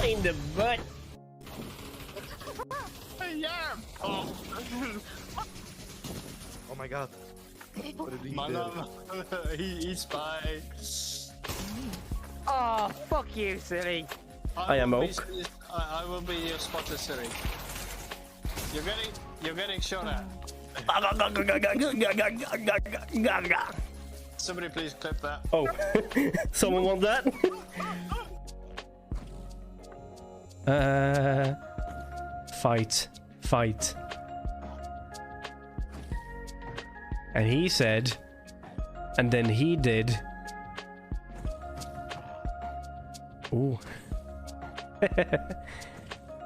In the butt. Yeah. Oh. Oh my god. What did he do? He's spy. Oh, fuck you, silly. I am oak. I will be your spotter, silly. You're getting shot at. Somebody please clip that. Oh, someone want that? Fight. And he said, and then he did. Ooh.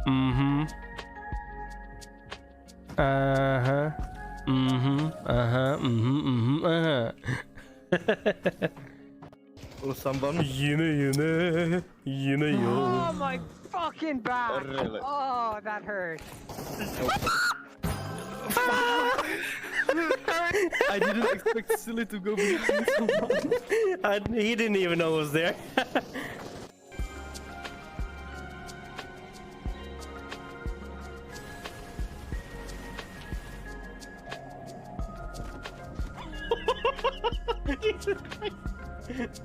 Mm-hmm. Uh-huh. Mm-hmm. Uh-huh. Mm-hmm. Mm-hmm. Uh-huh. Oh, someone. Oh my fucking back! Really? Oh, that hurt. I didn't expect Silly to go behind someone. He didn't even know I was there. Jesus Christ.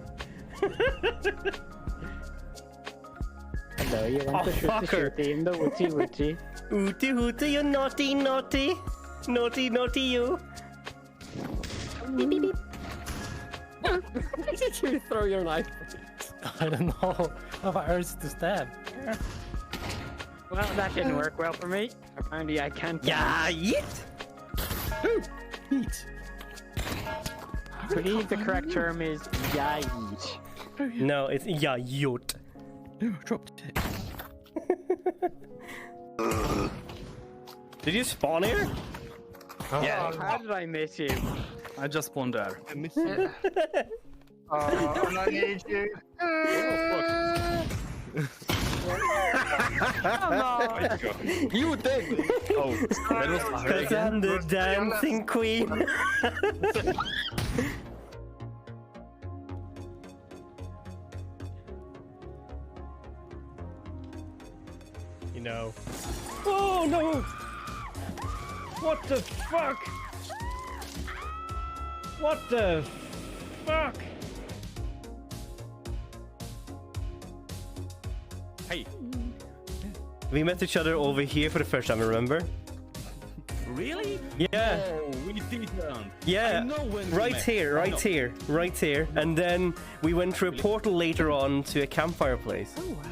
Hello, you want to shoot the shooty in the wooty wooty? Ooty hooty, you naughty naughty. Naughty naughty you. Beep, beep, beep. Why did you throw your knife? I don't know. How I urged to stab. Well, that didn't work well for me. Apparently I can't. Yeah, yeet. Eat. I believe the correct term is yait. No, it's yeah, yote. No, dropped it. Did you spawn here? Yeah. How did I miss you? I just spawned there. I miss you. Oh, and I need you. You did! Oh, that was Cause I'm the dancing queen. You know. Oh no! What the fuck? What the fuck? Hey. We met each other over here for the first time, remember? Really? Yeah. Oh, we didn't. Yeah. I know when we right met. here, I right know. here, right here. And then we went through a portal later on to a campfire place. Oh, wow.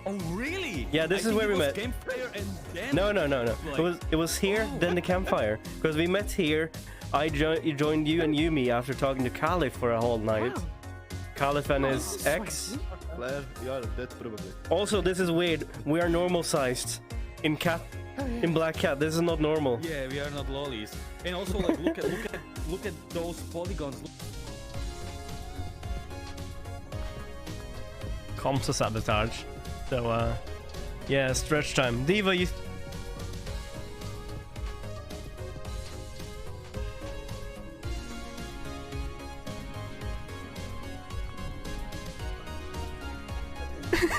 Oh, really? Yeah, this is where we met. Campfire and then No. Like... It was here, then the campfire. Because we met here. I joined you and Yumi after talking to Caliph for a whole night. Wow. Caliph and his ex. Claire, you are dead probably. Also, this is weird. We are normal sized in Black Cat. This is not normal. Yeah, we are not lollies. And also, like, look at those polygons. Comms to sabotage. So, yeah, stretch time. Diva, you.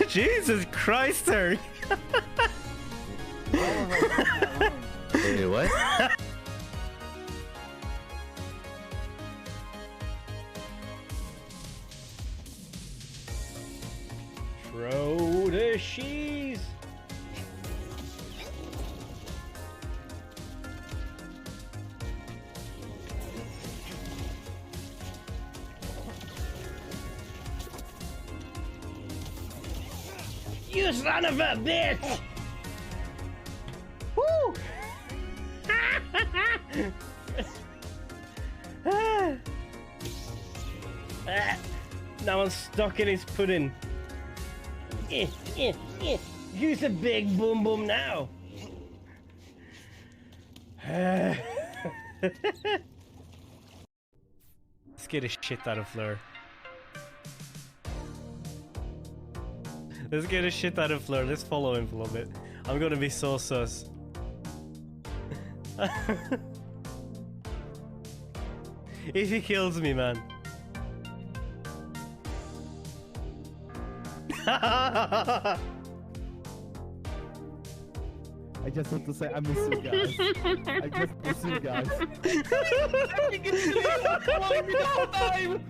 Jesus Christ, sir! Hey, what? Throw the cheese! You son of a bitch! Woo! Now I'm stuck in his pudding. Use a big boom boom now. Let's get a shit out of Fleur. Let's get a shit out of Fleur. Let's follow him for a little bit. I'm gonna be so sus. If he kills me, man. I just want to say I miss you guys. I just miss you guys. I think it's silly. I'm following me the whole time.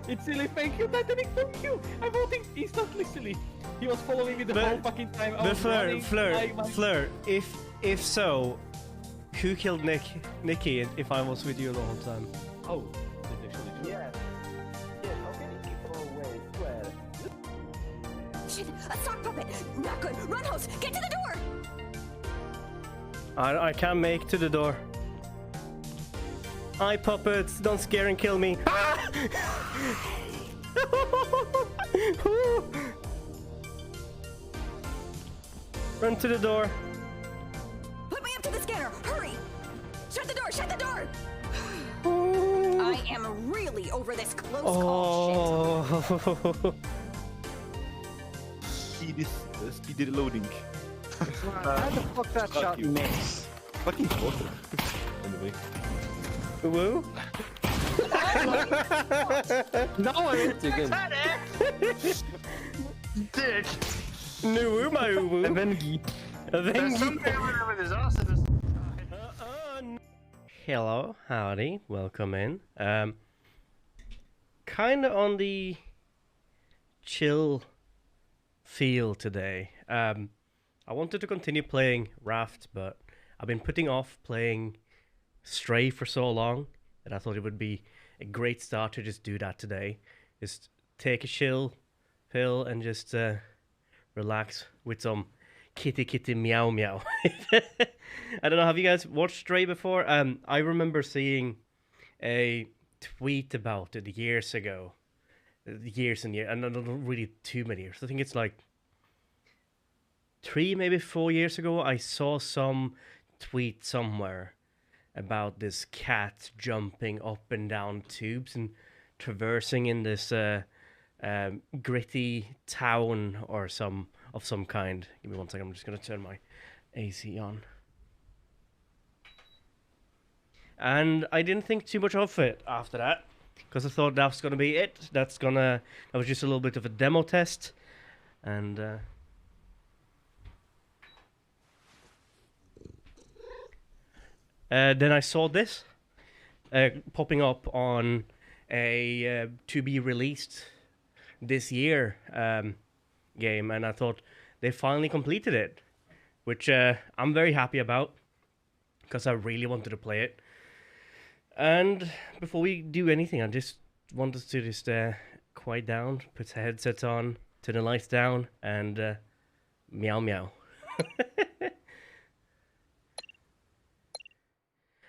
It's silly. Thank you, Titanic. Thank you. I'm voting instantly silly. He was following me the whole fucking time. I But was running by my- Fleur, if so, who killed Nikki if I was with you the whole time? Oh, that's actually true. Yes. Yes, how can you keep away? Swear. Shit, a sock puppet! Not good! Run, host! Get to the door! I can't make to the door. Hi puppets, don't scare and kill me. Ah! Run to the door. Put me up to the scanner! Hurry! Shut the door! Shut the door! I am really over this close call shit. Oh. Speedy loading. How the fuck that shot you. miss? Fucking water. Anyway. Woo? No one hit you good. Dick! No, my woo. Avengi. There's something over there with his ass in his... Hello, howdy, welcome in. Kinda on the chill feel today. I wanted to continue playing Raft, but I've been putting off playing Stray for so long that I thought it would be a great start to just do that today. Just take a chill pill and just relax with some kitty meow meow. I don't know, have you guys watched Stray before? I remember seeing a tweet about it years ago. Years and years, and not really too many years. I think it's like 3, maybe 4 years ago. I saw some tweet somewhere about this cat jumping up and down tubes and traversing in this gritty town or some kind. Give me 1 second. I'm just gonna turn my AC on. And I didn't think too much of it after that, because I thought that was gonna be it. That was just a little bit of a demo test, and then I saw this popping up on a to be released this year game, and I thought they finally completed it, which I'm very happy about, because I really wanted to play it. And before we do anything, I just wanted to just quiet down, put the headsets on, turn the lights down, and meow meow.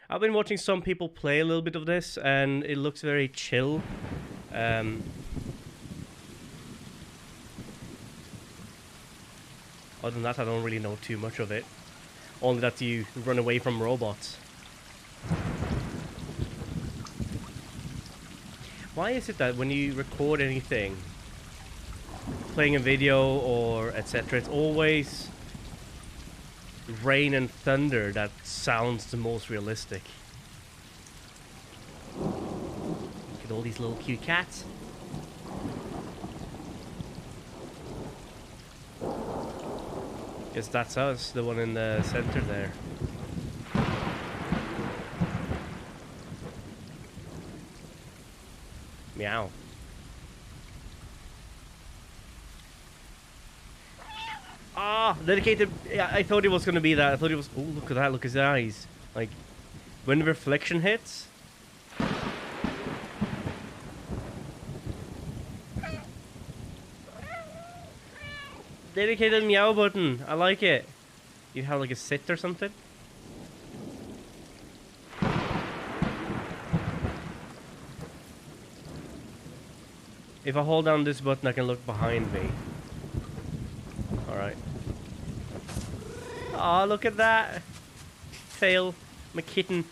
I've been watching some people play a little bit of this, and it looks very chill. Other than that, I don't really know too much of it. Only that you run away from robots. Why is it that when you record anything, playing a video or etc., it's always rain and thunder that sounds the most realistic? Look at all these little cute cats. Guess that's us, the one in the center there. Meow. Ah, dedicated. Yeah, I thought it was gonna be that. I thought it was. Oh, look at that! Look at his eyes. Like, when the reflection hits. Dedicated meow button. I like it. You have like a sit or something. If I hold down this button, I can look behind me. Alright. Aw, look at that! Tail, my kitten.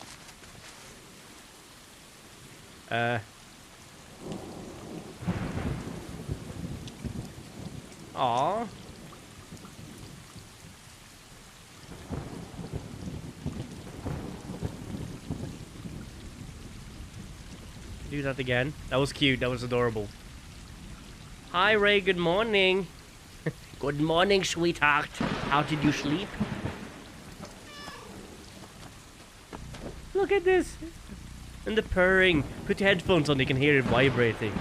Aw. Do that again. That was cute. That was adorable. Hi, Ray. Good morning. Good morning, sweetheart. How did you sleep? Look at this. And the purring. Put your headphones on, you can hear it vibrating.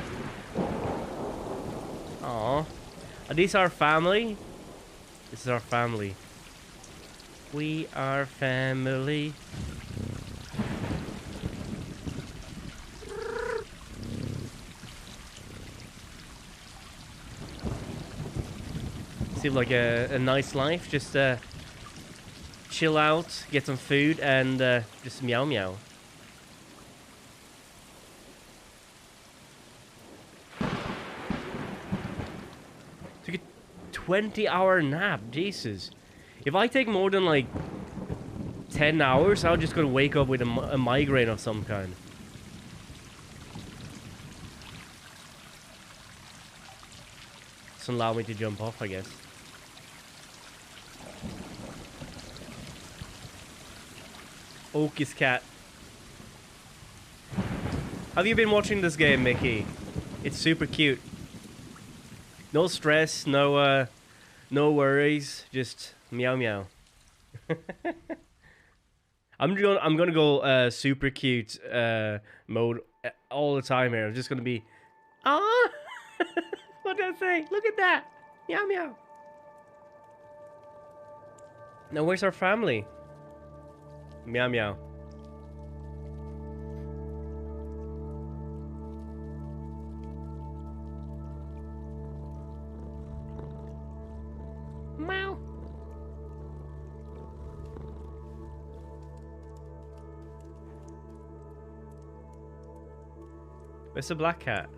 Aww. Are these our family? This is our family. We are family. Seems like a nice life. Just chill out, get some food, and just meow meow. Took a 20-hour nap. Jesus. If I take more than like 10 hours, I'm just gonna wake up with a migraine of some kind. Doesn't allow me to jump off, I guess. Oakie's cat. Have you been watching this game, Mickey? It's super cute. No stress, no worries, just meow meow. I'm gonna go super cute mode all the time here. I'm just gonna be, ah, what did I say? Look at that, meow meow. Now where's our family? Meow meow. Meow. Where's the black cat?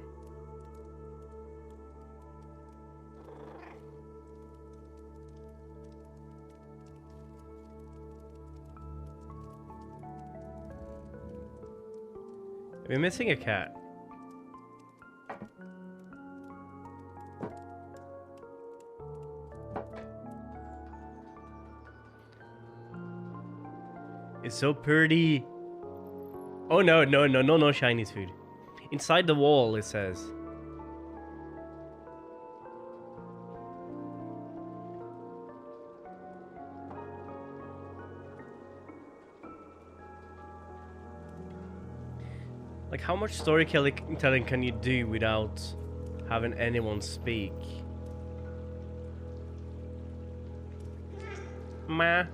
We're missing a cat. It's so pretty. Oh no, no Chinese food. Inside the wall, it says. Like, how much storytelling can you do without having anyone speak? Ma.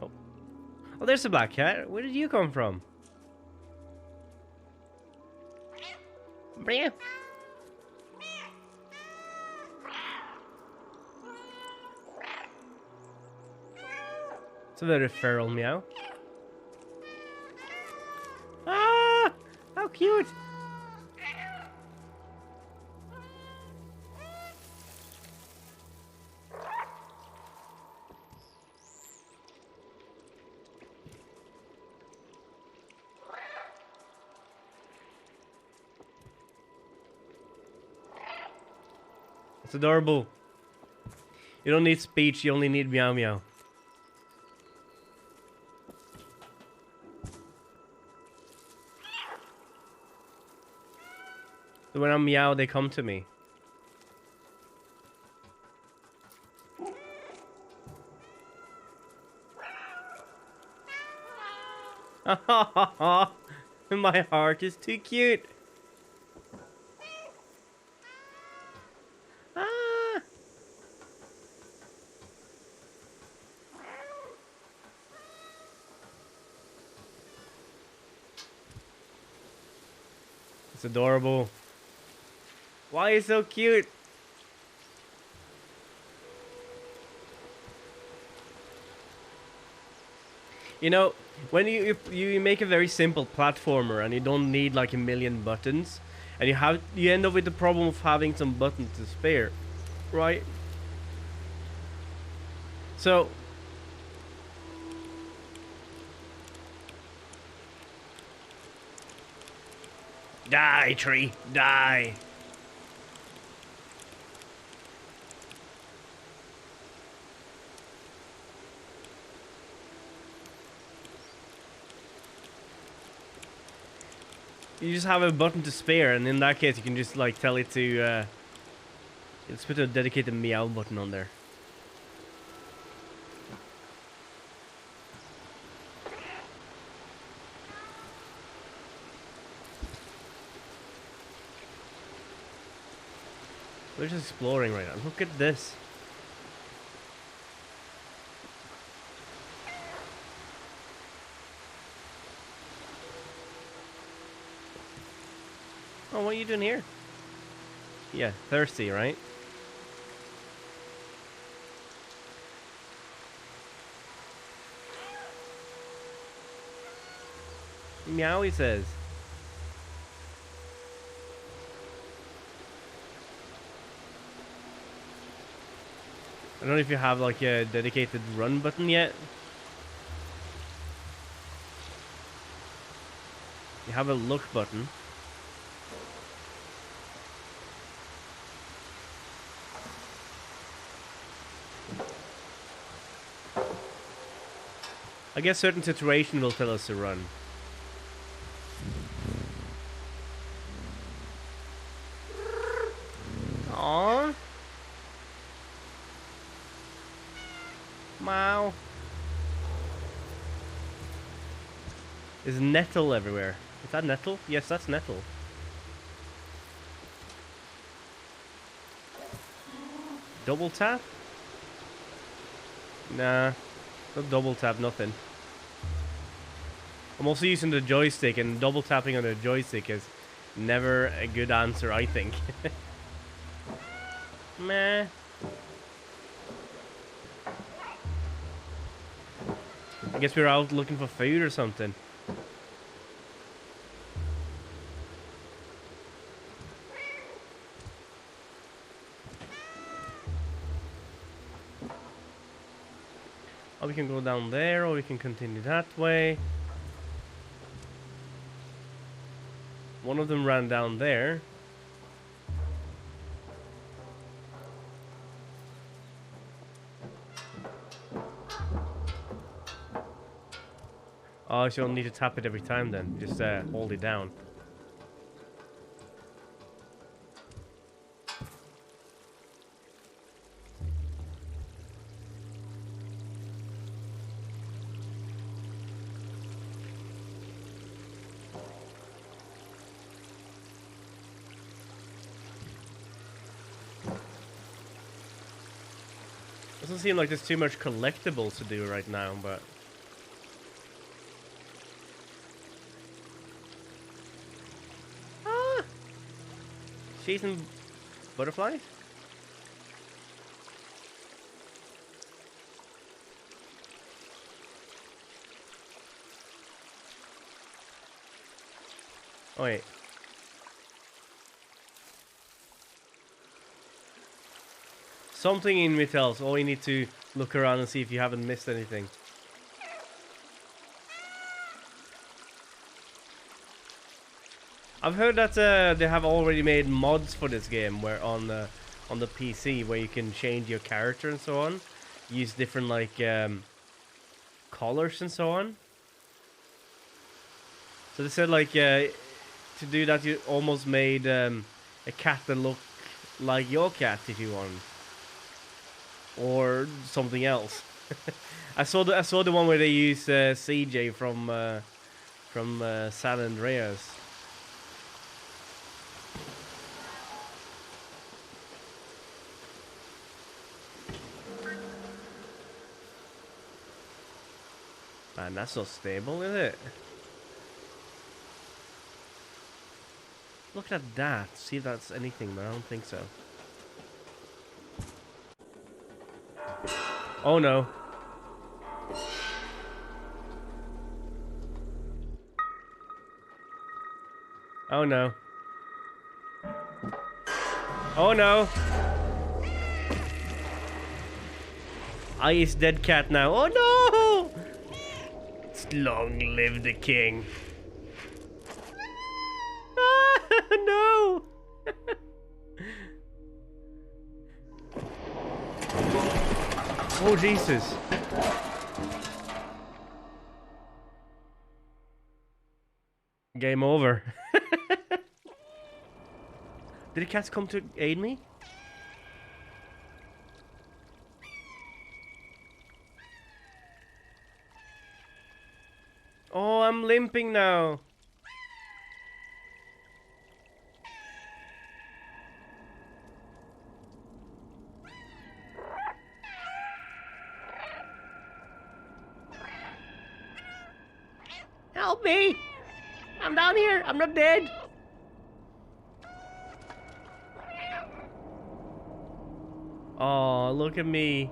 Oh. Oh, there's a black cat. Where did you come from? Meow. It's a very feral meow. Ah! How cute! It's adorable. You don't need speech, you only need meow meow. So when I meow, they come to me. My heart is too cute. It's adorable. Why is it so cute? You know, when you make a very simple platformer and you don't need like a million buttons, and you end up with the problem of having some buttons to spare, right? So Die, tree, die. You just have a button to spare, and in that case, you can just like tell it to. Let's put a dedicated meow button on there. We're just exploring right now. Look at this. Oh, what are you doing here? Yeah, thirsty, right? Meow, he says. I don't know if you have like a dedicated run button yet. You have a look button. I guess certain situation will tell us to run. Aww. Meow. There's nettle everywhere. Is that nettle? Yes, that's nettle. Double tap? Nah. Not double tap, nothing. I'm also using the joystick, and double tapping on the joystick is never a good answer, I think. Meh. I guess we're out looking for food or something. Or we can go down there, or we can continue that way. One of them ran down there. Oh, so you don't need to tap it every time then. Just hold it down. Doesn't seem like there's too much collectibles to do right now, but... Ah! Chasing butterflies? Oh wait. Something in me tells, oh, you need to look around and see if you haven't missed anything. I've heard that they have already made mods for this game, where on the PC, where you can change your character and so on, use different like colors and so on. So they said like to do that, you almost made a cat that looked like your cat if you want. Or something else. I saw the one where they use CJ from San Andreas. Man, that's not stable, is it? Look at that. See if that's anything, but I don't think so. Oh no. Oh no. Oh no. I is dead cat now. Oh no! Long live the king. Ah! Oh, Jesus. Game over. Did the cats come to aid me? Oh, I'm limping now. Help me! I'm down here. I'm not dead. Oh, look at me.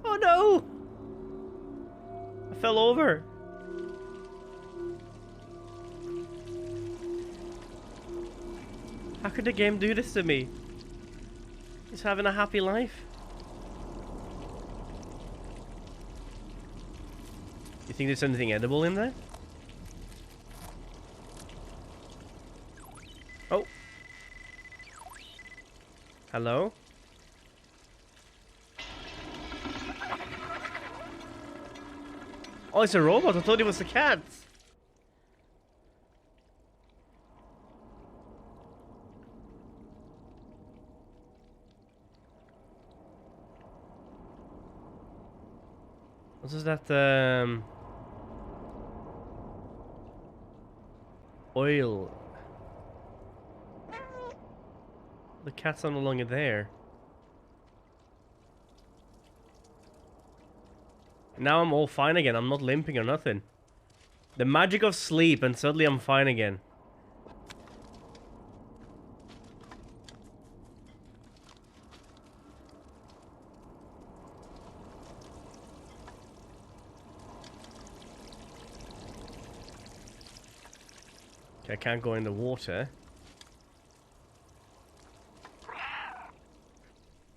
Oh no! I fell over. How could the game do this to me? Just having a happy life. You think there's anything edible in there? Oh. Hello? Oh, it's a robot. I thought it was a cat. What is that, oil. The cat's no longer there. Now I'm all fine again. I'm not limping or nothing. The magic of sleep, and suddenly I'm fine again. Okay, I can't go in the water.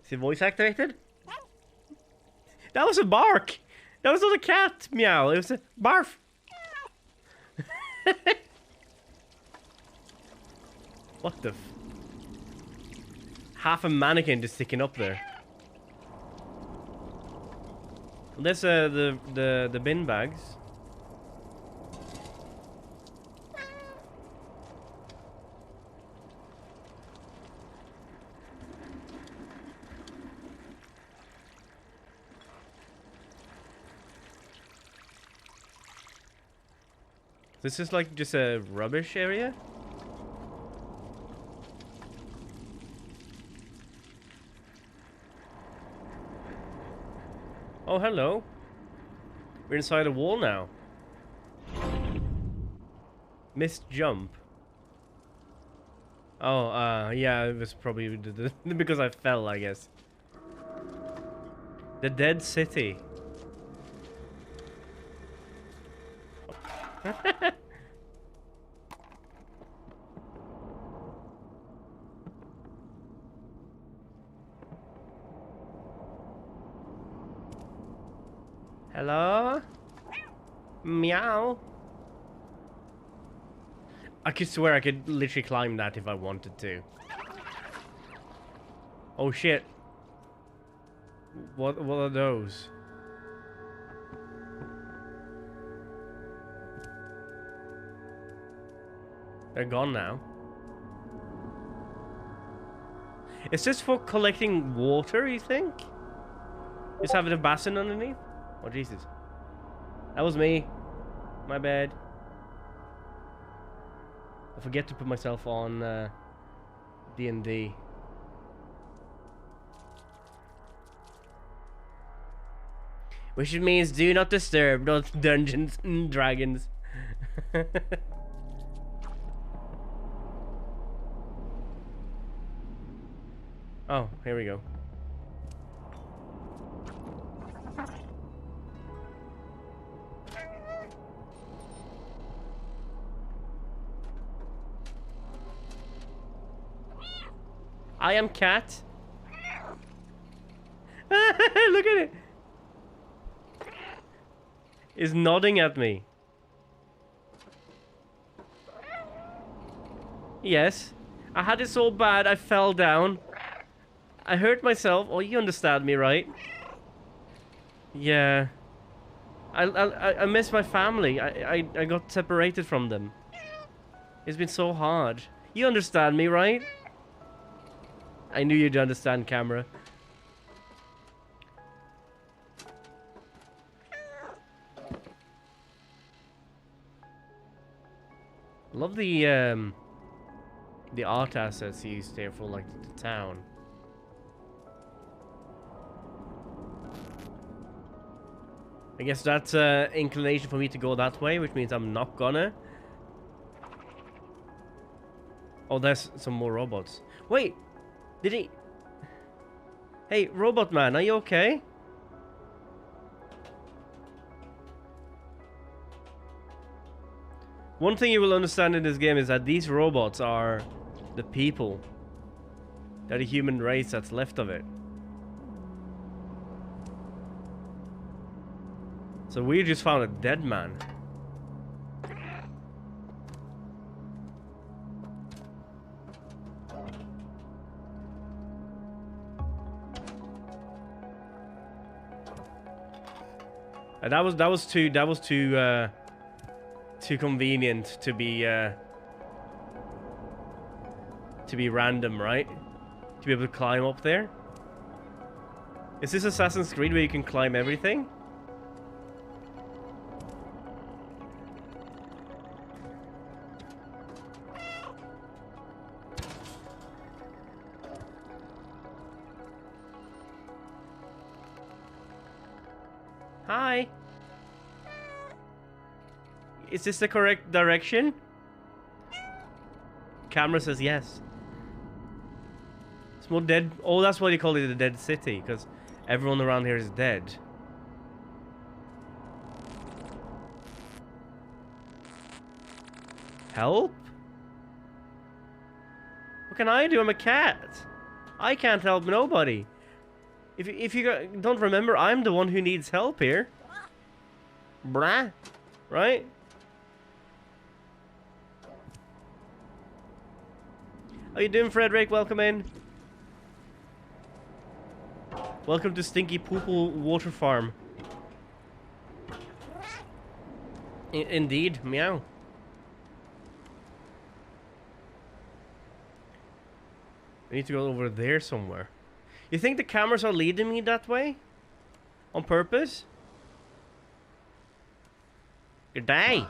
Is the voice activated? That was a bark! That was not a cat meow, it was a barf! What the f... Half a mannequin just sticking up there. There's the bin bags. This is like just a rubbish area? Oh, hello. We're inside a wall now. Missed jump. Oh, yeah, it was probably because I fell, I guess. The dead city. Hello? Meow? I could swear I could literally climb that if I wanted to. Oh shit. What are those? They're gone now. Is this for collecting water, you think? Just having a basin underneath? Oh, Jesus. That was me. My bad. I forget to put myself on D&D. Which means do not disturb, not Dungeons and Dragons. Oh, here we go. I am cat. Look at it. It's nodding at me. Yes. I had it so bad I fell down. I hurt myself. Oh, you understand me, right? Yeah. I miss my family. I got separated from them. It's been so hard. You understand me, right? I knew you'd understand, camera. Love the art assets used there for like the town. I guess that's inclination for me to go that way, which means I'm not gonna. Oh, there's some more robots. Wait, did he? Hey, robot man, are you okay? One thing you will understand in this game is that these robots are the people. They're the human race that's left of it. So we just found a dead man. And that was too convenient to be random, right? To be able to climb up there. Is this Assassin's Creed where you can climb everything? Hi. Is this the correct direction? Camera says yes. It's more dead. Oh, that's why you call it a dead city, because everyone around here is dead. Help? What can I do? I'm a cat. I can't help nobody. If you don't remember, I'm the one who needs help here. Brah. Right? How you doing, Frederick? Welcome in. Welcome to Stinky Poople Water Farm. Indeed, meow. I need to go over there somewhere. You think the cameras are leading me that way? On purpose? Good day.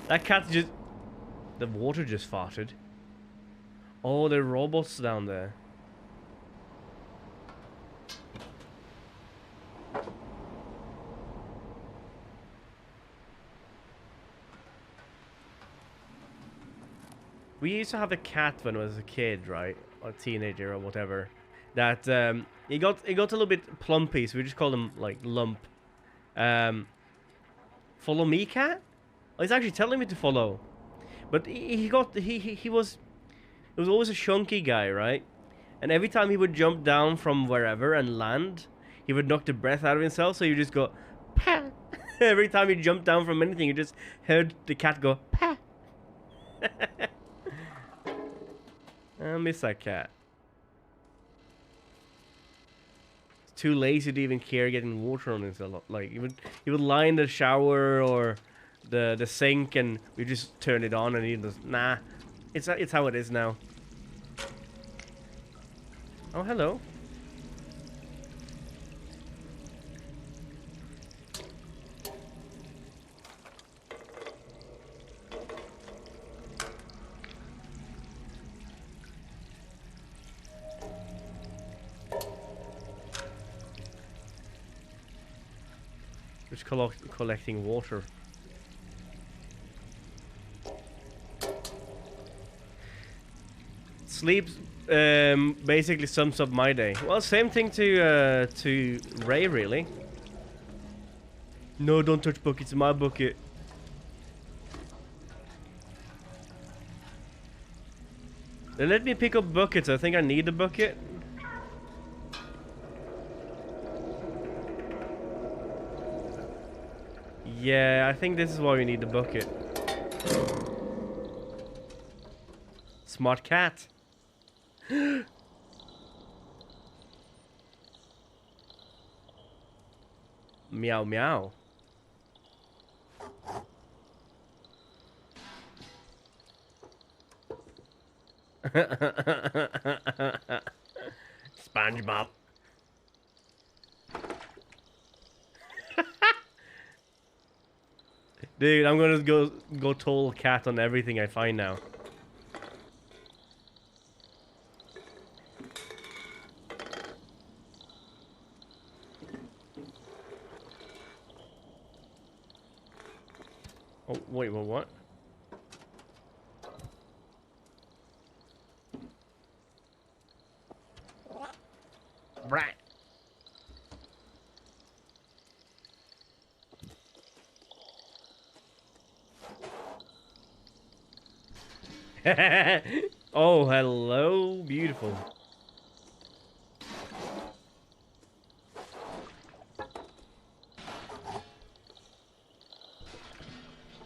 That cat just... The water just farted. Oh, there are robots down there. We used to have a cat when I was a kid, right? Or a teenager or whatever. That he got a little bit plumpy, so we just called him like Lump. Follow me, cat? Oh, he's actually telling me to follow. But he was always a chunky guy, right? And every time he would jump down from wherever and land, he would knock the breath out of himself. So you just go, pa. Every time he jumped down from anything, you just heard the cat go, pa. I miss that cat. He's too lazy to even care getting water on himself. Like he would lie in the shower or the sink, and we just turn it on, and he does. Nah, it's how it is now. Oh, hello. Just collecting water. Sleep basically sums up my day. Well, same thing to Ray, really. No, don't touch buckets. It's my bucket. They let me pick up buckets. I think I need a bucket. Yeah, I think this is why we need the bucket. Smart cat. Meow meow. SpongeBob. Dude, I'm gonna go total cat on everything I find now. Oh, wait, what? Right. Oh, hello, beautiful.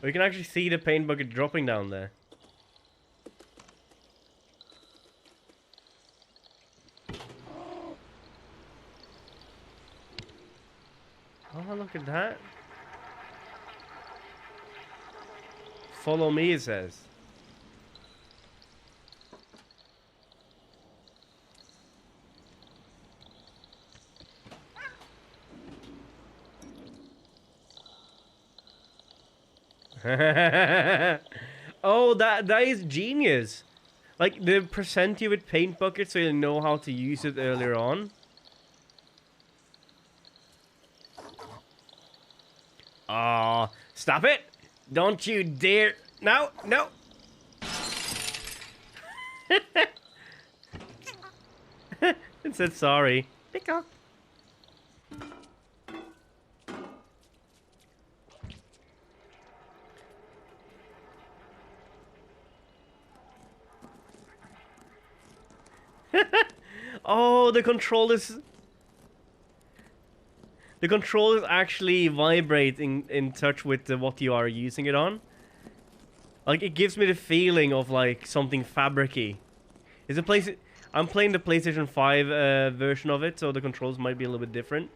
We can actually see the paint bucket dropping down there. Oh, look at that. Follow me, it says. Oh, that is genius. Like, they present you with paint buckets so you know how to use it earlier on. Ah, stop it! Don't you dare! No, no! It said sorry. Pick up. Oh, the controllers actually vibrating in touch with what you are using it on. Like, it gives me the feeling of like something fabricy. I'm playing the PlayStation 5 version of it, so the controls might be a little bit different.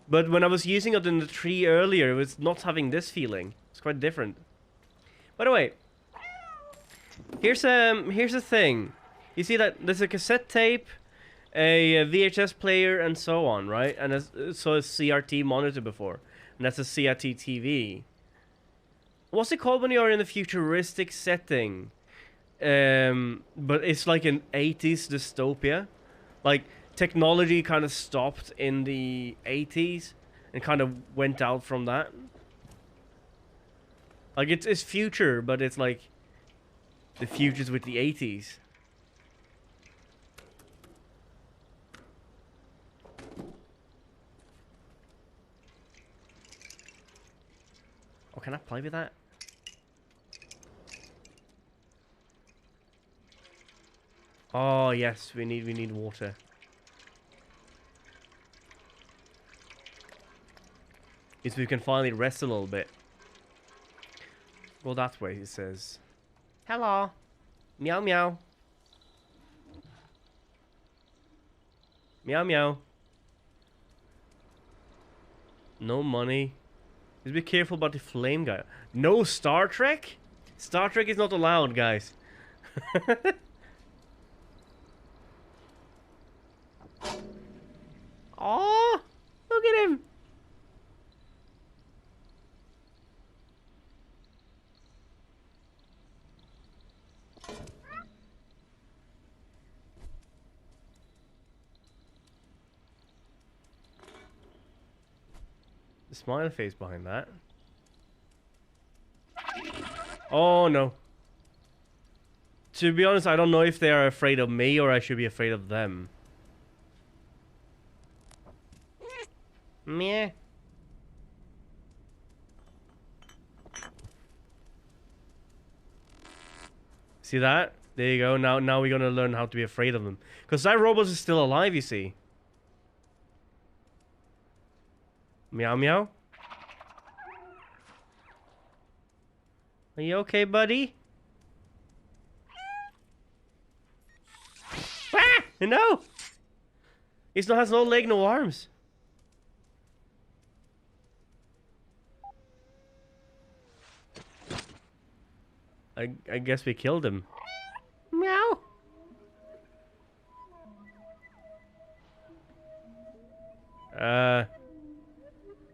But when I was using it in the tree earlier, it was not having this feeling. It's quite different. By the way, here's the thing. You see that there's a cassette tape, a VHS player, and so on, right? And so a CRT monitor before, and that's a CRT TV. What's it called when you are in a futuristic setting? But it's like an 80s dystopia. Like, technology kind of stopped in the 80s and kind of went out from that. Like, it's future, but it's like the future's with the 80s. Oh, can I play with that? Oh yes, we need water. Is we can finally rest a little bit. Go that way, it says. Hello. Meow meow. Meow meow. No money. Just be careful about the flame guy. No Star Trek? Star Trek is not allowed, guys. Oh, look at him. The smile face behind that. Oh no. To be honest, I don't know if they are afraid of me or I should be afraid of them. Meh. See that? There you go. Now we're gonna learn how to be afraid of them. Because that robot is still alive, you see. Meow meow. Are you okay, buddy? No! He still has no leg, no arms. I guess we killed him. Meow!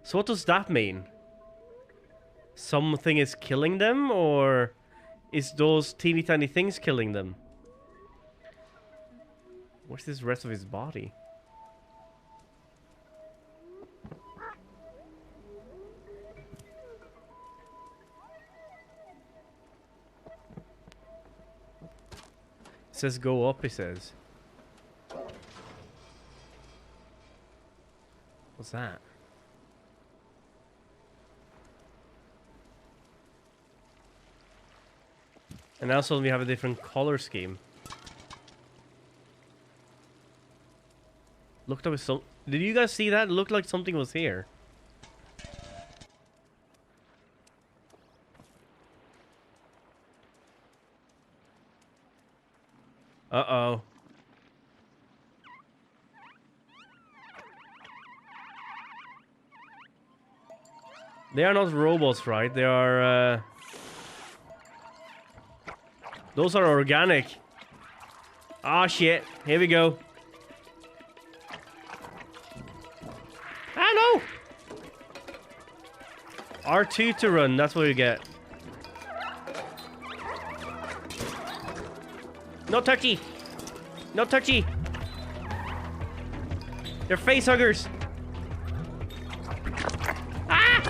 So what does that mean? Something is killing them, or is those teeny tiny things killing them? What's this rest of his body? It says go up, he says. What's that? And also we have a different color scheme. Looked like some. Did you guys see that? It looked like something was here. Uh-oh. They are not robots, right? They are, those are organic. Ah, shit. Here we go. Ah, no! R2 to run. That's what you get. No touchy! No touchy! They're face huggers! Ah!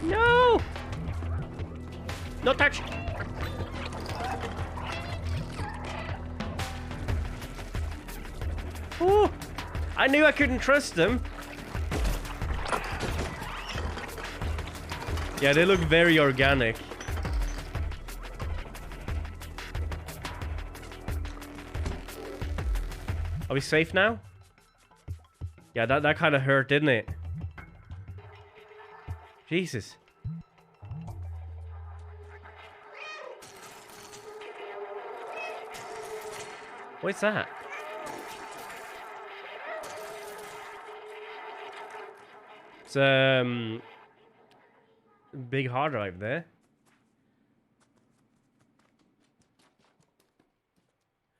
No! No touch! Ooh, I knew I couldn't trust them. Yeah, they look very organic. Are we safe now? Yeah, that kind of hurt, didn't it? Jesus. What's that? It's big hard drive there.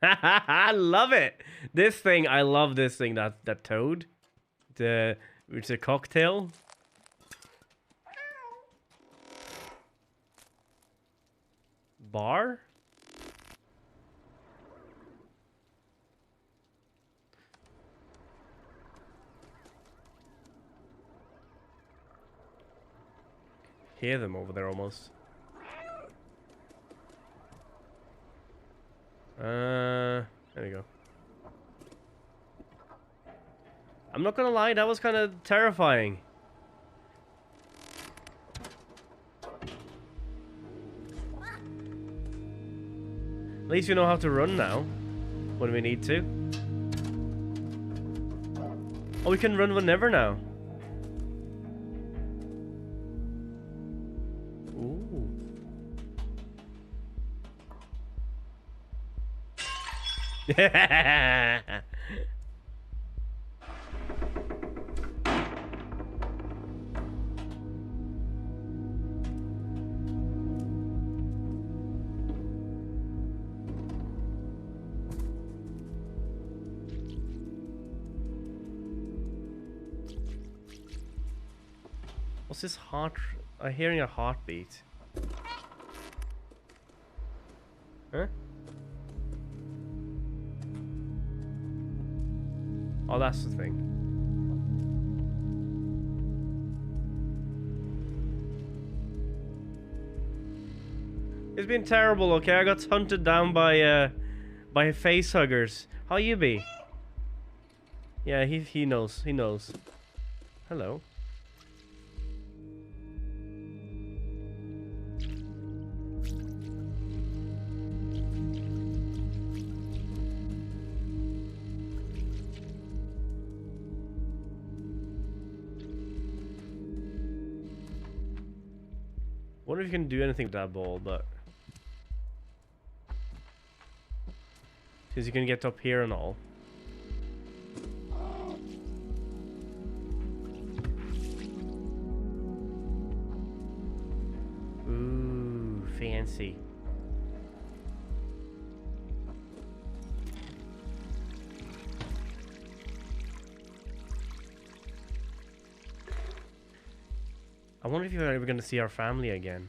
I love it. This thing, I love this thing. That toad, it's a cocktail. Bar. Hear them over there almost. There we go. I'm not gonna lie, that was kind of terrifying. At least we know how to run now when we need to. Oh, we can run whenever now. Ooh. What's this heart? I'm hearing a heartbeat. Huh? Oh, that's the thing. It's been terrible, okay? I got hunted down by face huggers. How you be? Yeah, he knows. He knows. Hello. wonder if you can do anything with that ball, but since you can get up here and all. Ooh, fancy. I wonder if you're ever going to see our family again.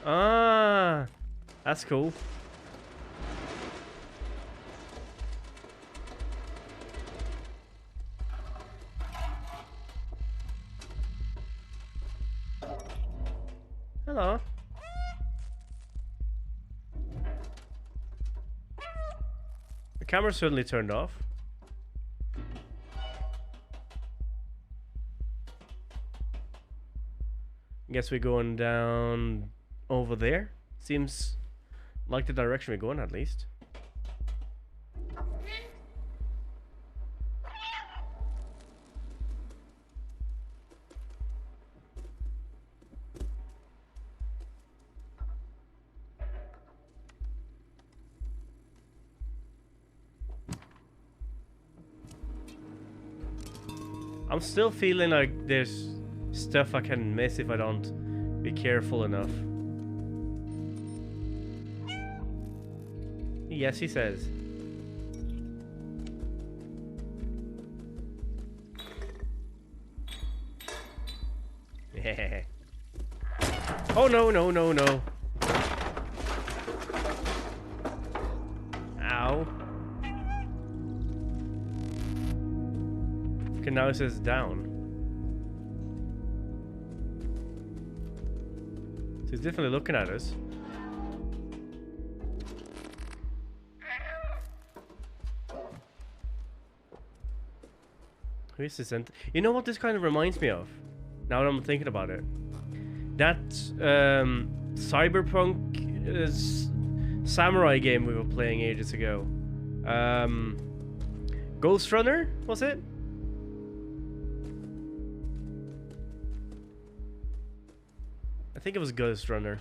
Ah, that's cool. Hello. The camera suddenly turned off. Guess we're going down over there. Seems like the direction we're going, at least. I'm still feeling like there's stuff I can miss if I don't be careful enough. Yes, he says. Yeah. Oh no, no, no, no. Ow. Okay, now it says down. So he's definitely looking at us. Who is this? You know what this kind of reminds me of? Now that I'm thinking about it. That cyberpunk samurai game we were playing ages ago. Ghost Runner, was it? I think it was Ghost Runner.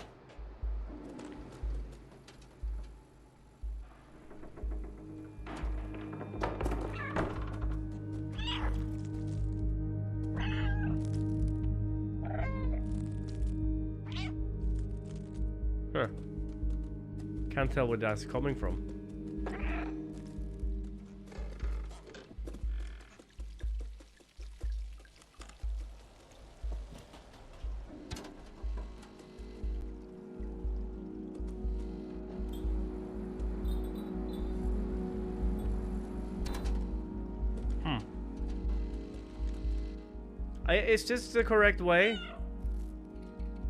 Huh. Can't tell where that's coming from. It's just the correct way.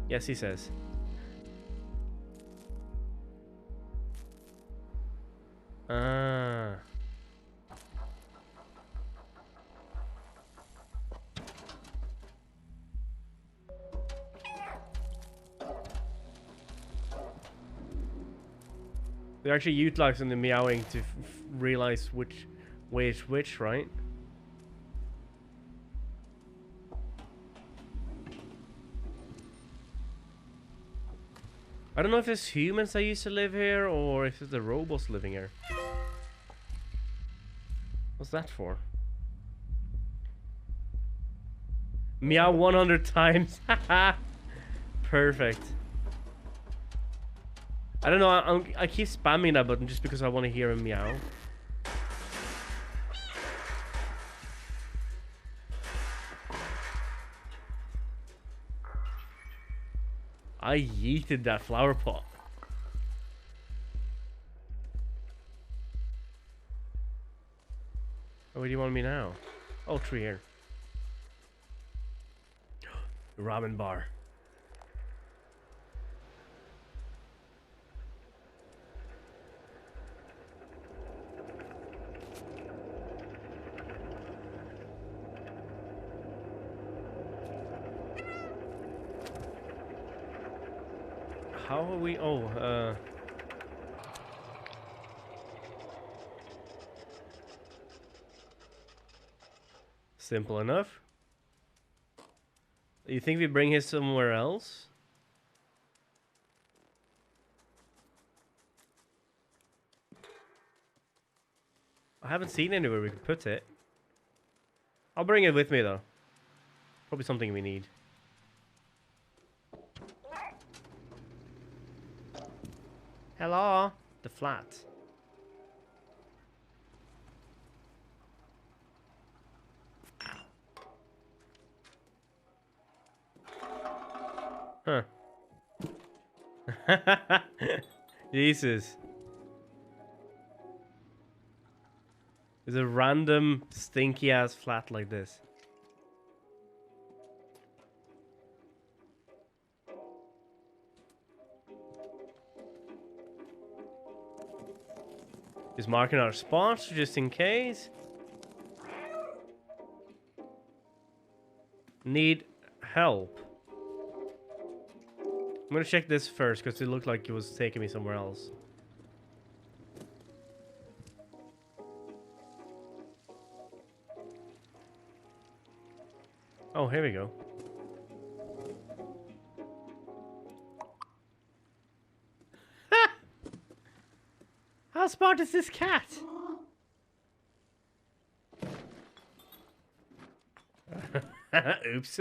Yes, he says. Ah. They're actually utilizing the meowing to realize which way is which, right? I don't know if it's humans that used to live here or if it's the robots living here. What's that for? Meow 100 times. Perfect. I don't know, I keep spamming that button just because I want to hear him meow. I yeeted that flower pot. Oh, where do you want me now? Oh, through here. Ramen bar. how are we? Oh, simple enough. You think we bring him somewhere else? I haven't seen anywhere we could put it. I'll bring it with me though. Probably something we need. Hello? The flat. Huh. Jesus. There's a random stinky ass flat like this. Just marking our spots just in case. Need help. I'm gonna check this first because it looked like it was taking me somewhere else. Oh, here we go. How smart is this cat? Oops.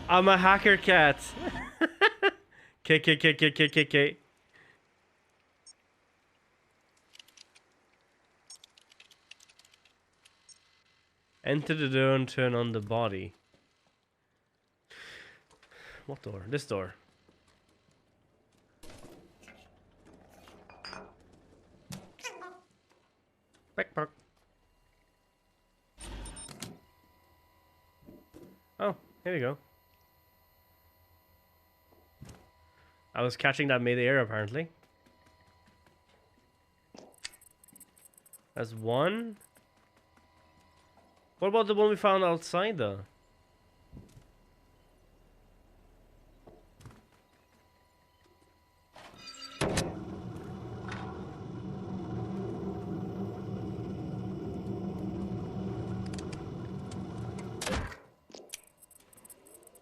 I'm a hacker cat. K. Enter the door and turn on the body. What door? This door. Back. Oh, here we go. I was catching that mid-air apparently. That's one. What about the one we found outside though?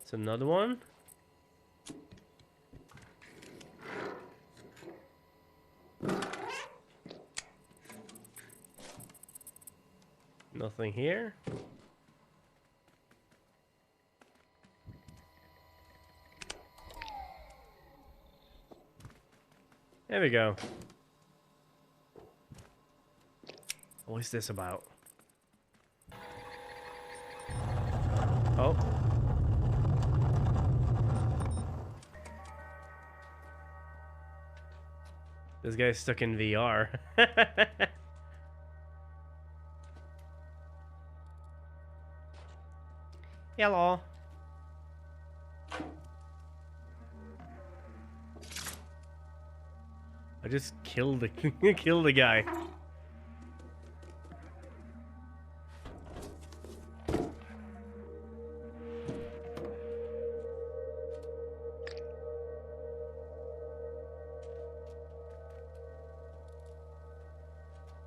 It's another one. Nothing here. There we go. What is this about? Oh. This guy's stuck in VR. Hello. I just killed the killed the guy.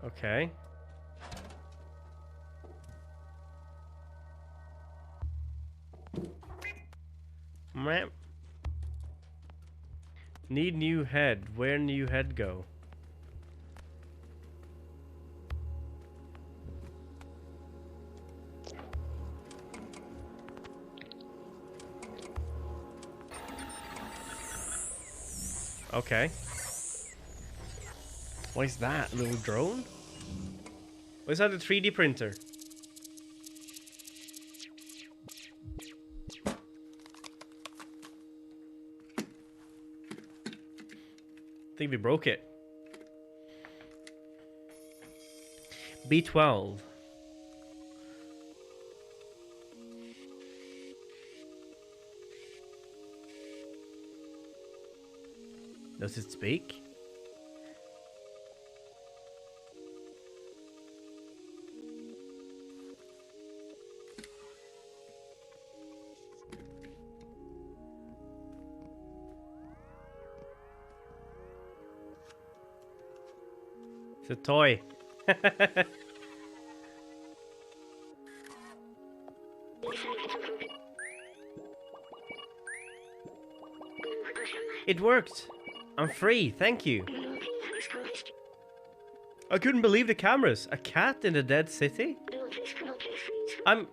Okay. Meh. Need new head. Where new head go? Okay. What is that? A little drone? Or is that a 3D printer? I think we broke it. B12. Does it speak? It's a toy. It worked. I'm free, thank you. I couldn't believe the cameras. A cat in a dead city? I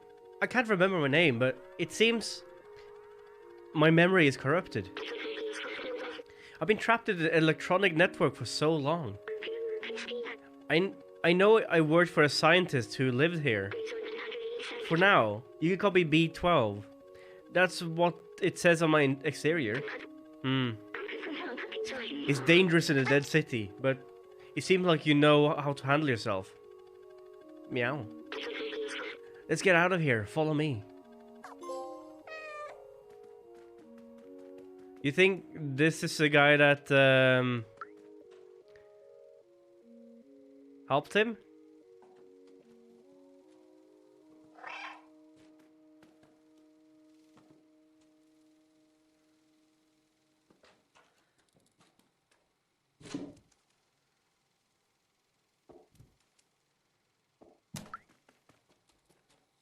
can't remember my name, but it seems my memory is corrupted. I've been trapped in an electronic network for so long. I know I worked for a scientist who lived here. For now, you can call me B12. That's what it says on my exterior. It's dangerous in a dead city, but it seems like you know how to handle yourself. Meow. Let's get out of here. Follow me. You think this is the guy that helped him?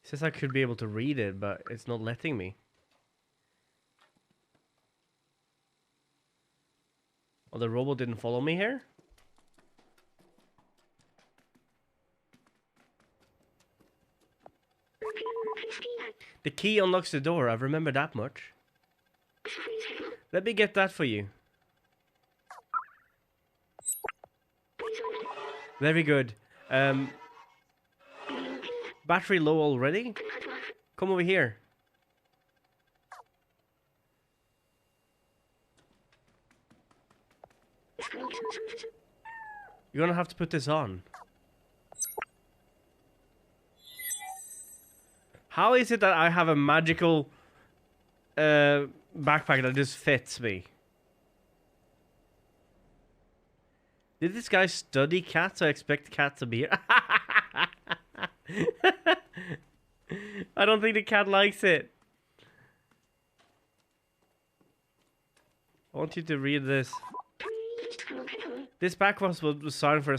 It says I could be able to read it, but it's not letting me. Oh, the robot didn't follow me here? The key unlocks the door, I remember that much. Let me get that for you. Very good. Battery low already? Come over here. You're gonna have to put this on. How is it that I have a magical backpack that just fits me? Did this guy study cats? I expect cats to be here. I don't think the cat likes it. I want you to read this. This backpack was designed for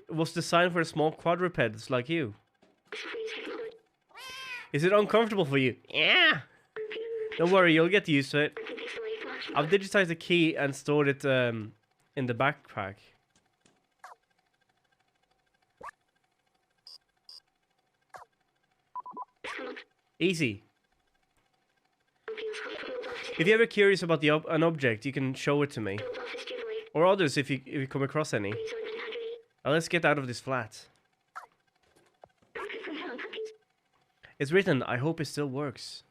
was designed for small quadrupeds like you. Is it uncomfortable for you? Yeah. Don't worry, you'll get used to it. I've digitized the key and stored it in the backpack. Easy. If you're ever curious about an object, you can show it to me. Or others if you come across any. Now let's get out of this flat. It's written, I hope it still works.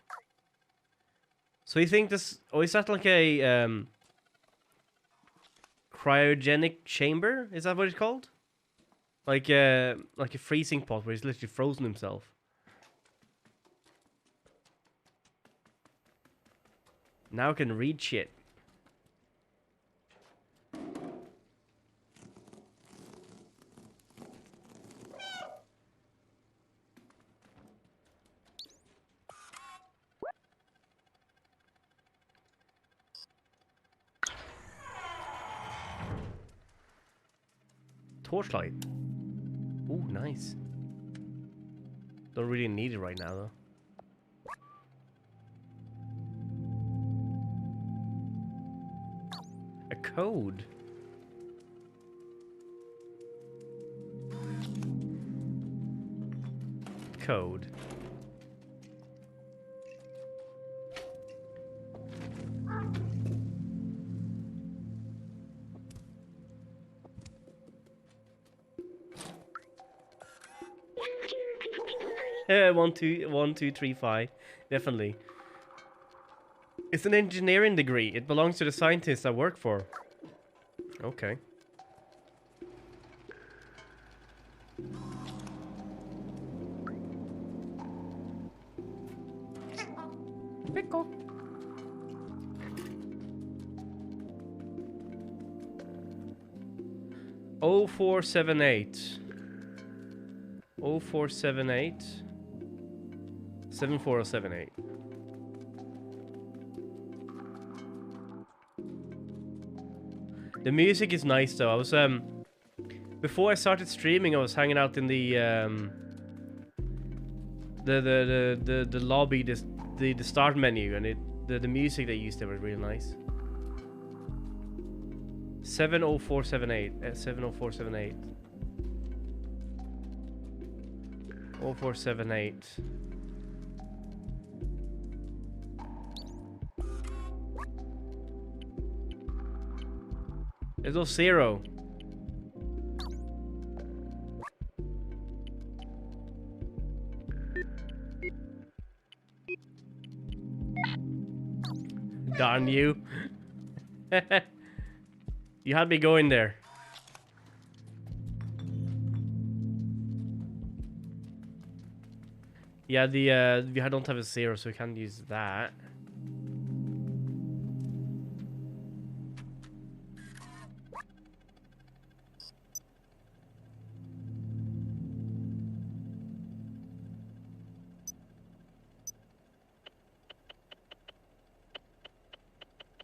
So you think this... Oh, is that like a... cryogenic chamber? Is that what it's called? Like a freezing pot where he's literally frozen himself. Now I can read shit. Torchlight. Ooh, nice. Don't really need it right now, though. A code. Code. Yeah, 1, 2, 3, 5. Definitely. It's an engineering degree. It belongs to the scientists I work for. Okay. Pickle. Oh 0478. 0478. 74078. The music is nice though. I was before I started streaming, I was hanging out in the lobby, the start menu, and the music they used there was really nice. 70478. 70478. 0478. There's no 0. Darn you. You had me going there. Yeah, we don't have a 0, so we can't use that.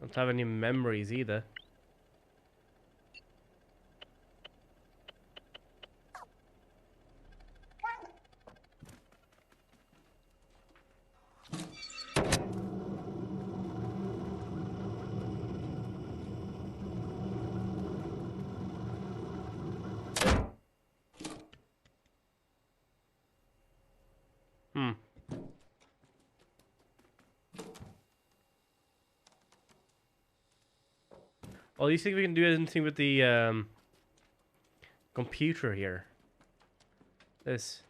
Don't have any memories either. Well, do you think we can do anything with the computer here? This.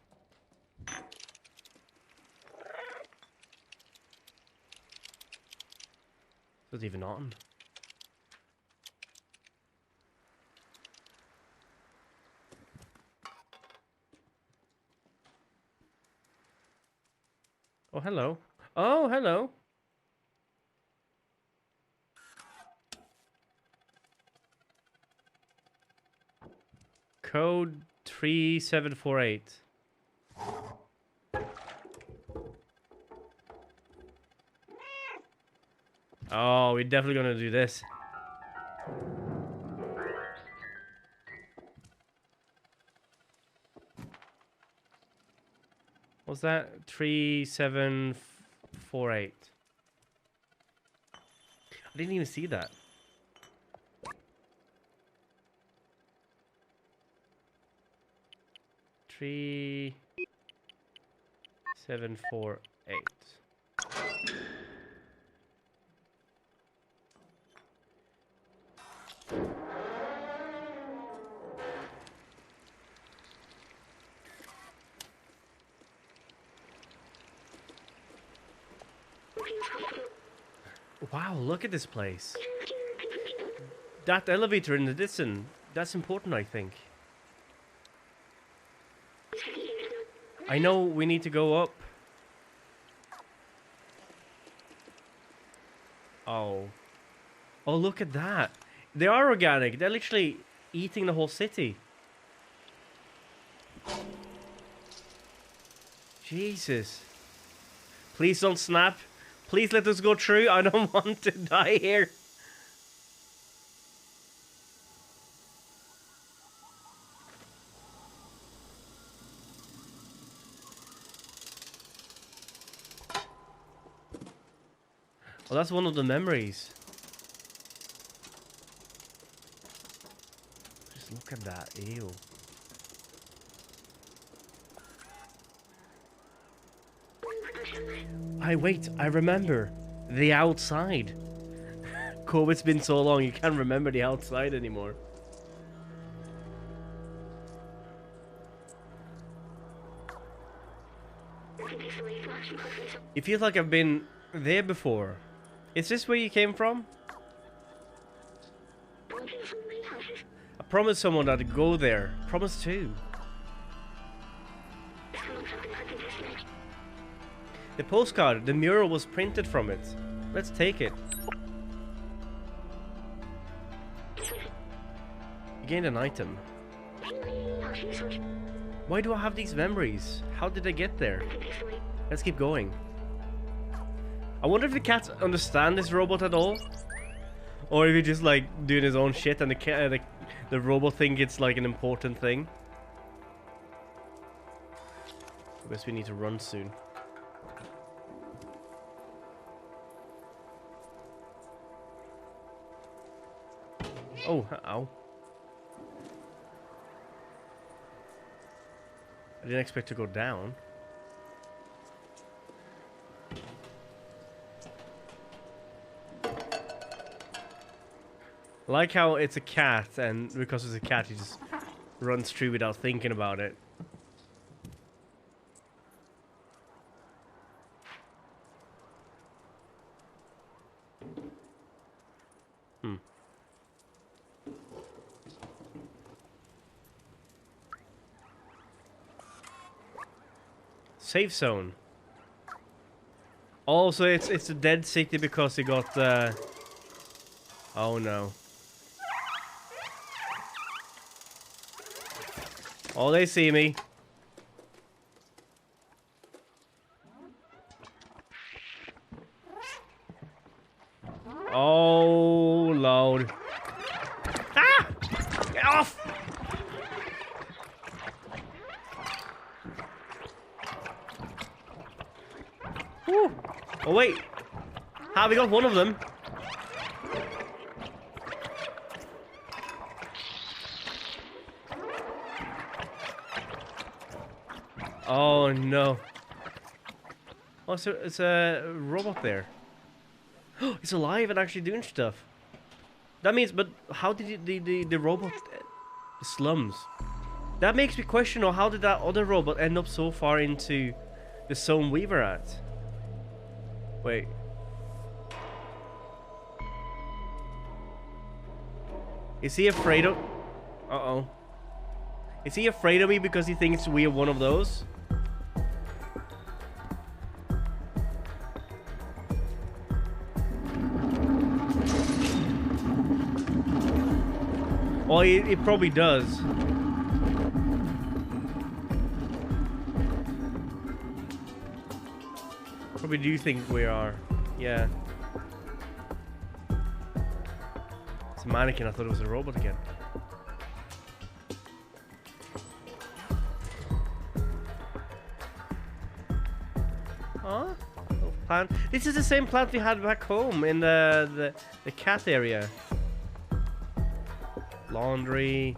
Is it even on? Oh, hello. Oh, hello. Code 3748. Oh, we're definitely gonna do this. What's that? 3748. I didn't even see that. Three, 7, 4, 8. Wow, look at this place. That elevator in the distance, that's important, I think. I know we need to go up. Oh. Oh, look at that. They are organic. They're literally eating the whole city. Jesus. Please don't snap. Please let us go through. I don't want to die here. Well, that's one of the memories. Just look at that. Ew. Wait, I remember. The outside. COVID's been so long, you can't remember the outside anymore. It feels like I've been there before. Is this where you came from? I promised someone I'd go there. Promise too. The postcard, the mural was printed from it. Let's take it. You gained an item. Why do I have these memories? How did I get there? Let's keep going. I wonder if the cats understand this robot at all? Or if he's just like doing his own shit and the cat, the robot think it's like an important thing. I guess we need to run soon. Oh, ow. I didn't expect to go down. I like how it's a cat, and because it's a cat, he just runs through without thinking about it. Safe zone. Also, it's a dead city because he got. Oh no. Oh, they see me. Oh, Lord. Ah! Get off! Whew. Oh, wait. Have we got one of them? Oh, no. Oh, so it's a robot there. It's alive and actually doing stuff. That means, but how did the robot the slums? That makes me question, or how did that other robot end up so far into the zone we were at? Wait. Is he afraid of... Uh-oh. Is he afraid of me because he thinks we are one of those? Oh, it probably does. Probably do think we are. Yeah. It's a mannequin. I thought it was a robot again. Huh? Little plant. This is the same plant we had back home in the cat area. Laundry.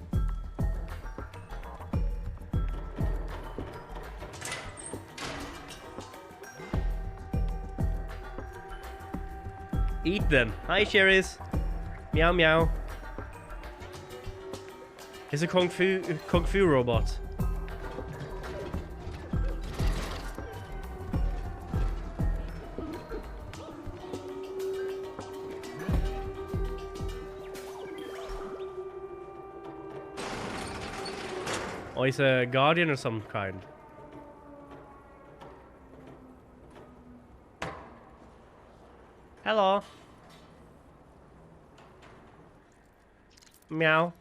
Eat them. Hi, cherries. Meow meow. It's a kung fu robot. Oh, he's a guardian of some kind. Hello. Meow.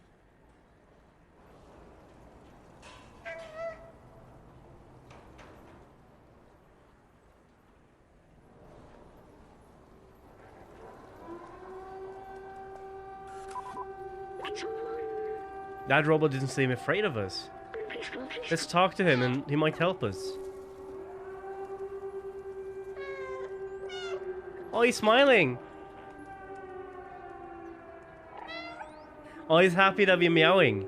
That robot didn't seem afraid of us. Let's talk to him and he might help us. Oh, he's smiling. Oh, he's happy that we're meowing.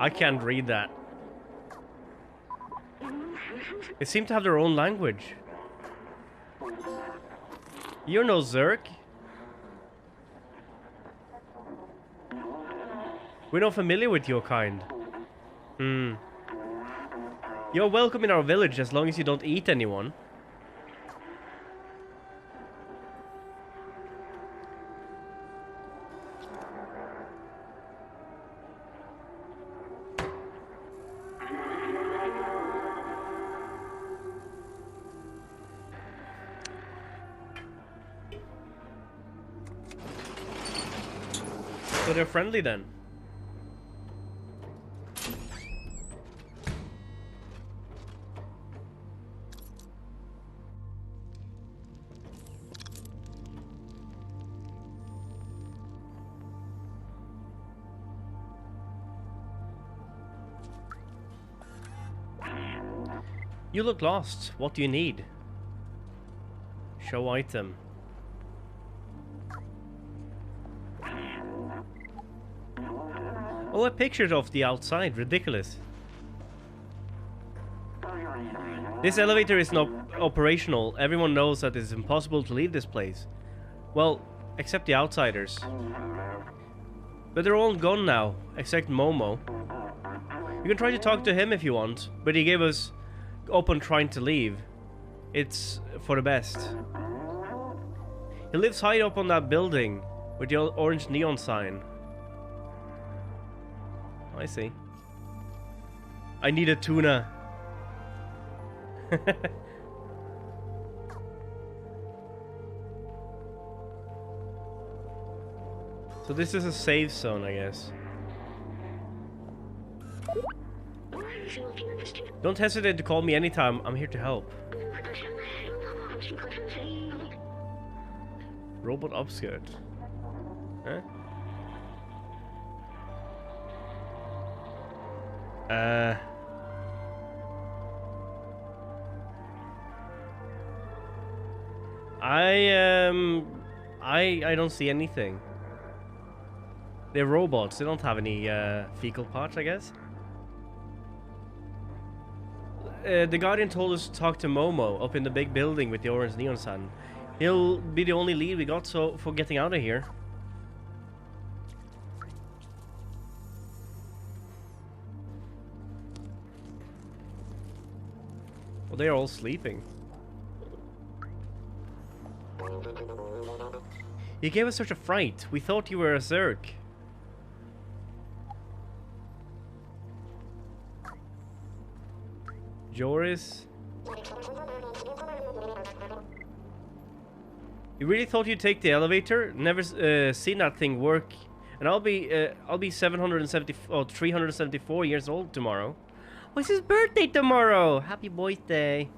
I can't read that. They seem to have their own language. You're no Zerk. We're not familiar with your kind. Hmm. You're welcome in our village as long as you don't eat anyone. So they're friendly then. You look lost. What do you need? Show item. Oh, a picture of the outside. Ridiculous. This elevator is not operational. Everyone knows that it's impossible to leave this place. Well, except the outsiders. But they're all gone now, except Momo. You can try to talk to him if you want, but he gave us up on trying to leave. It's for the best. He lives high up on that building with the orange neon sign. I see. I need a tuna. So this is a safe zone, I guess. Don't hesitate to call me anytime. I'm here to help. Robot upskirt. Huh? I don't see anything. They're robots. They don't have any fecal parts, I guess. The Guardian told us to talk to Momo up in the big building with the orange neon sign. He'll be the only lead we got for getting out of here. Well, they're all sleeping. You gave us such a fright. We thought you were a Zerg. Joris? You really thought you'd take the elevator? Never seen that thing work. And I'll be 374 years old tomorrow. Oh, it's his birthday tomorrow! Happy birthday!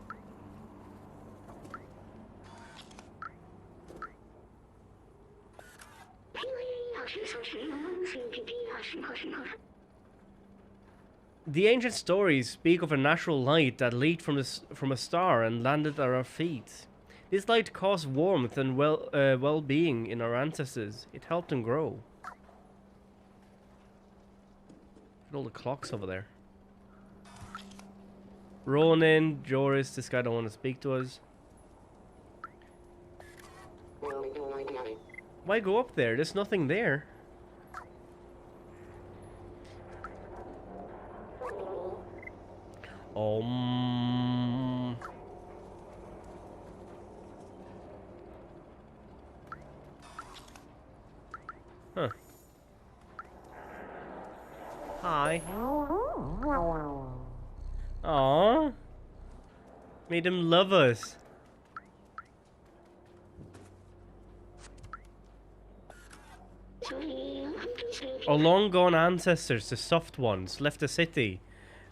The ancient stories speak of a natural light that leaked from a star and landed at our feet. This light caused warmth and well-being in our ancestors. It helped them grow. Look at all the clocks over there. Ronan, Joris, this guy don't want to speak to us. Why go up there? There's nothing there. Huh. Hi. Aww. Made him love us. Our long-gone ancestors, the soft ones, left the city.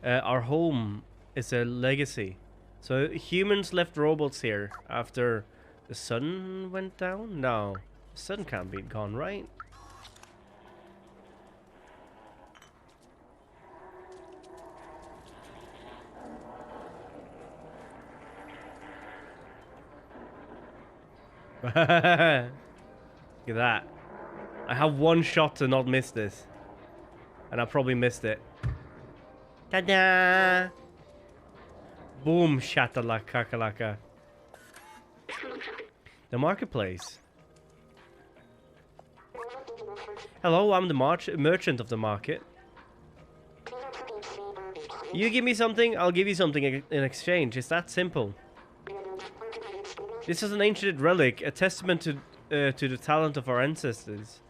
Our home is a legacy. So humans left robots here after the sun went down? No, the sun can't be gone, right? Look at that. I have one shot to not miss this. And I probably missed it. Ta-da! Boom, shatalaka. The marketplace. Hello, I'm the merchant of the market. You give me something, I'll give you something in exchange. It's that simple. This is an ancient relic, a testament to the talent of our ancestors.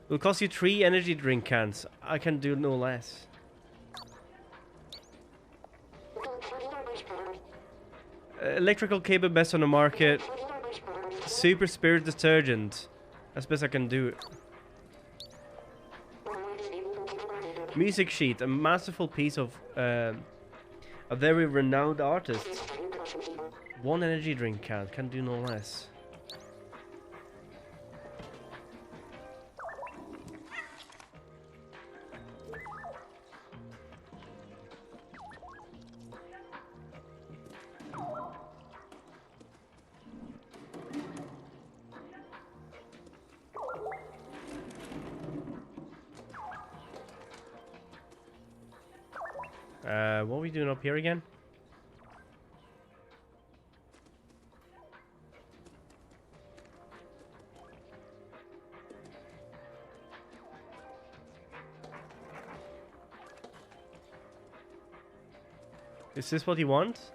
It'll cost you 3 energy drink cans. I can do no less. Electrical cable best on the market. Super spirit detergent. That's best I can do. Music sheet, a masterful piece of a very renowned artist. One energy drink can do no less. What are we doing up here again? Is this what he wants?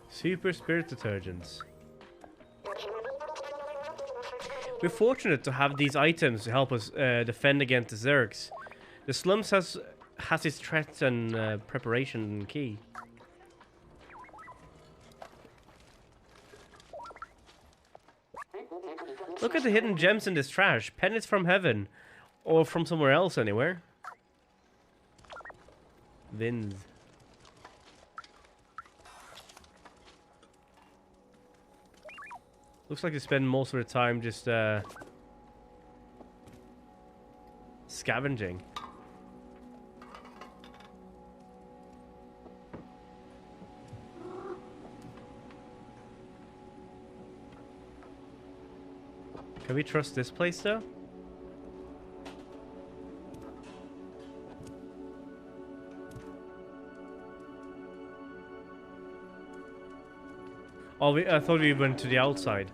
Super spirit detergents. We're fortunate to have these items to help us defend against the Zergs. The slums has its threats and preparation key. Look at the hidden gems in this trash. Pennies from heaven. Or from somewhere else anywhere. Vins. Looks like they spend most of their time just scavenging. Can we trust this place though? Oh, I thought we went to the outside.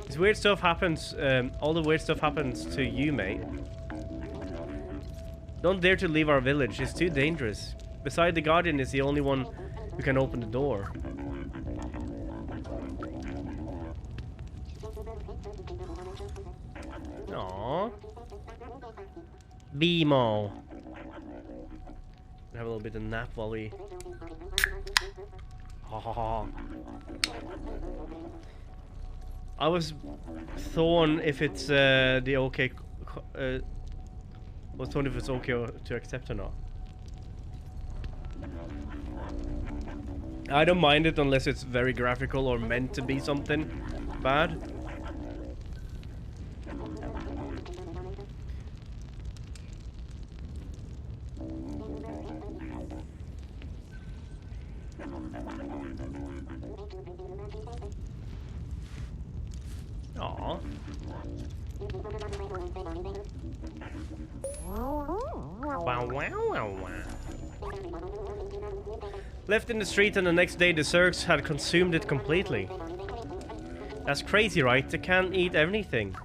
This weird stuff happens, all the weird stuff happens to you, mate. Don't dare to leave our village, it's too dangerous. Besides, the Guardian is the only one who can open the door. Aww. Beemo. Have a little bit of nap while we... I was thorn if it's the okay. Was thorn if it's okay to accept or not. I don't mind it unless it's very graphical or meant to be something bad. Aww. Wow, wow, wow, wow. Left in the street, and the next day the Zergs had consumed it completely. That's crazy, right? They can't eat everything.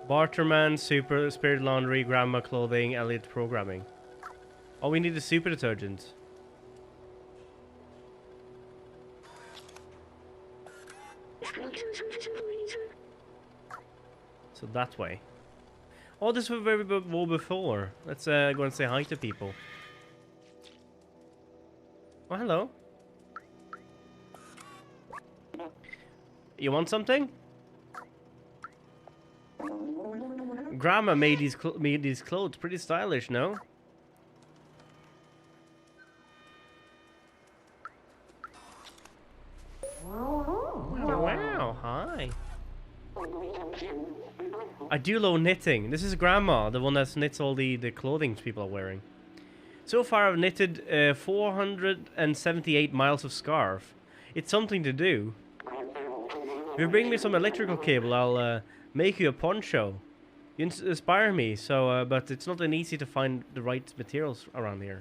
Barterman, Super, Spirit Laundry, Grandma Clothing, Elite Programming. Oh, we need the super detergent. So that way. Oh, this was where we were before. Let's go and say hi to people. Oh, hello. You want something? Grandma made these clothes pretty stylish, no? Wow, hi. I do love knitting. This is Grandma, the one that knits all the clothing people are wearing. So far I've knitted 478 miles of scarf. It's something to do. If you bring me some electrical cable, I'll make you a poncho. You inspire me, so but it's not an easy to find the right materials around here.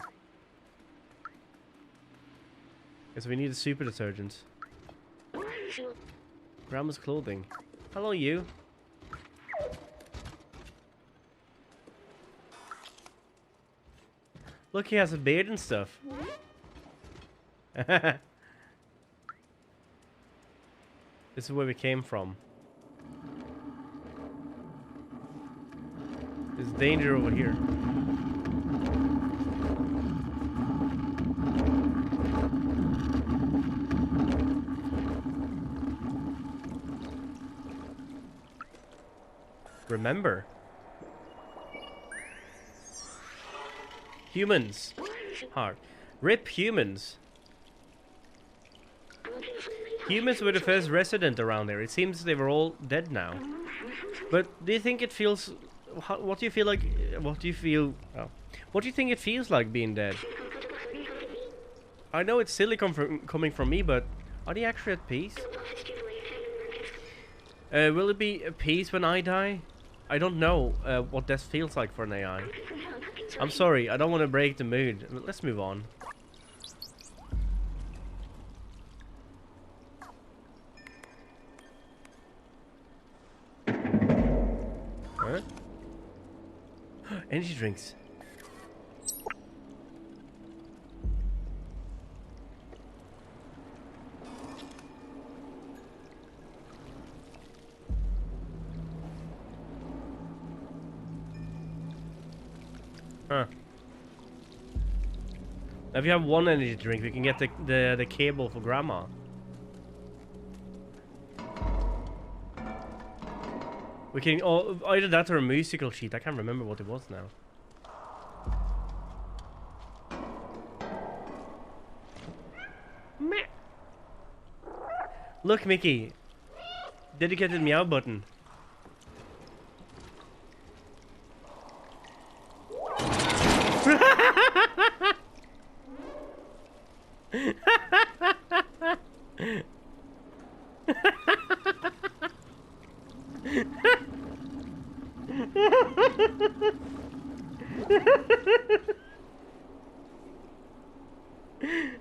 Guess we need a super detergent. Grandma's clothing. Hello, you. Look, he has a beard and stuff. This is where we came from. There's danger over here. Remember. Humans. Hard. RIP humans. Humans were the first resident around here. It seems they were all dead now. But do you think it feels... What do you feel like... What do you feel... Oh. What do you think it feels like being dead? I know it's silly coming from me, but... Are they actually at peace? Will it be at peace when I die? I don't know what death feels like for an AI. I'm sorry, I don't want to break the mood. Let's move on. Huh? Energy drinks. Huh. Now if you have one energy drink, we can get the cable for Grandma. We can either that or a musical sheet. I can't remember what it was now. Meh. Look, Mickey. Dedicated meow button.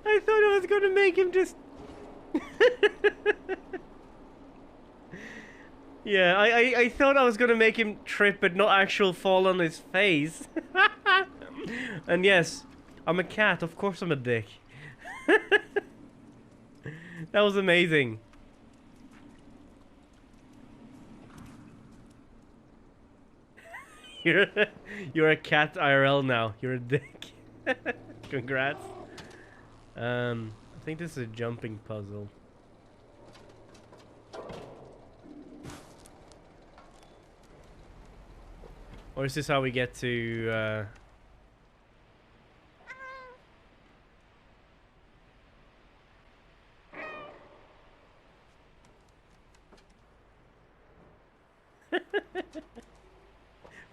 I thought I was gonna make him just... Yeah, I thought I was gonna make him trip but not actual fall on his face. And yes, I'm a cat, of course I'm a dick. That was amazing. You're a cat IRL now. You're a dick. Congrats. I think this is a jumping puzzle. Or is this how we get to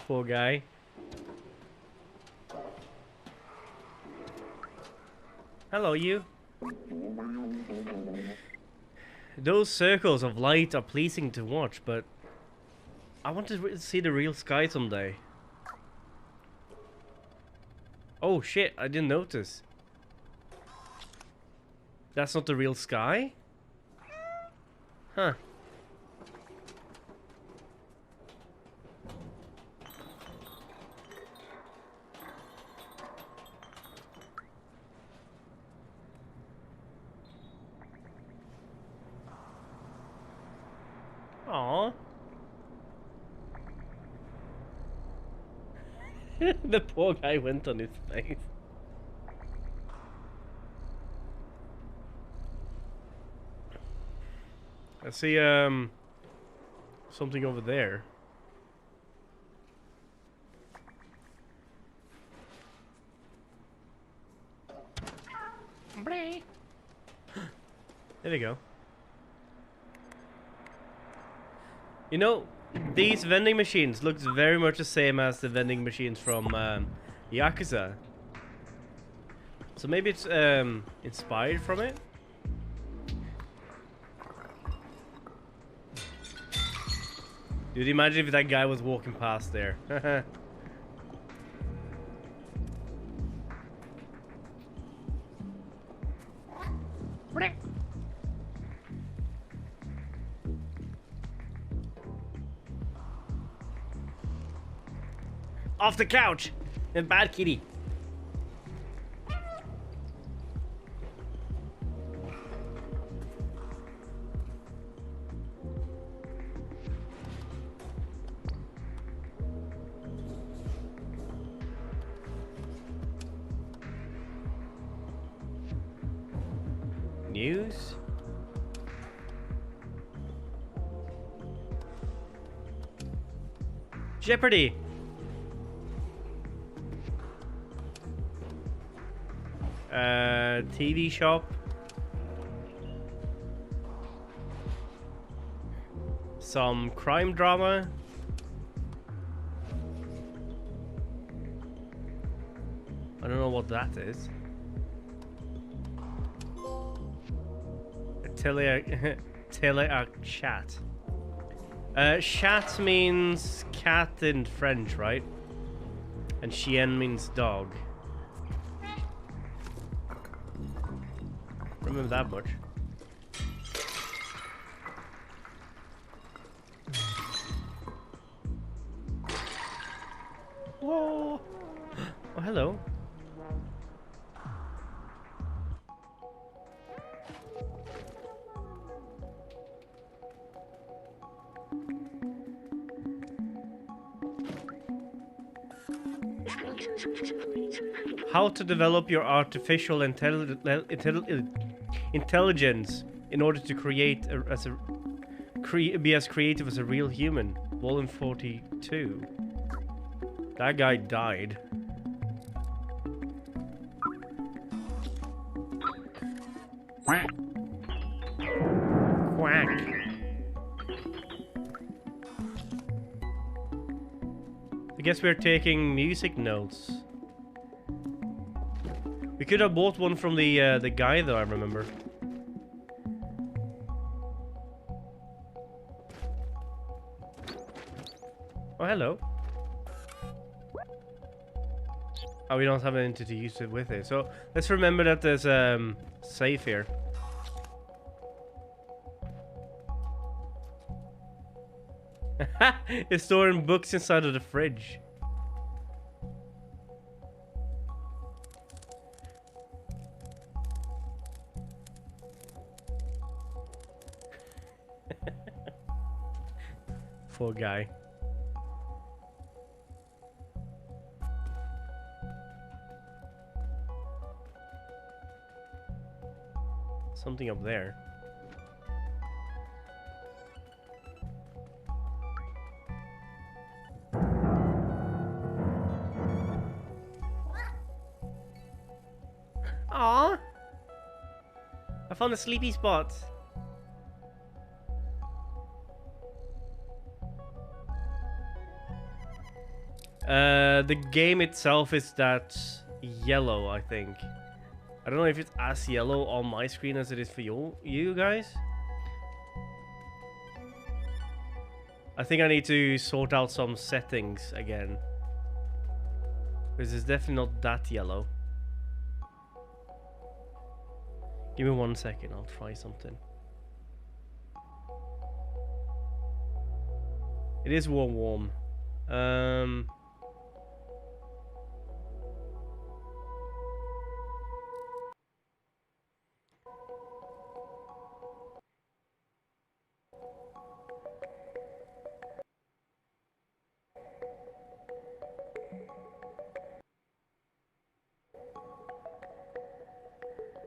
Poor guy. Hello, you. Those circles of light are pleasing to watch, but I want to see the real sky someday. Oh shit, I didn't notice. That's not the real sky? Huh. Aww. The poor guy went on his face. I see something over there. There we go. You know, these vending machines look very much the same as the vending machines from Yakuza. So maybe it's inspired from it? Dude, imagine if that guy was walking past there. Off the couch! And bad kitty. News? Jeopardy! TV shop. Some crime drama. I don't know what that is. Tele chat. Chat means cat in French, right? And chien means dog. Remember that much. Whoa! Oh, hello. How to develop your artificial intelligence in order to create be as creative as a real human. Volume 42. That guy died. Quack. I guess we're taking music notes. We could have bought one from the guy though, I remember. Oh, hello. Oh, we don't have anything to use it with it. So let's remember that there's safe here. It's storing books inside of the fridge. Poor guy. Something up there. Aww! I found a sleepy spot. The game itself is that yellow, I think. I don't know if it's as yellow on my screen as it is for you guys. I think I need to sort out some settings again. Because it's definitely not that yellow. Give me 1 second, I'll try something. It is warm.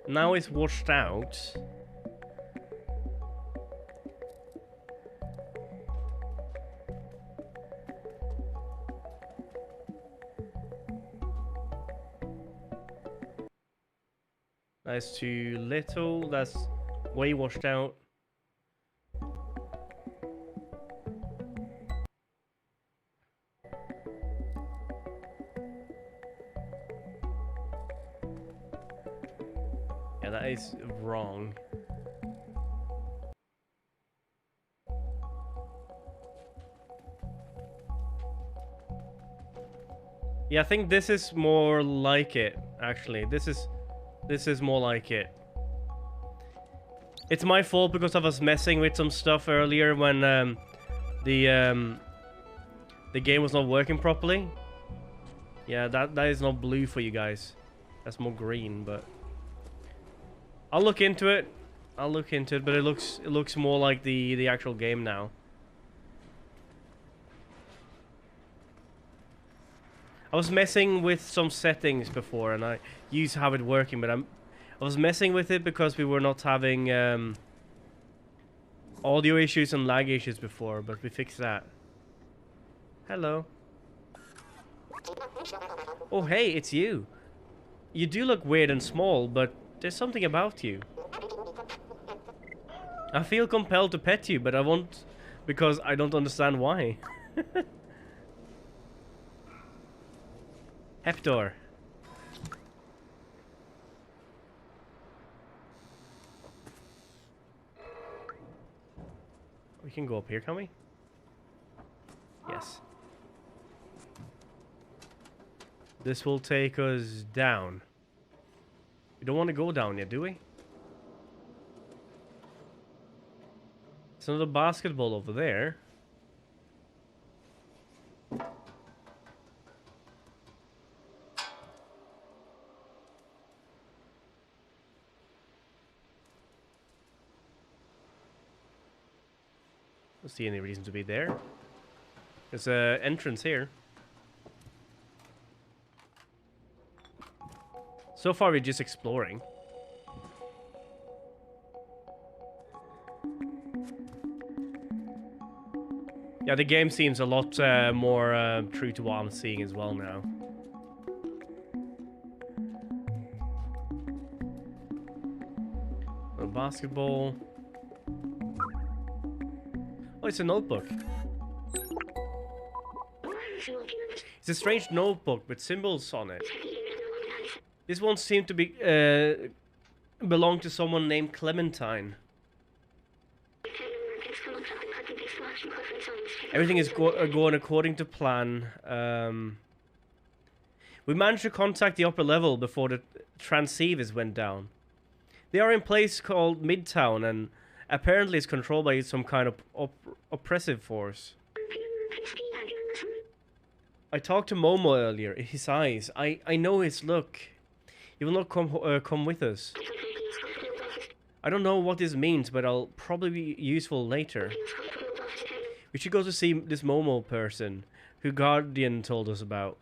Now it's washed out. That's too little. That's way washed out. Yeah, that is wrong. Yeah, I think this is more like it, actually. This is more like it. It's my fault because I was messing with some stuff earlier when the game was not working properly. Yeah, that is not blue for you guys. That's more green, but I'll look into it. I'll look into it, but it looks more like the actual game now. I was messing with some settings before, and I used to have it working, but I was messing with it because we were not having audio issues and lag issues before, but we fixed that. Hello. Oh, hey, it's you. You do look weird and small, but there's something about you. I feel compelled to pet you, but I won't because I don't understand why. Hector. We can go up here, can we? Yes. This will take us down. We don't want to go down yet, do we? There's another basketball over there. Don't see any reason to be there. There's an entrance here. So far, we're just exploring. Yeah, the game seems a lot more true to what I'm seeing as well now. A basketball. Oh, it's a notebook. It's a strange notebook with symbols on it. This one seemed to be belong to someone named Clementine. Everything is going according to plan. We managed to contact the upper level before the transceivers went down. They are in a place called Midtown, and apparently it's controlled by some kind of oppressive force. I talked to Momo earlier. His eyes. I know his look. He will not come with us. I don't know what this means, but I'll probably be useful later. We should go to see this Momo person who Guardian told us about.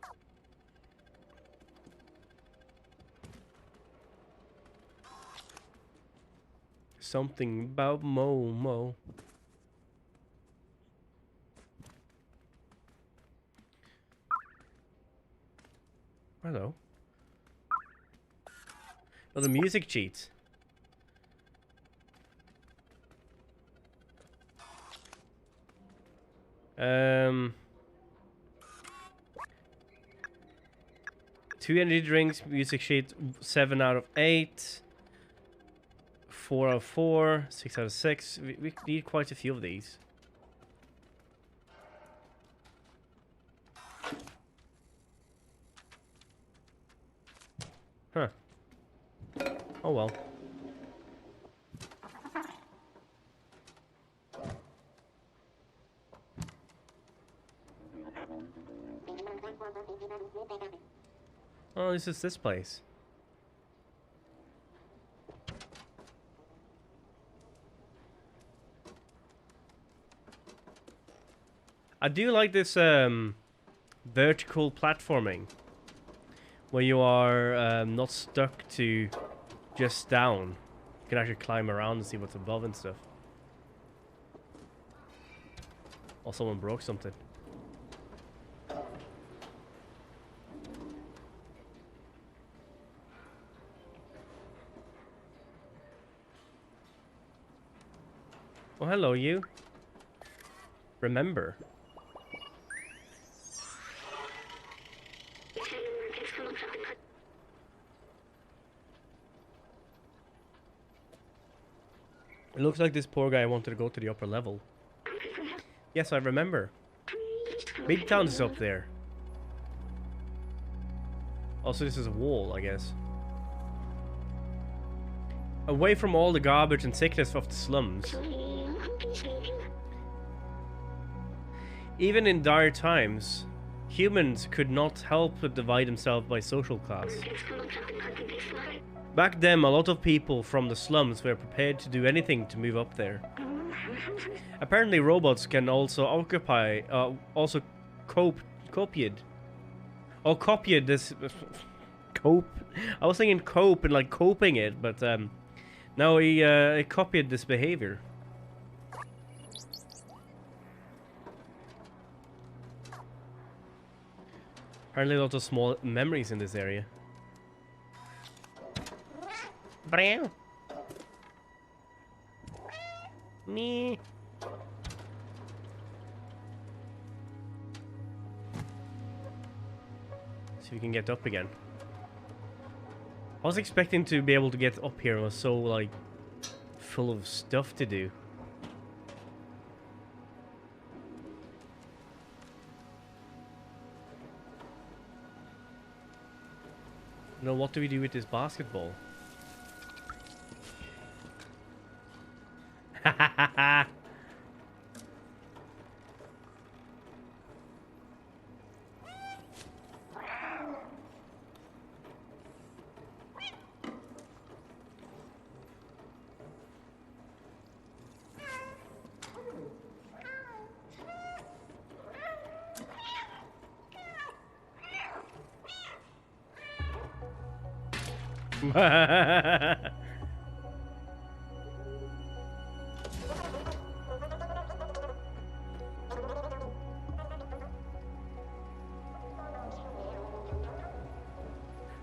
Something about Momo. Hello. Oh, the music cheats. Two energy drinks, music sheet, 7 out of 8. 4 out of 4, 6 out of 6. We need quite a few of these. Huh. Oh well. Oh, this is this place. I do like this vertical platforming, where you are not stuck to just down. You can actually climb around and see what's above and stuff. Oh, someone broke something. Oh, hello, you. Remember. It looks like this poor guy wanted to go to the upper level. Yes, I remember. Midtown is up there. Also, this is a wall, I guess. Away from all the garbage and sickness of the slums. Even in dire times, humans could not help but divide themselves by social class. Back then, a lot of people from the slums were prepared to do anything to move up there. Apparently, robots can also copied this. Cope. I was thinking cope and like coping it, but now he copied this behavior. Apparently, a lot of small memories in this area. Brown. Me. So we can get up again. I was expecting to be able to get up here. It was so like full of stuff to do. Now what do we do with this basketball?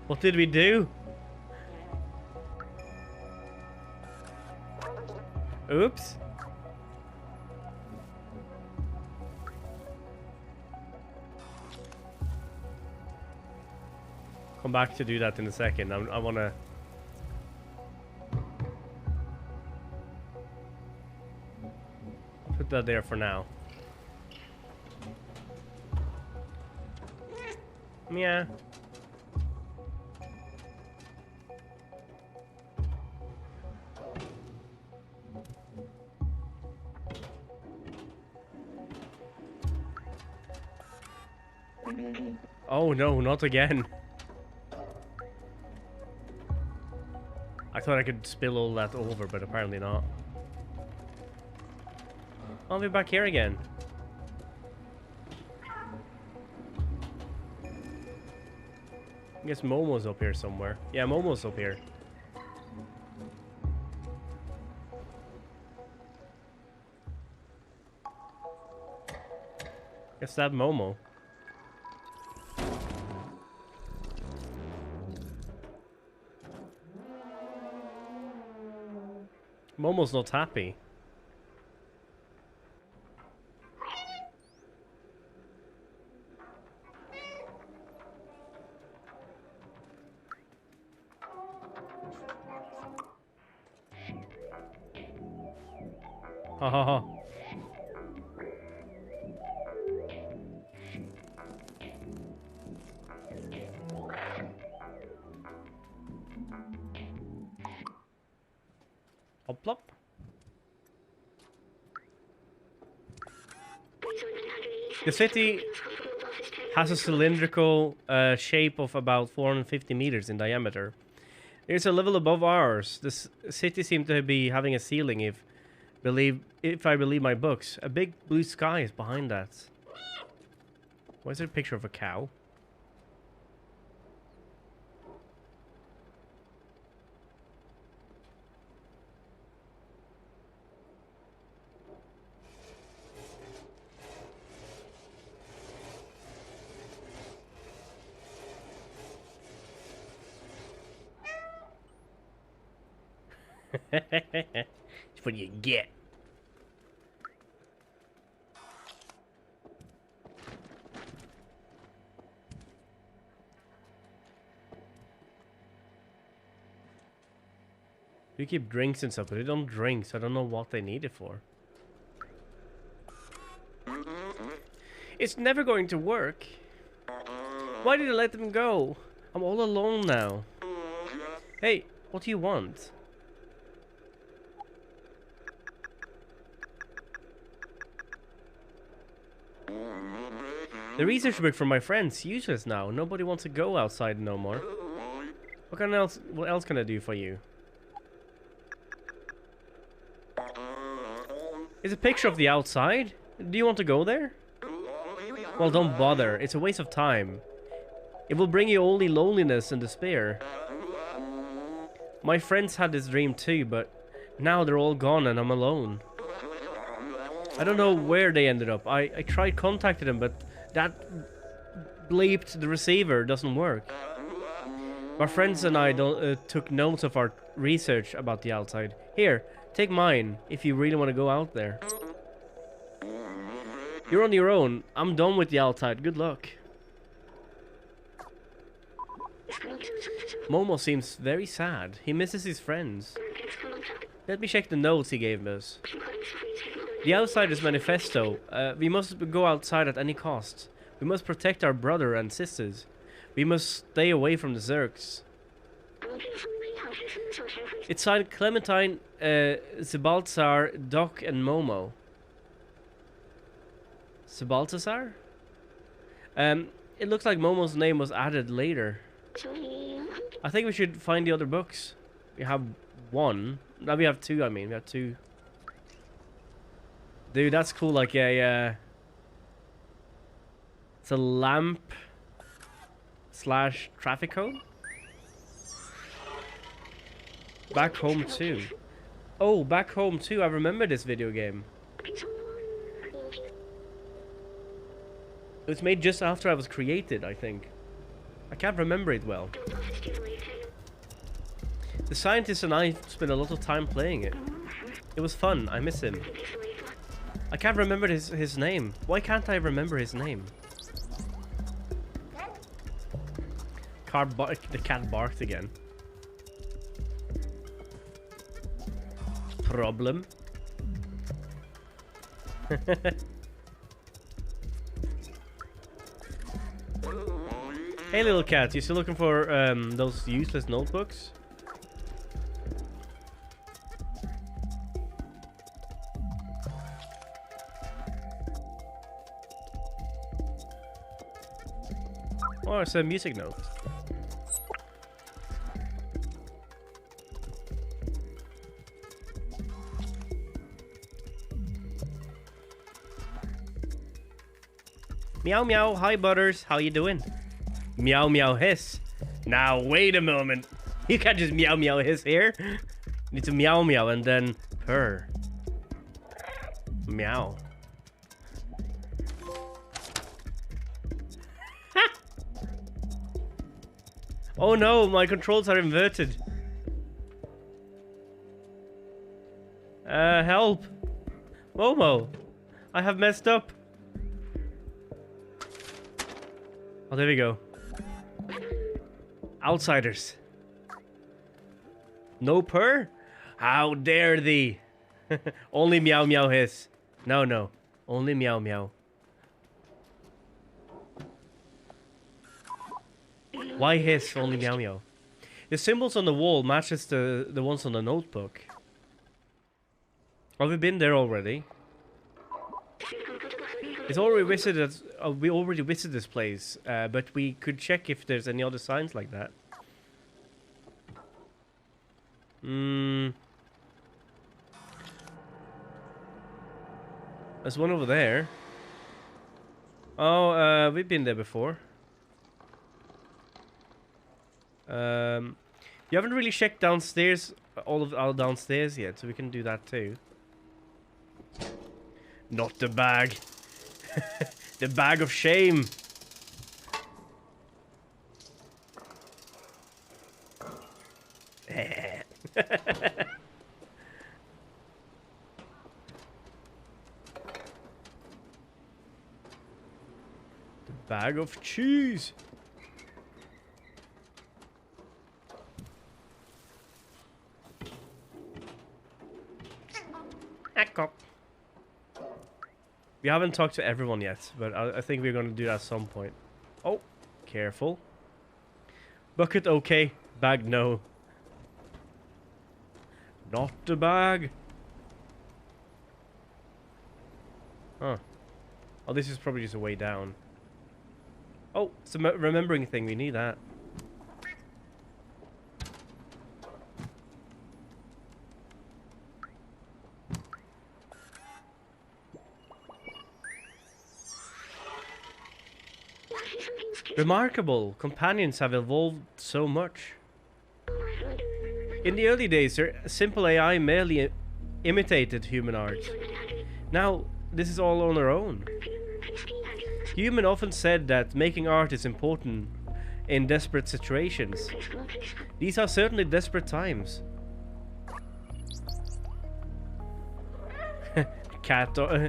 What did we do? Oops. Come back to do that in a second. I wanna... put that there for now. Yeah. Oh no, not again. I thought I could spill all that over, but apparently not. I'll be back here again. I guess Momo's up here somewhere. Yeah, Momo's up here. Guess that Momo. Momo's not happy. Ha ha ha. Hop plop. The city has a cylindrical shape of about 450 meters in diameter. It's a level above ours. This city seems to be having a ceiling, if I believe my books. A big blue sky is behind that. Why is there a picture of a cow? It's what you get. We keep drinks and stuff, but they don't drink, so I don't know what they need it for. It's never going to work. Why did I let them go? I'm all alone now. Hey, what do you want? The research book from my friends useless now. Nobody wants to go outside no more. What else can I do for you? It's a picture of the outside. Do you want to go there? Well, don't bother. It's a waste of time. It will bring you only loneliness and despair. My friends had this dream too, but now they're all gone and I'm alone. I don't know where they ended up. I tried contacting them, but that bleeped the receiver doesn't work. My friends and I took notes of our research about the outside. Here, take mine if you really want to go out there. You're on your own. I'm done with the outside. Good luck. Momo seems very sad. He misses his friends. Let me check the notes he gave us. The Outsider's Manifesto. We must go outside at any cost. We must protect our brother and sisters. We must stay away from the Zergs. It's signed Clementine, Sebaltzar, Doc, and Momo. Sebaltzar? It looks like Momo's name was added later. I think we should find the other books. We have one. Now we have two, I mean. We have two. Dude, that's cool. Like a... it's a lamp / traffic cone. Back Home 2. Oh, Back Home 2. I remember this video game. It was made just after I was created, I think. I can't remember it well. The scientist and I spent a lot of time playing it. It was fun. I miss him. I can't remember his name. Why can't I remember his name? The cat barked again. Problem. Hey little cat, you still looking for those useless notebooks? Oh, it's a music note. Meow Meow, hi Butters, how you doing? Meow Meow hiss. Now wait a moment. You can't just Meow Meow hiss here. You need to Meow Meow and then purr. Meow. Oh no, my controls are inverted. Help. Momo. I have messed up. Oh, there we go. Outsiders. No purr? How dare thee? Only Meow Meow hiss. No, no. Only Meow Meow. Why hiss? Only Meow Meow. The symbols on the wall matches the ones on the notebook. Have we been there already? It's already visited. We already visited this place, but we could check if there's any other signs like that. There's one over there. Oh, we've been there before. You haven't really checked downstairs, all downstairs yet, so we can do that too. Not the bag. The bag of shame. The bag of cheese. Echo. We haven't talked to everyone yet, but I think we're going to do that at some point. Oh, careful. Bucket okay, bag no. Not the bag. Huh. Oh, this is probably just a way down. Oh, it's a remembering thing. We need that. Remarkable. Companions have evolved so much. In the early days, their simple AI merely imitated human art. Now, this is all on their own. Human often said that making art is important in desperate situations. These are certainly desperate times. Cat or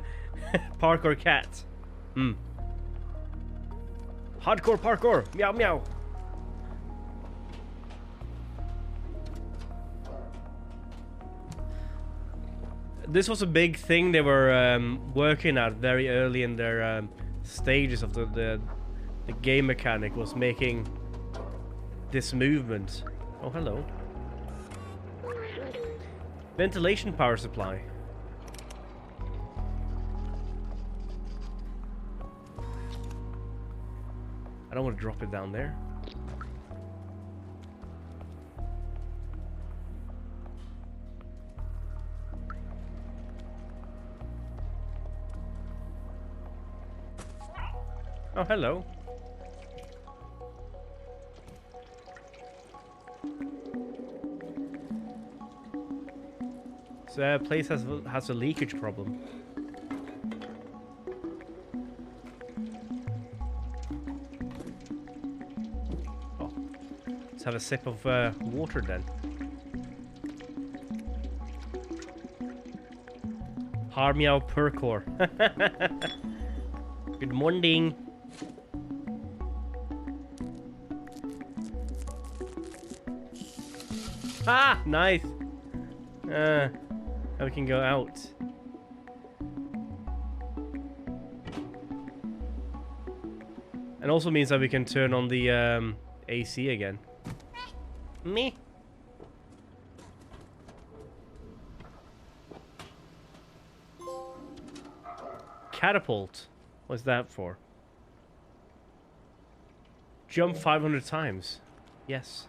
parkour cat. Hmm. Hardcore parkour. Meow meow. This was a big thing they were working at very early in their stages of the game mechanic, was making this movement. Oh, hello. Ventilation power supply. I don't want to drop it down there. Oh, hello. This place has a leakage problem. Oh, let's have a sip of water then. Meow parkour. Good morning. Ah, nice. Now we can go out. And also means that we can turn on the AC again. Me. Catapult. What's that for? Jump 500 times. Yes.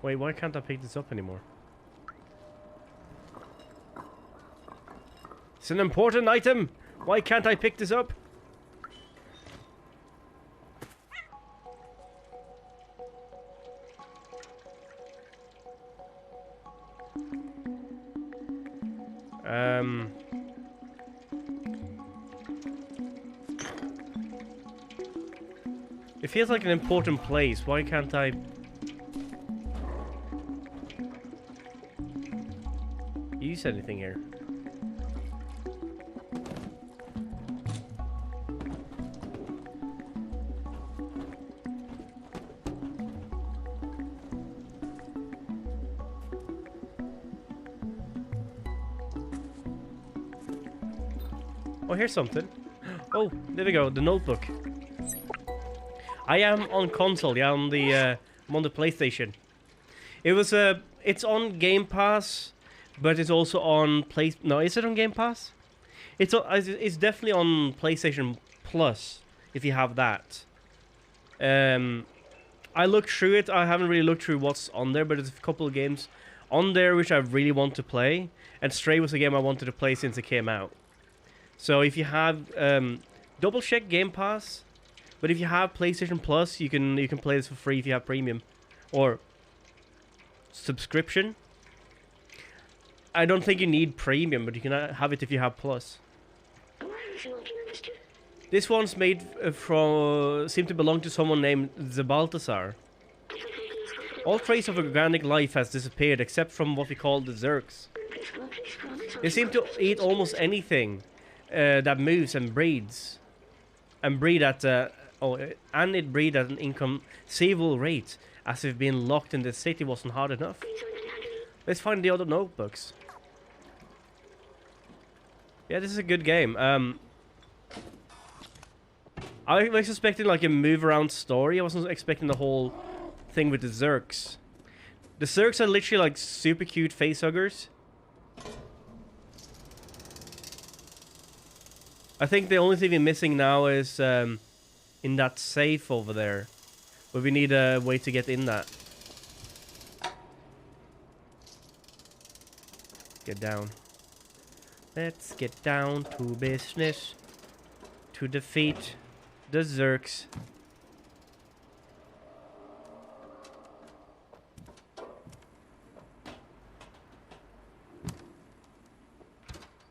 Wait, why can't I pick this up anymore? It's an important item! Why can't I pick this up? It feels like an important place. Why can't I... use anything here? Oh, here's something. Oh, there we go. The notebook. I am on console. Yeah, I'm on the PlayStation. It was it's on Game Pass. But it's also on No, is it on Game Pass? It's definitely on PlayStation Plus, if you have that. I looked through it. I haven't really looked through what's on there, but there's a couple of games on there which I really want to play. And Stray was a game I wanted to play since it came out. So if you have... double check Game Pass. But if you have PlayStation Plus, you can play this for free if you have Premium. Or subscription. I don't think you need Premium, but you can have it if you have Plus. This one's made seem to belong to someone named Zebaltasar. All trace of organic life has disappeared except from what we call the Zergs. They seem to eat almost anything that moves and breeds. And breed at it breed at an inconceivable rate, as if being locked in the city wasn't hard enough. Let's find the other notebooks. Yeah, this is a good game. I was expecting like a move around story. I wasn't expecting the whole thing with the Zerks. The Zerks are literally like super cute facehuggers. I think the only thing we're missing now is in that safe over there. But we need a way to get in that. Get down. Let's get down to business. To defeat the Zerks.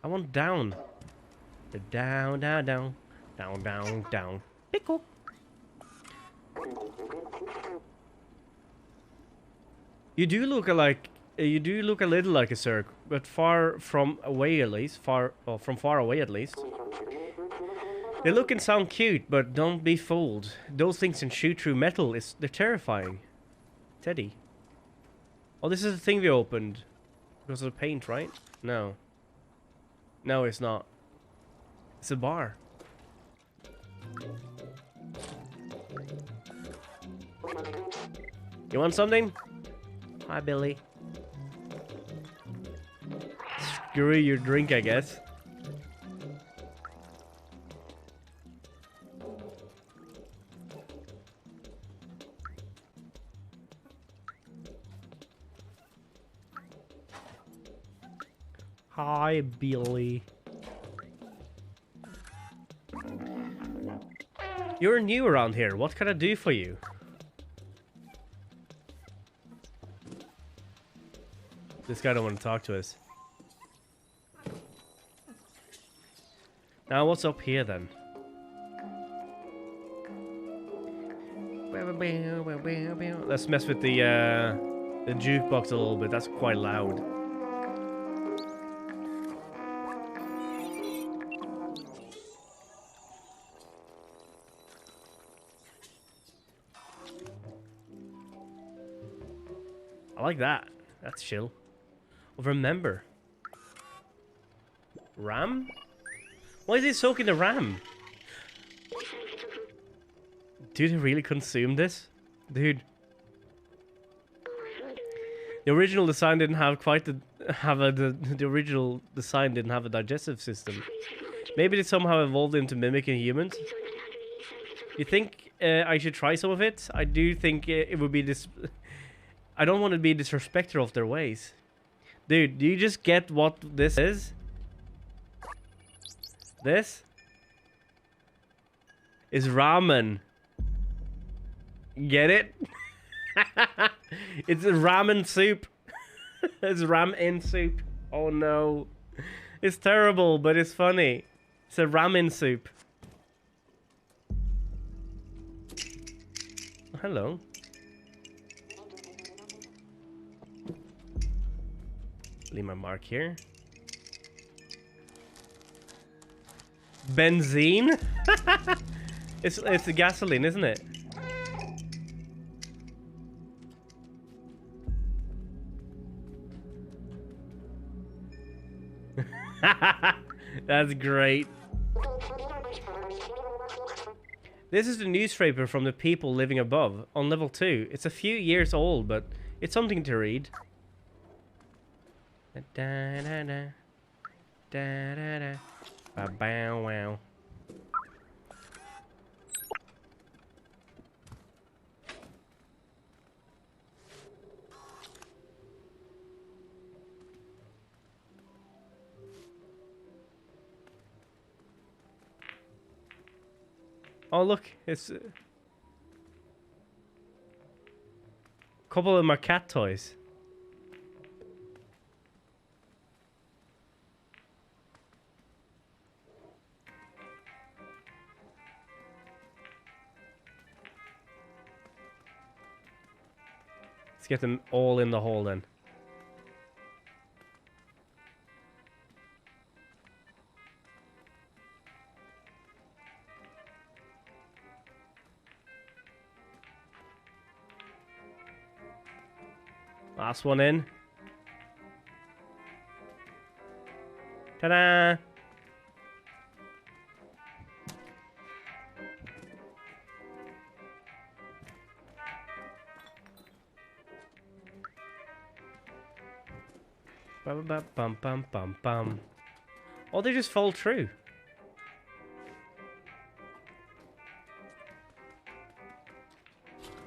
I want down. The down, down, down. Down, down, down. Pickle. You do look like you do look a little like a Zerg, but far from away at least. From far away at least. They look and sound cute, but don't be fooled. Those things can shoot through metal. They're terrifying. Teddy. Oh, this is the thing we opened. Because of the paint, right? No. No, it's not. It's a bar. You want something? Hi, Billy. Screw your drink, I guess. Hi, Billy. You're new around here. What can I do for you? This guy don't want to talk to us. Now, what's up here then? Let's mess with the jukebox a little bit. That's quite loud. I like that. That's chill. Remember. Ram? Why is he soaking the ram? Dude, he really consumed this? Dude. The original design didn't have quite the original design didn't have a digestive system. Maybe it somehow evolved into mimicking humans. You think I should try some of it? I do think it would be this. I don't want to be disrespectful of their ways. Dude, do you just get what this is? This is ramen. Get it? It's a ramen soup. It's ramen soup. Oh no. It's terrible, but it's funny. It's a ramen soup. Oh, hello. Leave my mark here. Benzene? it's a gasoline, isn't it? That's great. This is the newspaper from the people living above on level 2. It's a few years old, but it's something to read. Da da da da da da. Bow wow. Oh look, it's a couple of my cat toys. Let's get them all in the hole then. Last one in. Ta-da! Bum bum bum bum bum bum. Oh, they just fall through.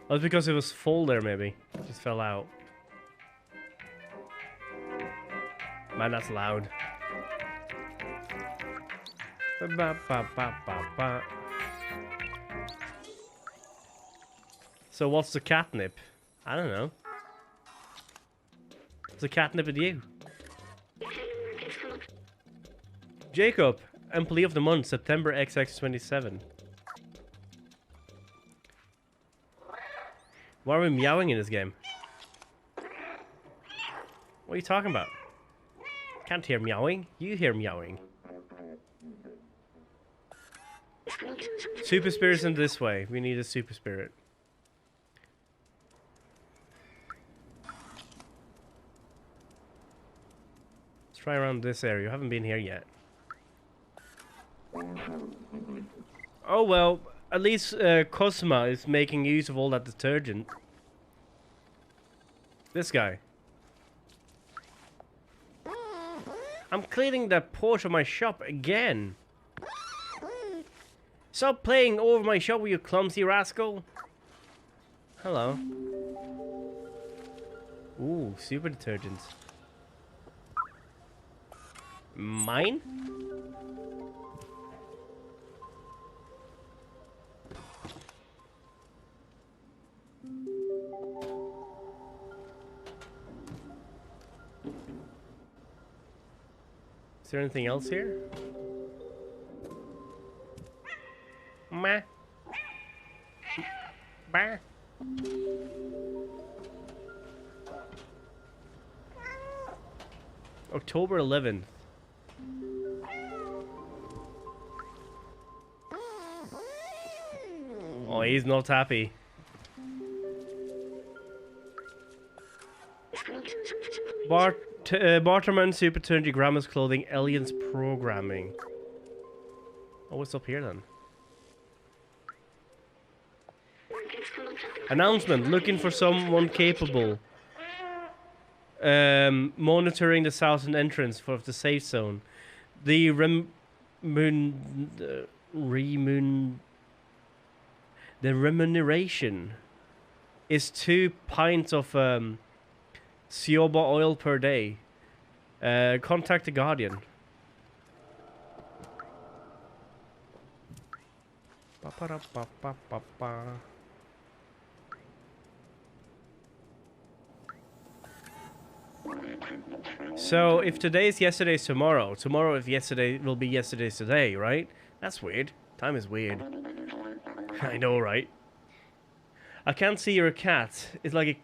Oh, it's because it was full there, maybe. It just fell out. Man, that's loud. Ba ba ba ba ba ba. So what's the catnip? I don't know. What's the catnip with you? Jacob, employee of the month, September XX27. Why are we meowing in this game? What are you talking about? Can't hear meowing. You hear meowing. Super spirits in this way. We need a super spirit. Let's try around this area. I haven't been here yet. Oh well, at least Cosma is making use of all that detergent. This guy. I'm cleaning the porch of my shop again. Stop playing over my shop, you clumsy rascal. Hello. Ooh, super detergent. Mine? Is there anything else here? Meh. Bah. October 11th. Oh, he's not happy. Barterman, Super Turn, Grammar's Clothing, Aliens Programming. Oh, what's up here then? Announcement, looking for someone capable. Monitoring the southern entrance for the safe zone. The remuneration is 2 pints of Sioba oil per day. Contact the Guardian. So, if today is yesterday's tomorrow, tomorrow if yesterday will be yesterday's today, right? That's weird. Time is weird. I know, right? I can't see you're a cat. It's like a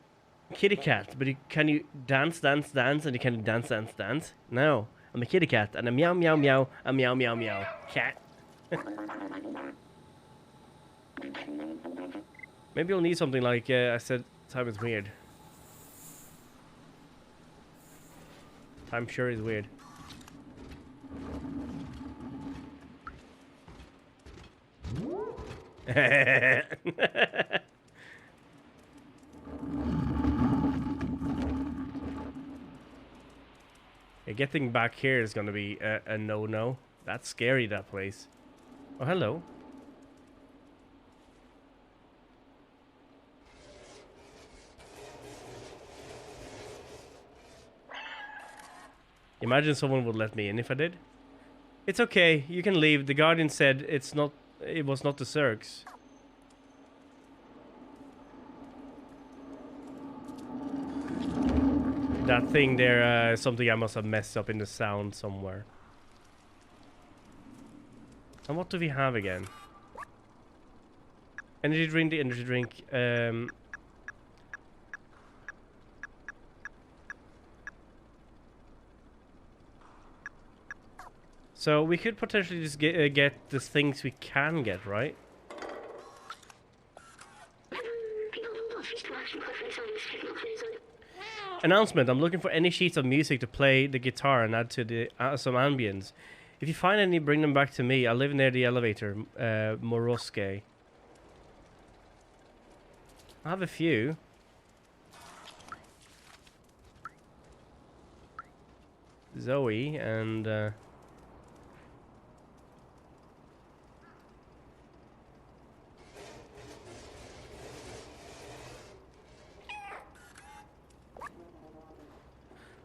kitty cat, but can you dance, dance, dance, and you can dance, dance, dance? No, I'm a kitty cat, and a meow, meow, meow, a meow, meow, meow. Cat. Maybe you'll need something like, I said, time is weird. Time sure is weird. Yeah, getting back here is gonna be a no-no. That's scary, that place. Oh, hello. Imagine someone would let me in if I did. It's okay, you can leave. The Guardian said it was not the Zergs. That thing there, something I must have messed up in the sound somewhere. And what do we have again? Energy drink, the energy drink. So we could potentially just get the things we can get, right? Announcement, I'm looking for any sheets of music to play the guitar and add to the some ambience. If you find any, bring them back to me. I live near the elevator, Moroske. I have a few. Zoe and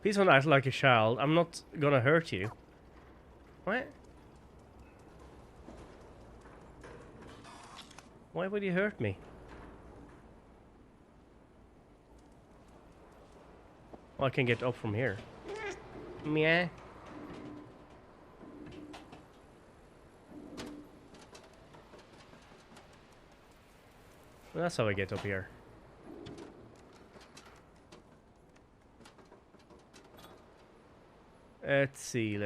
please don't act like a child. I'm not gonna hurt you. What? Why would you hurt me? Well, I can get up from here. Meow. Well, that's how I get up here. Let's see. You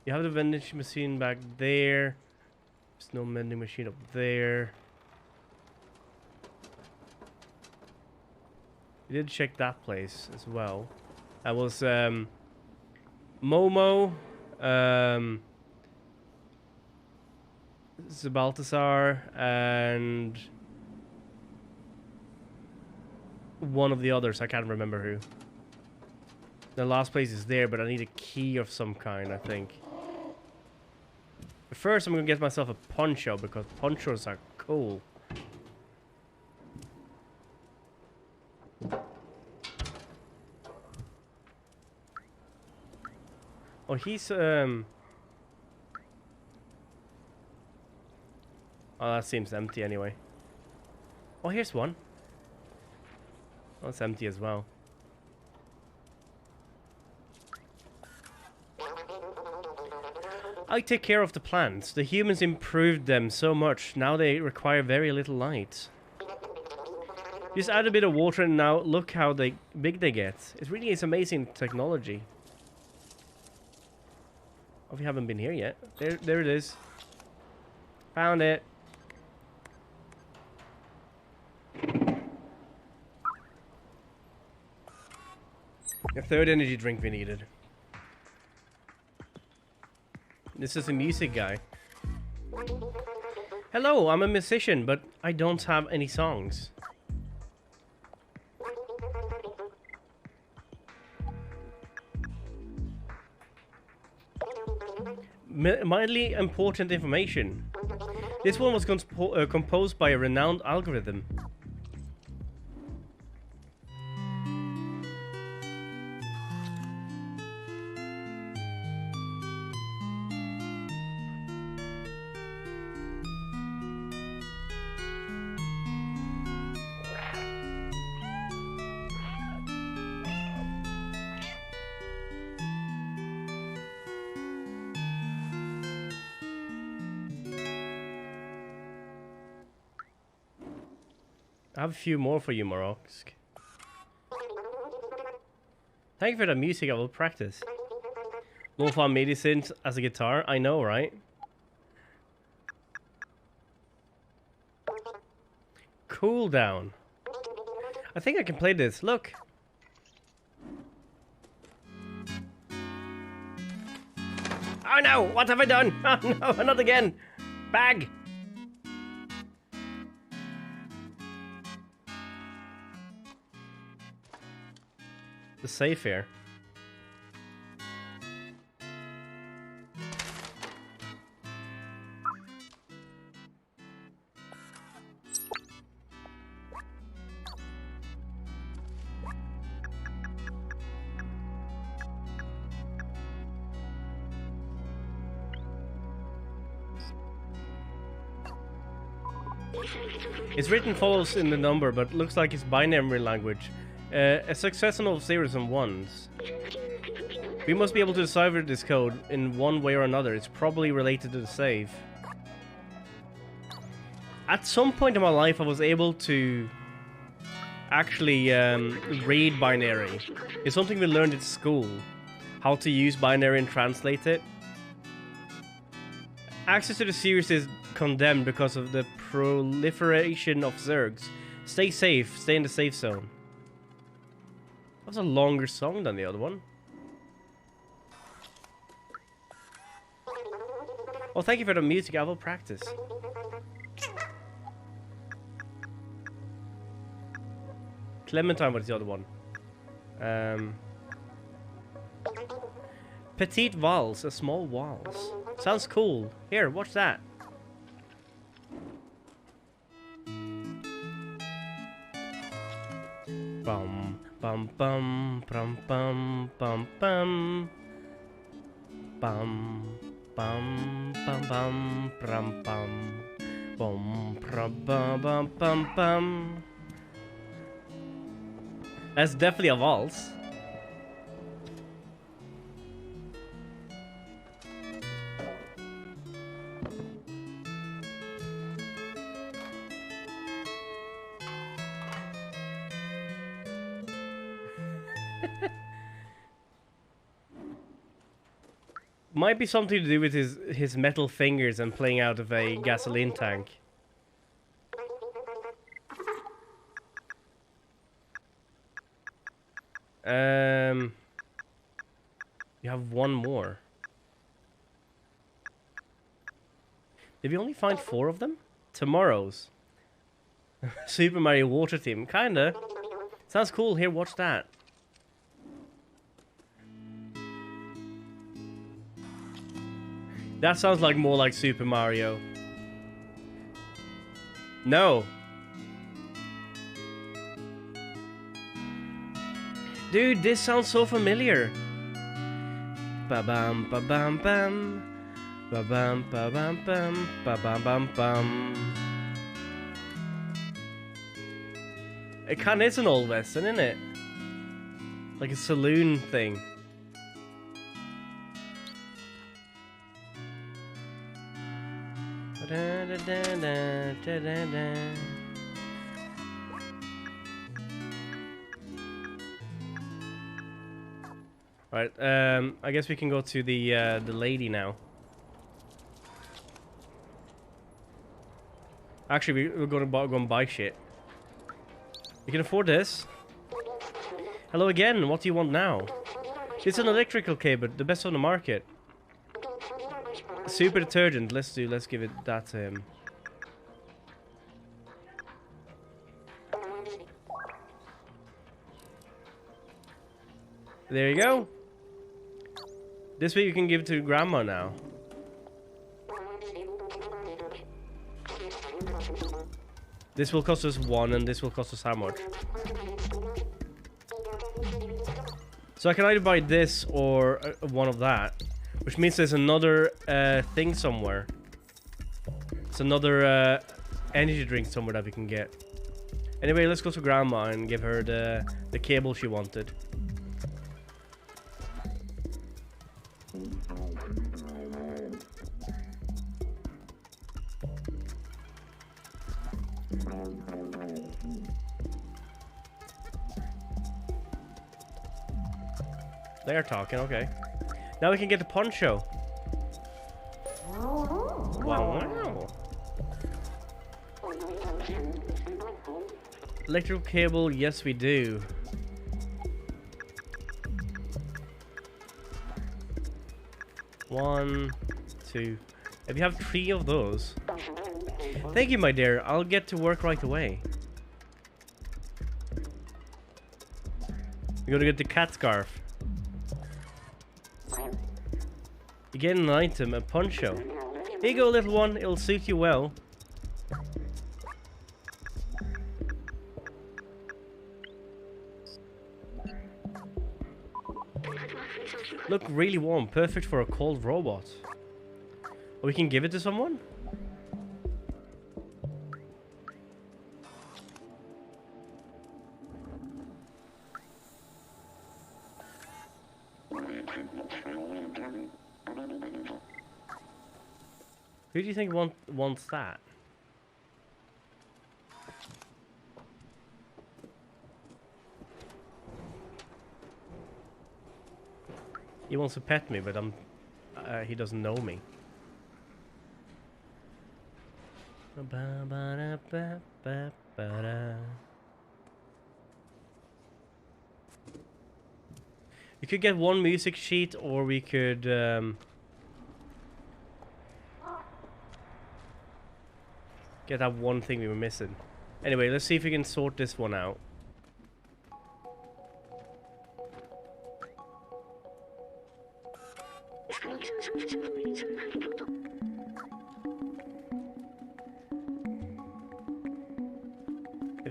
have the vending machine back there. There's no vending machine up there. We did check that place as well. That was Momo, Balthazar, and one of the others. I can't remember who. The last place is there, but I need a key of some kind, I think. But first, I'm gonna get myself a poncho because ponchos are cool. Oh, he's oh, that seems empty anyway. Oh, here's one. Oh, it's empty as well. I take care of the plants. The humans improved them so much. Now they require very little light. Just add a bit of water and now look how big they get. It really is amazing technology. Oh, we haven't been here yet. There it is. Found it. A third energy drink we needed. This is a music guy. Hello, I'm a musician, but I don't have any songs. Mildly important information. This one was composed by a renowned algorithm. I have a few more for you, Moroksk. Thank you for the music, I will practice. More fun medicine as a guitar, I know, right? Cool down. I think I can play this, look. Oh no, what have I done? Oh no, not again. Bag. The safe here. It's written follows in the number, but looks like it's binary language. A succession of zeros and ones. We must be able to decipher this code in one way or another. It's probably related to the save. At some point in my life, I was able to actually read binary. It's something we learned at school. How to use binary and translate it. Access to the series is condemned because of the proliferation of Zergs. Stay safe. Stay in the safe zone. That was a longer song than the other one. Well, thank you for the music. I will practice. Clementine was the other one. Petite waltz, a small waltz. Sounds cool. Here, watch that. Bum bum bum bum bum bum bum bum bum bum bum bum bum bum bum bum bum bum. That's definitely a waltz. Might be something to do with his metal fingers and playing out of a gasoline tank. You have one more. Did we only find 4 of them? Tomorrow's Super Mario Water theme, kinda. Sounds cool. Here, watch that. That sounds like more like Super Mario. No. Dude, this sounds so familiar. Ba bam ba bam bam. Ba bam ba bam bam. Ba bam bam bam. It kinda is an old western, isn't it? Like a saloon thing. Da, da, da, da, da, da, da. Right, I guess we can go to the lady now. Actually, we're gonna go and buy shit. You can afford this. Hello again. What do you want now? It's an electrical cable, the best on the market. Super detergent. Let's give it that to him. There you go. This way you can give it to grandma now. This will cost us 1 and this will cost us how much? So I can either buy this or one of that. Which means there's another thing somewhere. It's another energy drink somewhere that we can get. Anyway, let's go to grandma and give her the cable she wanted. They're talking, okay. Now we can get the poncho. Wow. Electrical cable, yes we do. One, two. If you have 3 of those. Thank you, my dear. I'll get to work right away. We're gonna get the cat scarf. You get an item, a poncho. Here you go, little one. It'll suit you well. Look really warm, perfect for a cold robot. Or we can give it to someone? Who do you think wants that? He wants to pet me, but he doesn't know me. We could get 1 music sheet, or we could get that 1 thing we were missing. Anyway, let's see if we can sort this one out.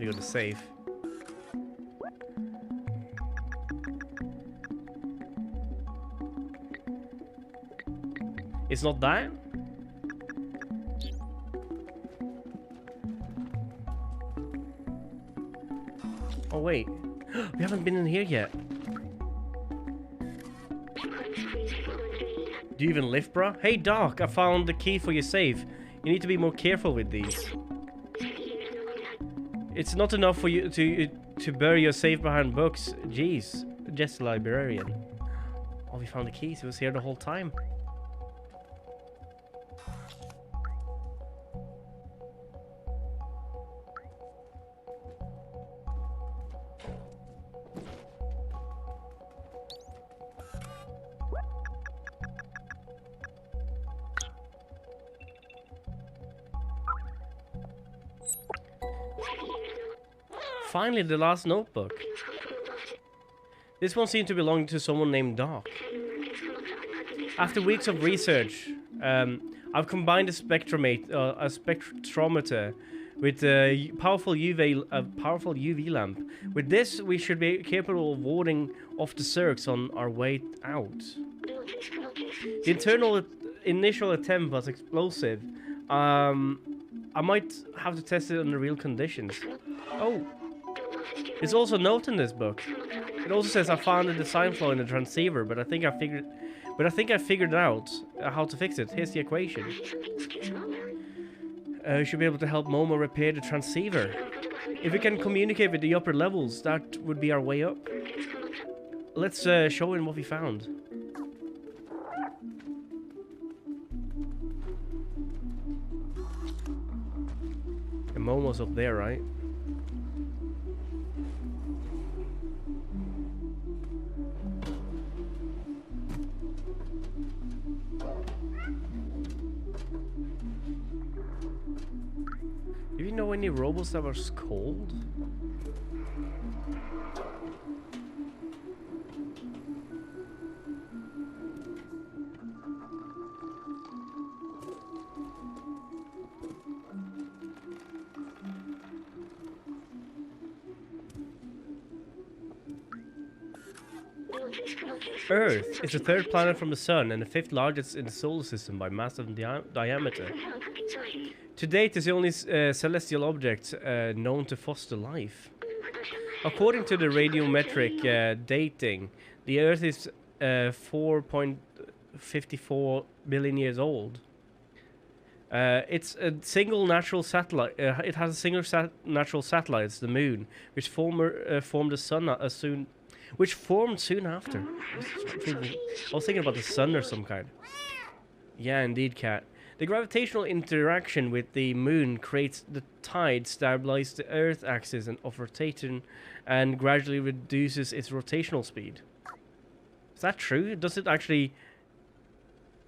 Gonna go to safe. It's not that? Oh wait, we haven't been in here yet. Do you even live, bruh? Hey Doc, I found the key for your safe. You need to be more careful with these. It's not enough for you to bury your safe behind books. Jeez, just a librarian. Oh, we found the keys. He was here the whole time. Finally, the last notebook. This one seemed to belong to someone named Doc. After weeks of research, I've combined a spectrometer with a powerful UV lamp. With this, we should be capable of warding off the Zergs on our way out. The initial attempt was explosive. I might have to test it under real conditions. Oh. There's also a note in this book. It also says I found a design flaw in the transceiver, but I think I figured out how to fix it. Here's the equation. You should be able to help Momo repair the transceiver. If we can communicate with the upper levels, that would be our way up. Let's show him what we found. And Momo's up there, right? Do you know any robots that were cold? Earth is the third planet from the Sun and the fifth largest in the solar system by mass and diameter. To date, it's the only celestial object known to foster life. According to the radiometric dating, the Earth is 4.54 billion years old. It's a single natural satellite. It has a single natural satellite, it's the Moon, which formed the Sun formed soon after. I was thinking about the Sun or some kind. Yeah, indeed, Cat. The gravitational interaction with the Moon creates the tide, stabilizes the Earth axis of rotation, and gradually reduces its rotational speed. Is that true? Does it actually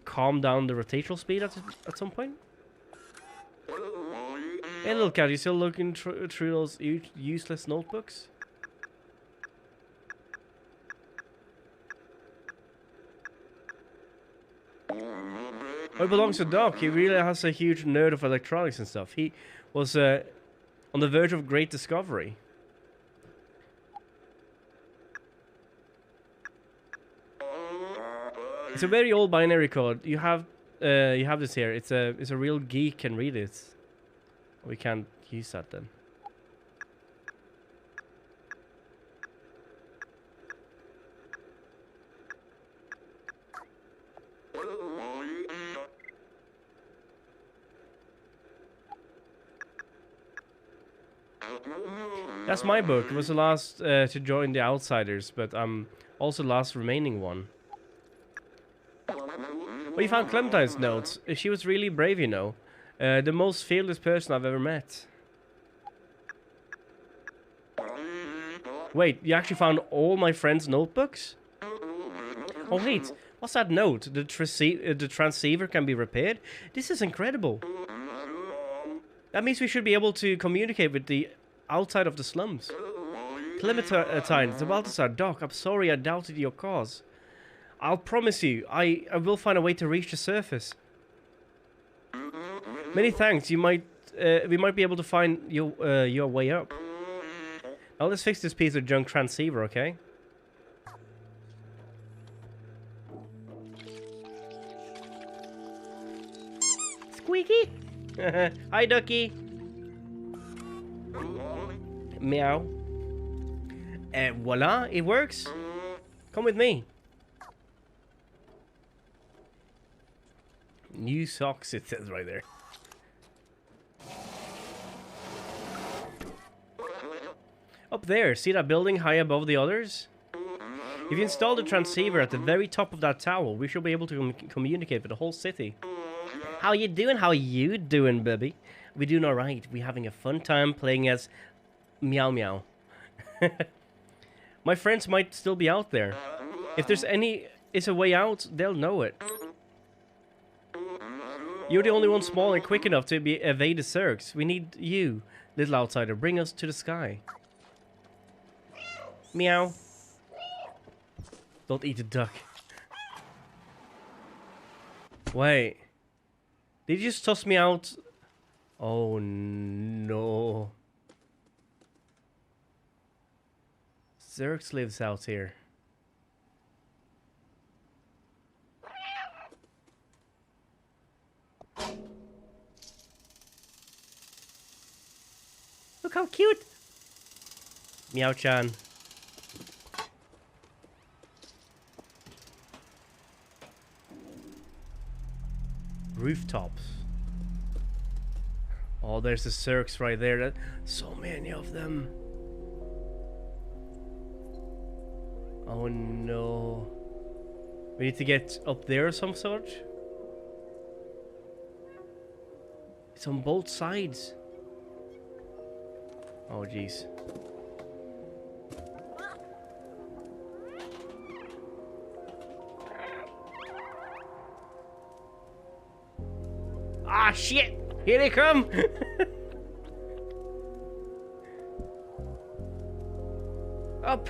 calm down the rotational speed at some point? Hey, little cat, you still looking through those useless notebooks? Oh, it belongs to Doc. He really has a huge nerd of electronics and stuff. He was on the verge of great discovery. It's a very old binary code. You have this here. It's a real geek can read it. We can't use that then. That's my book. It was the last to join the Outsiders, but I'm also the last remaining one. Well, you found Clementine's notes. She was really brave, you know. The most fearless person I've ever met. Wait, you actually found all my friends' notebooks? Oh wait, what's that note? The transceiver can be repaired? This is incredible. That means we should be able to communicate with the outside of the slums. Clementine, the Balthazar, Doc, I'm sorry I doubted your cause. I'll promise you, I will find a way to reach the surface. Many thanks. We might be able to find your way up. Oh, let's fix this piece of junk transceiver, okay? Squeaky! Hi, Ducky! Meow. Voila, it works. Come with me. New socks, it says right there. Up there, see that building high above the others? If you install the transceiver at the very top of that tower, we should be able to communicate with the whole city. How you doing? How you doing, baby? We doing alright. We having a fun time playing as Meow Meow. My friends might still be out there. If there's a way out, they'll know it. You're the only one small and quick enough to evade the Zergs. We need you, little outsider. Bring us to the sky. Meow. Don't eat the duck. Wait. Did you just toss me out? Oh no. Zergs lives out here. Look how cute! Meow-chan. Rooftops. Oh, there's the Zergs right there. So many of them. Oh no. We need to get up there of some sort. It's on both sides. Oh jeez. Ah shit! Here they come! Up!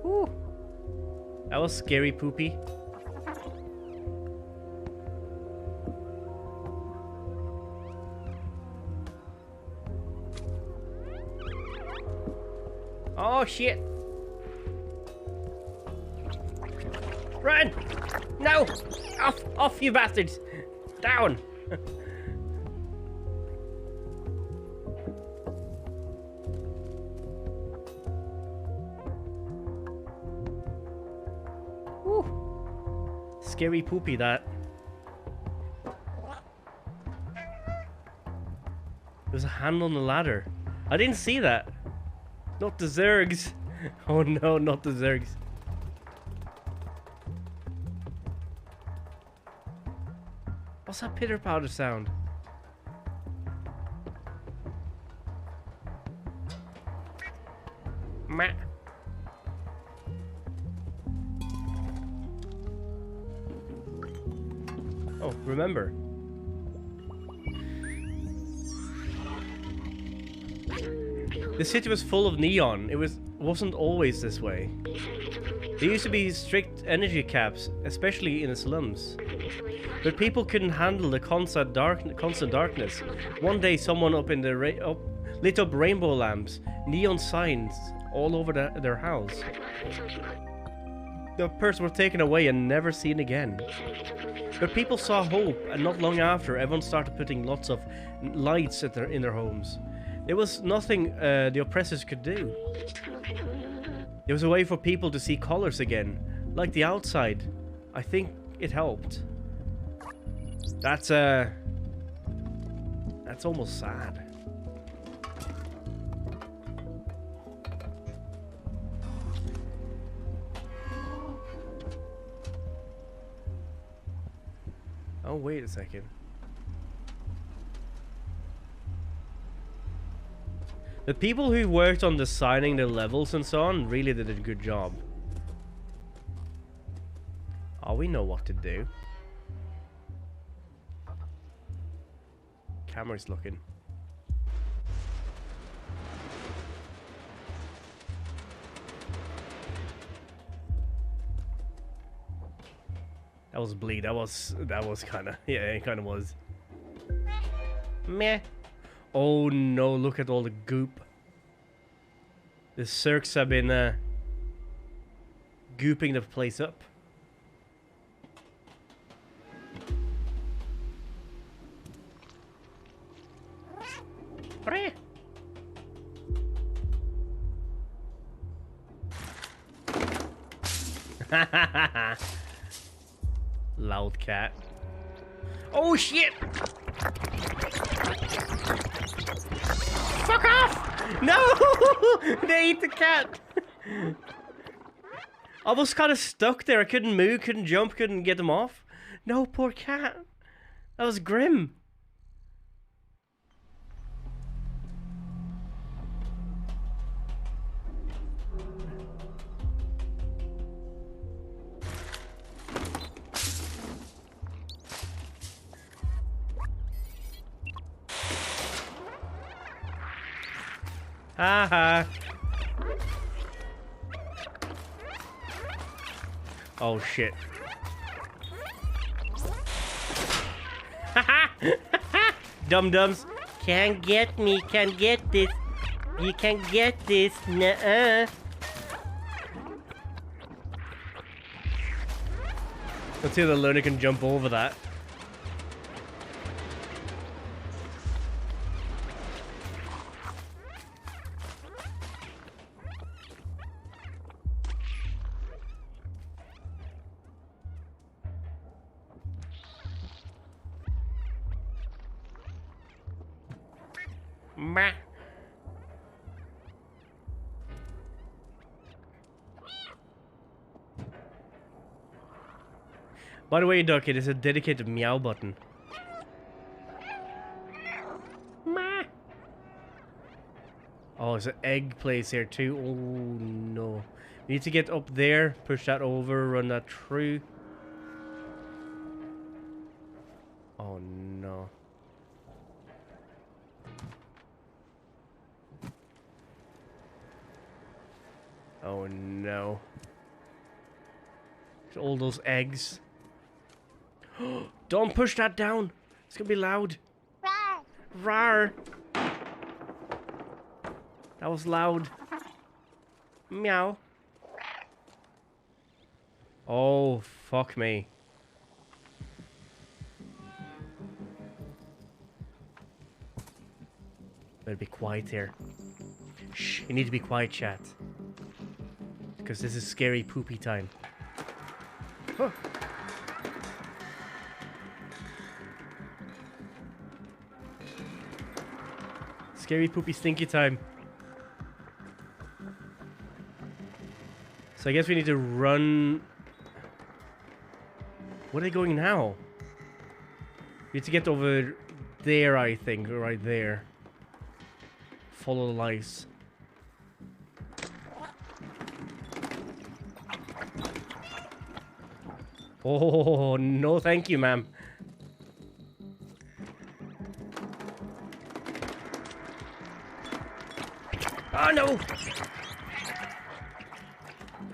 Woo. That was scary, Poopy. Oh shit! Run! No! Off! Off, you bastards! Down! Woo. Scary Poopy, that. There's a hand on the ladder. I didn't see that. Not the Zergs. Oh no, not the Zergs. What's that pitter-patter sound? Meh. Oh, remember. The city was full of neon. It wasn't always this way. There used to be strict energy caps, especially in the slums. But people couldn't handle the constant darkness. One day, someone lit up rainbow lamps, neon signs all over their house. The person was taken away and never seen again. But people saw hope, and not long after, everyone started putting lots of lights in their homes. There was nothing the oppressors could do. There was a way for people to see colors again, like the outside. I think it helped. That's almost sad. Oh, wait a second. The people who worked on designing the levels and so on really did a good job. Oh, we know what to do. Camera's looking. That That was bleed. That was kind of, yeah, it kind of was. Meh. Oh no! Look at all the goop. The Cirques have been gooping the place up. Loud cat. Oh shit! Fuck off! No! They ate the cat! I was kind of stuck there. I couldn't move, couldn't jump, couldn't get them off. No, poor cat. That was grim. Haha. Oh shit. Haha. Dum-dums. Can't get me, can't get this. You can't get this. Nuh-uh. Let's see if the learner can jump over that. Bah. By the way, Duck, it is a dedicated meow button. Meh. Oh, there's an egg place here too. Oh no. We need to get up there, push that over, run that through. Oh no. Oh no. All those eggs. Don't push that down. It's gonna be loud. Rawr. That was loud. Meow. Oh, fuck me. Better be quiet here. Shh, you need to be quiet, chat. Because this is scary poopy time. Huh. Scary poopy stinky time. So I guess we need to run. Where are they going now? We need to get over there, I think. Right there. Follow the lights. Oh, no thank you, ma'am. Oh, no!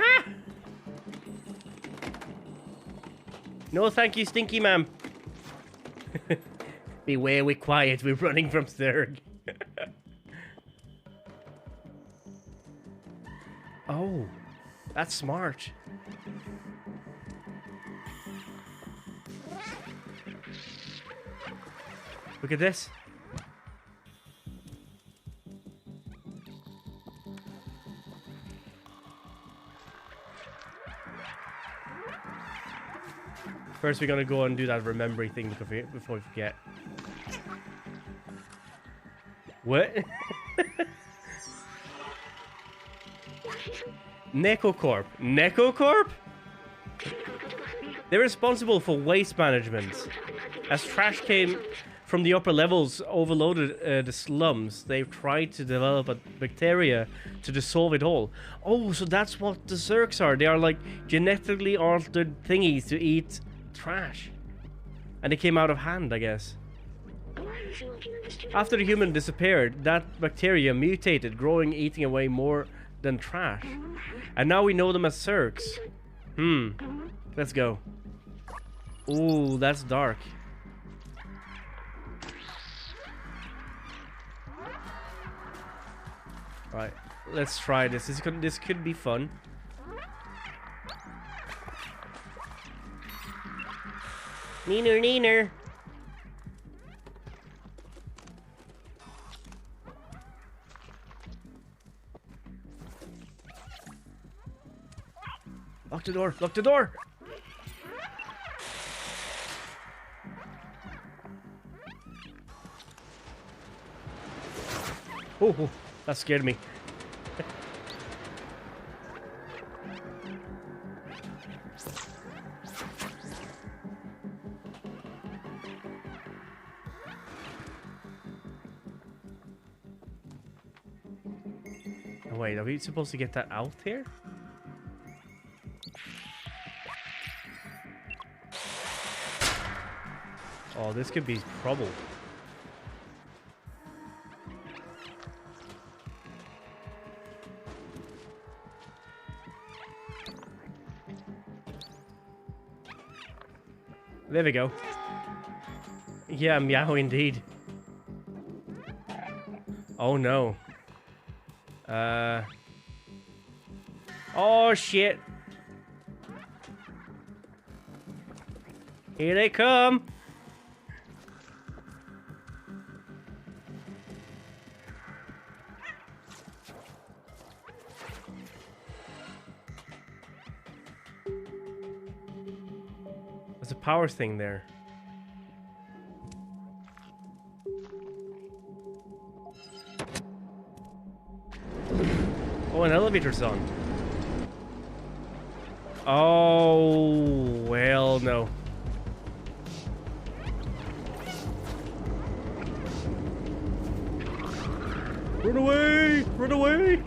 Ah! No thank you, stinky ma'am. Beware, we're quiet. We're running from Zerg. Oh, that's smart. Look at this. First, we're gonna go and do that remembering thing before we forget. What? Necocorp. Necocorp? They're responsible for waste management. As trash came from the upper levels overloaded the slums, they've tried to develop a bacteria to dissolve it all. Oh, so that's what the Zergs are. They are like genetically altered thingies to eat trash. And they came out of hand, I guess. After the human disappeared, that bacteria mutated, growing, eating away more than trash. And now we know them as Zergs. Let's go. Ooh, that's dark. Right, let's try this. This could be fun. Neener, neener. Lock the door, lock the door. Oh, that scared me. Oh, wait, are we supposed to get that out here? Oh, this could be trouble. There we go. Yeah, meow indeed. Oh no. Oh shit. Here they come. There's a power thing there. Oh, an elevator's on. Oh, well, no. Run away! Run away!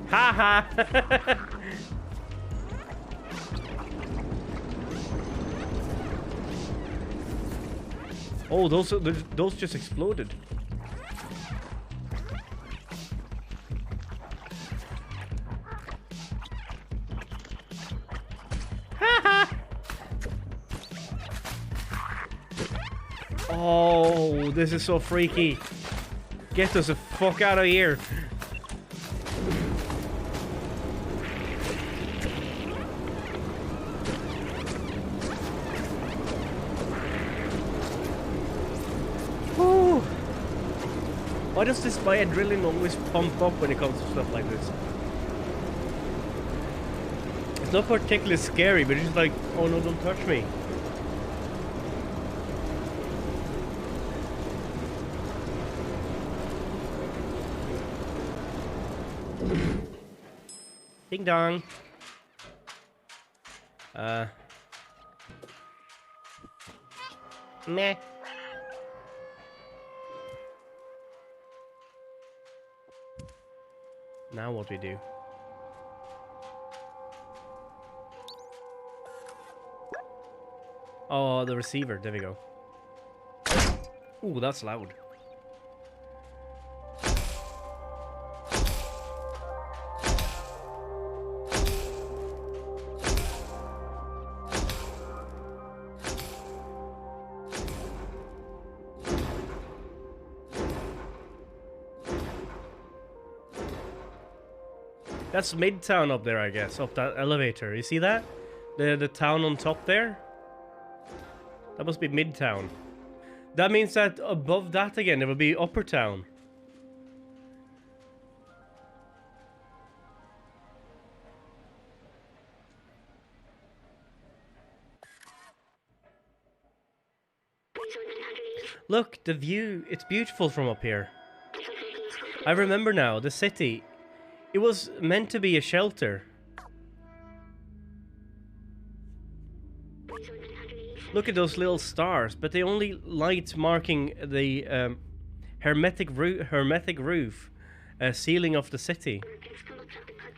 Ha ha! Oh, those just exploded. Oh, this is so freaky. Get us the fuck out of here. Why does my adrenaline always pump up when it comes to stuff like this? It's not particularly scary, but it's just like, oh no, don't touch me. Ding dong. Meh. Now what we do? Oh, the receiver. There we go. Ooh, that's loud. That's Midtown up there, I guess, up that elevator. You see that? The town on top there? That must be Midtown. That means that above that again, there will be Upper Town. Look, the view, it's beautiful from up here. I remember now, the city. It was meant to be a shelter. Look at those little stars, but they only light marking the hermetic roof ceiling of the city.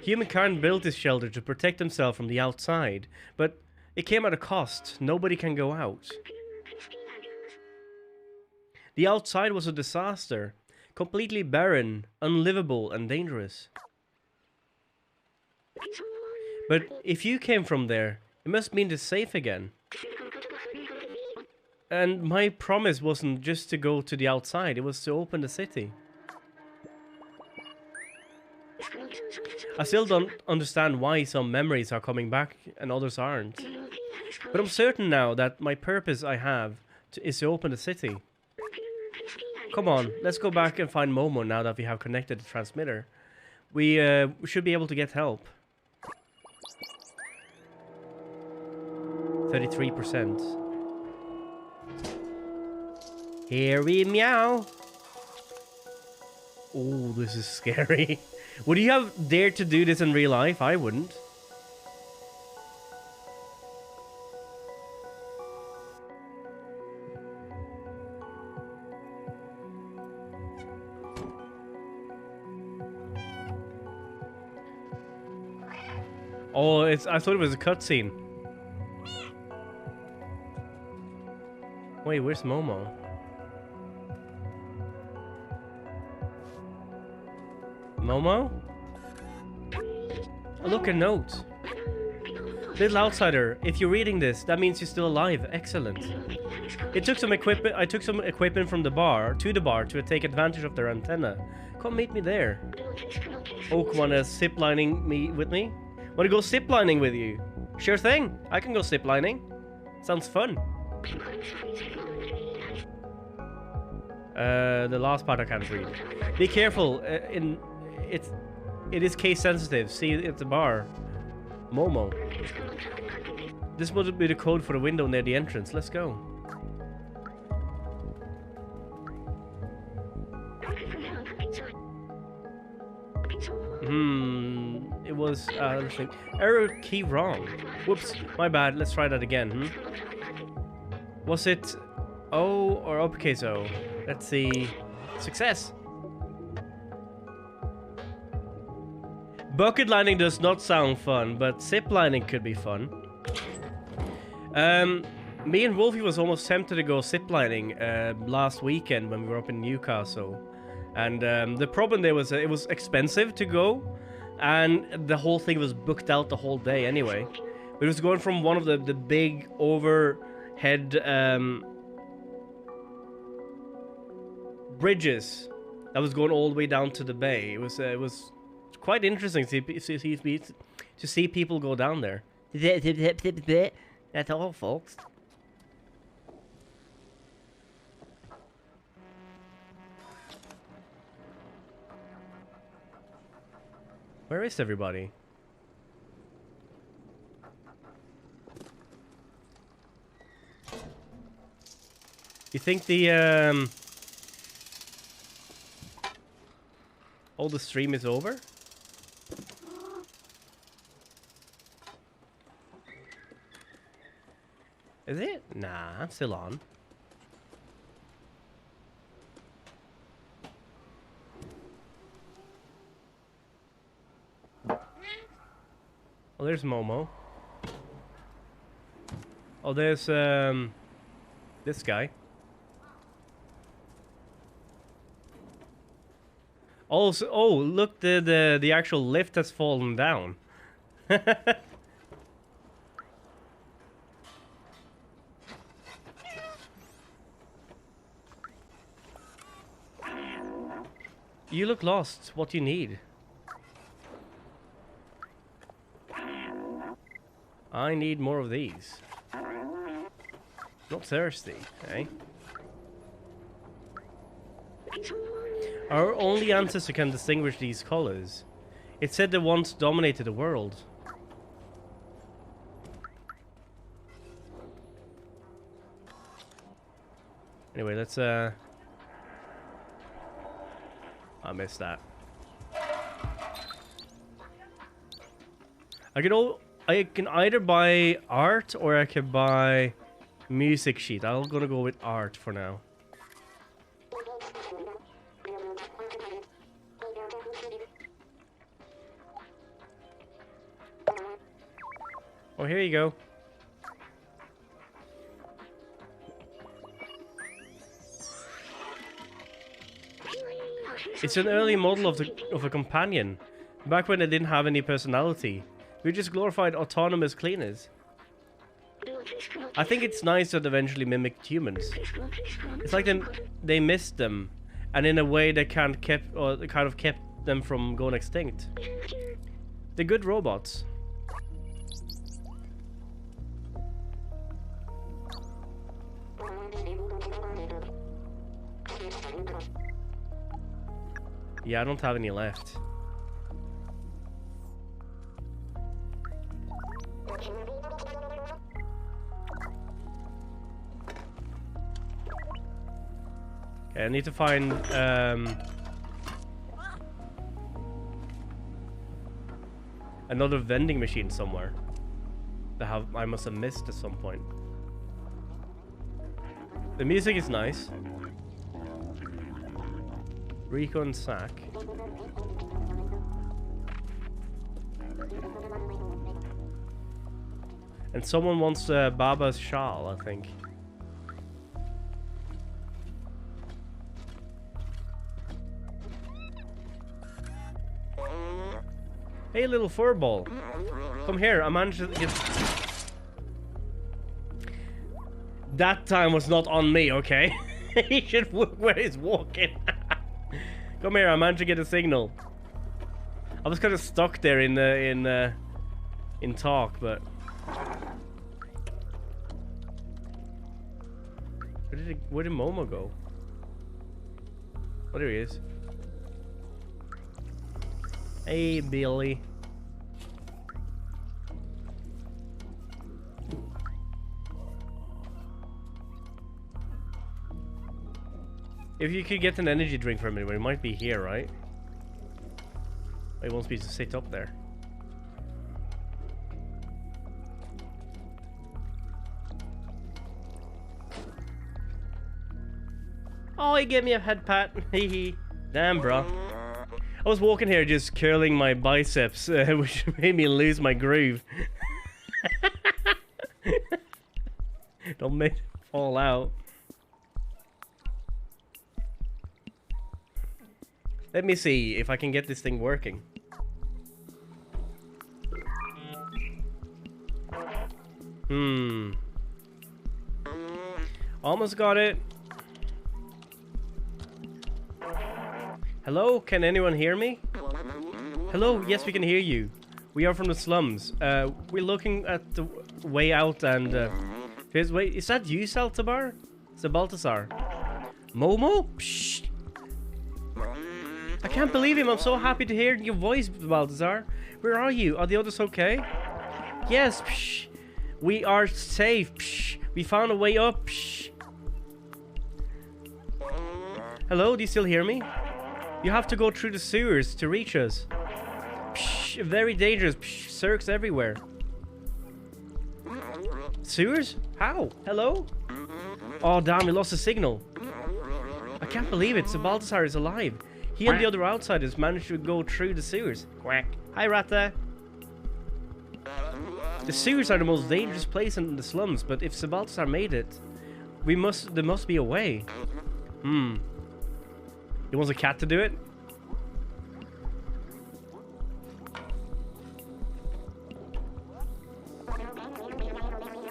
Humankind built this shelter to protect themselves from the outside, but it came at a cost. Nobody can go out. The outside was a disaster. Completely barren, unlivable, and dangerous. But if you came from there, it must mean it's safe again. And my promise wasn't just to go to the outside, it was to open the city. I still don't understand why some memories are coming back and others aren't. But I'm certain now that my purpose I have is to open the city. Come on, let's go back and find Momo now that we have connected the transmitter. We should be able to get help. 33%. Here we meow. Oh, this is scary. Would you have dared to do this in real life? I wouldn't. Oh, I thought it was a cutscene. Wait, where's Momo? Momo? Oh, look, a note. Little outsider, if you're reading this, that means you're still alive. Excellent. It took some equipment. I took some equipment from the bar to take advantage of their antenna. Come meet me there. Oh, come on, ziplining me with me? Want to go ziplining with you? Sure thing. I can go ziplining. Sounds fun. The last part I can't read. Be careful. It is case sensitive. See at the bar. Momo. This would be the code for the window near the entrance. Let's go. It was, let's think. Error key wrong. Whoops, my bad. Let's try that again, Was it O or uppercase O? Let's see. Success! Bucket lining does not sound fun, but zip lining could be fun. Me and Wolfie was almost tempted to go zip lining last weekend when we were up in Newcastle. And the problem there was it was expensive to go, and the whole thing was booked out the whole day anyway. It was going from one of the big overhead bridges that was going all the way down to the bay. It was quite interesting to see people go down there. That's all, folks. Where is everybody? You think the all the stream is over? Is it? Nah, I'm still on. Oh, there's Momo. Oh, there's this guy. Also, oh, look, the actual lift has fallen down. You look lost. What do you need? I need more of these. Not thirsty, eh? Our only ancestor can distinguish these colors. It said they once dominated the world. Anyway, let's I missed that. I can either buy art or I can buy music sheet. I'm gonna go with art for now. Oh, here you go. It's an early model of a companion. Back when it didn't have any personality. We just glorified autonomous cleaners. I think it's nice that eventually mimicked humans. It's like they missed them, and in a way they kind of kept them from going extinct. They're good robots. Yeah, I don't have any left. Okay, I need to find another vending machine somewhere that I must have missed at some point. The music is nice. Recon sack. And someone wants Baba's shawl, I think. Hey, little furball. Come here, I managed to get... That time was not on me, okay? He should look where he's walking. Come here, I managed to get a signal. I was kind of stuck there in talk, but... Where did Momo go? Oh, there he is. Hey, Billy. If you could get an energy drink from him, it might be here, right? He wants me to sit up there. Oh, he gave me a head pat. Hehe. Damn, bro. I was walking here just curling my biceps, which made me lose my groove. Don't make it fall out. Let me see if I can get this thing working. Almost got it. Hello, can anyone hear me? Hello, yes, we can hear you. We are from the slums. We're looking at the way out and... wait, is that you, Saltabar? It's Baltasar. Momo? Psst. I can't believe him. I'm so happy to hear your voice, Baltasar. Where are you? Are the others okay? Yes, psh. We are safe. Psh. We found a way up. Psh. Hello, do you still hear me? You have to go through the sewers to reach us. Psh, very dangerous. Psh, Zergs everywhere. Sewers? How? Hello? Oh, damn, we lost the signal. I can't believe it. So Baltasar is alive. He and the other outsiders managed to go through the sewers. Quack. Hi, Rata. The sewers are the most dangerous place in the slums, but if Baltasar made it, there must be a way. He wants a cat to do it?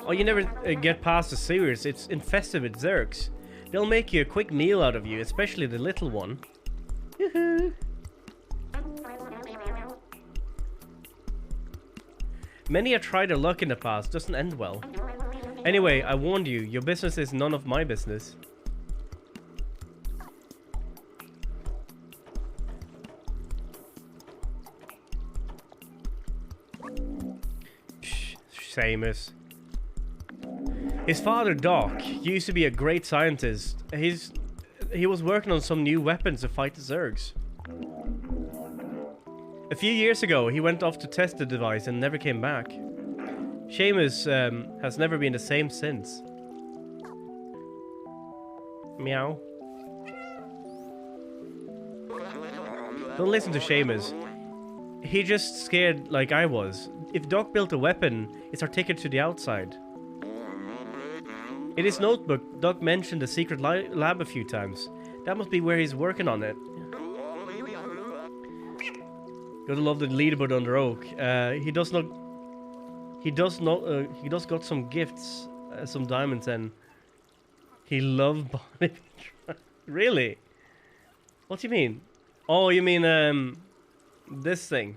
Oh, you never get past the sewers. It's infested with Zergs. They'll make you a quick meal out of you, especially the little one. Yoo-hoo. Many have tried their luck in the past. Doesn't end well. Anyway, I warned you. Your business is none of my business. Seamus. His father, Doc, used to be a great scientist. He was working on some new weapons to fight the Zergs. A few years ago, he went off to test the device and never came back. Seamus has never been the same since. Meow. Don't listen to Seamus. He's just scared like I was. If Doc built a weapon, it's our ticket to the outside. In his notebook, Doc mentioned the secret lab a few times. That must be where he's working on it. Gotta love the leaderboard under oak. He does not. He does got some gifts, some diamonds, and he love body. Really? What do you mean? Oh, you mean this thing?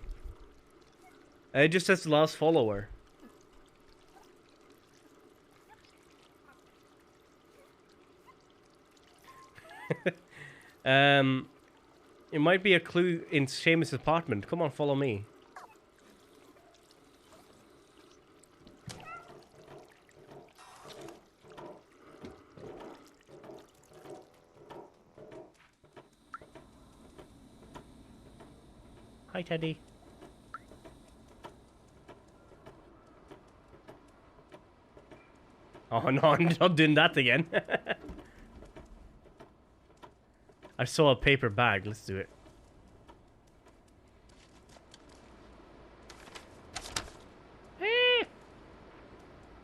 It just says last follower. It might be a clue in Seamus' apartment. Come on, follow me. Hi, Teddy. Oh no, I'm not doing that again. I saw a paper bag. Let's do it.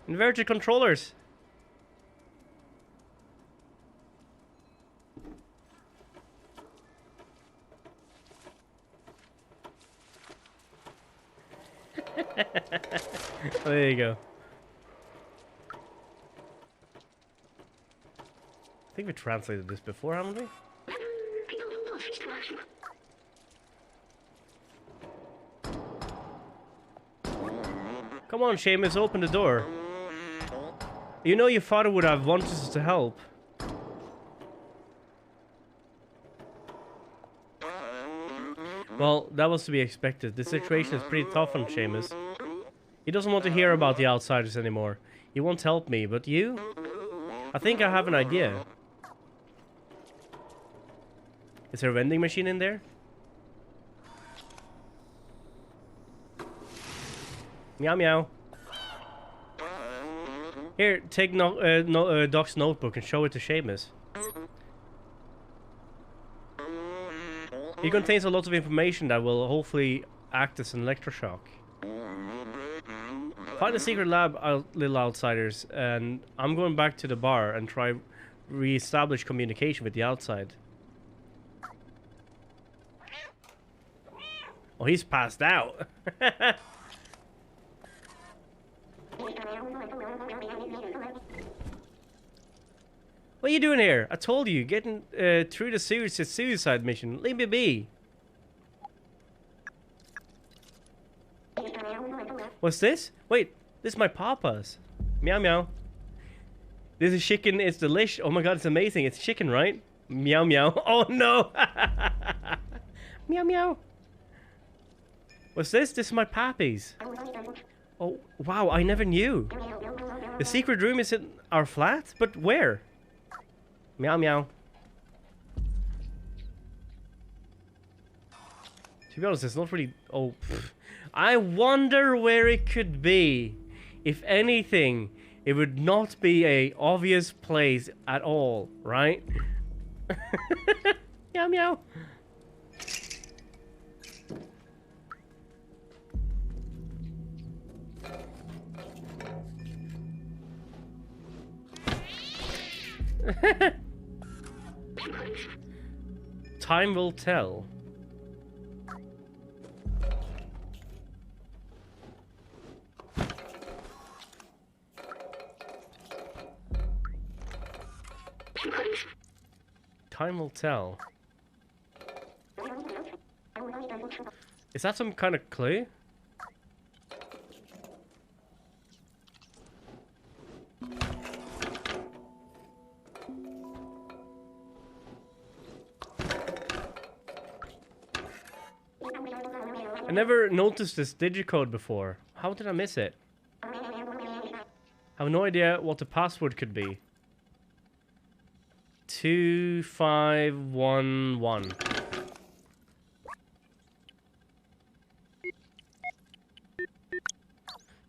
Inverted controllers. There you go. I think we translated this before, haven't we? Come on, Seamus, open the door. You know your father would have wanted us to help. Well, that was to be expected. The situation is pretty tough on Seamus. He doesn't want to hear about the outsiders anymore. He won't help me, but you? I think I have an idea. Is there a vending machine in there? Meow meow. Here, take Doc's notebook and show it to Seamus. It contains a lot of information that will hopefully act as an electroshock. Find a secret lab, little outsiders, and I'm going back to the bar and try re-establish communication with the outside. Oh, he's passed out. What are you doing here? I told you, getting through the suicide mission. Leave me be. What's this? Wait, this is my papa's. Meow meow. This is chicken. It's delicious. Oh my god, it's amazing. It's chicken, right? Meow meow. Oh no. Meow meow. What's this? This is my pappy's. Oh, wow, I never knew. The secret room is in our flat? But where? Meow meow. To be honest, it's not really... Oh, pfft. I wonder where it could be. If anything, it would not be a obvious place at all, right? Meow meow. Time will tell. Time will tell. Is that some kind of clue? I never noticed this digicode before. How did I miss it? I have no idea what the password could be. 2511.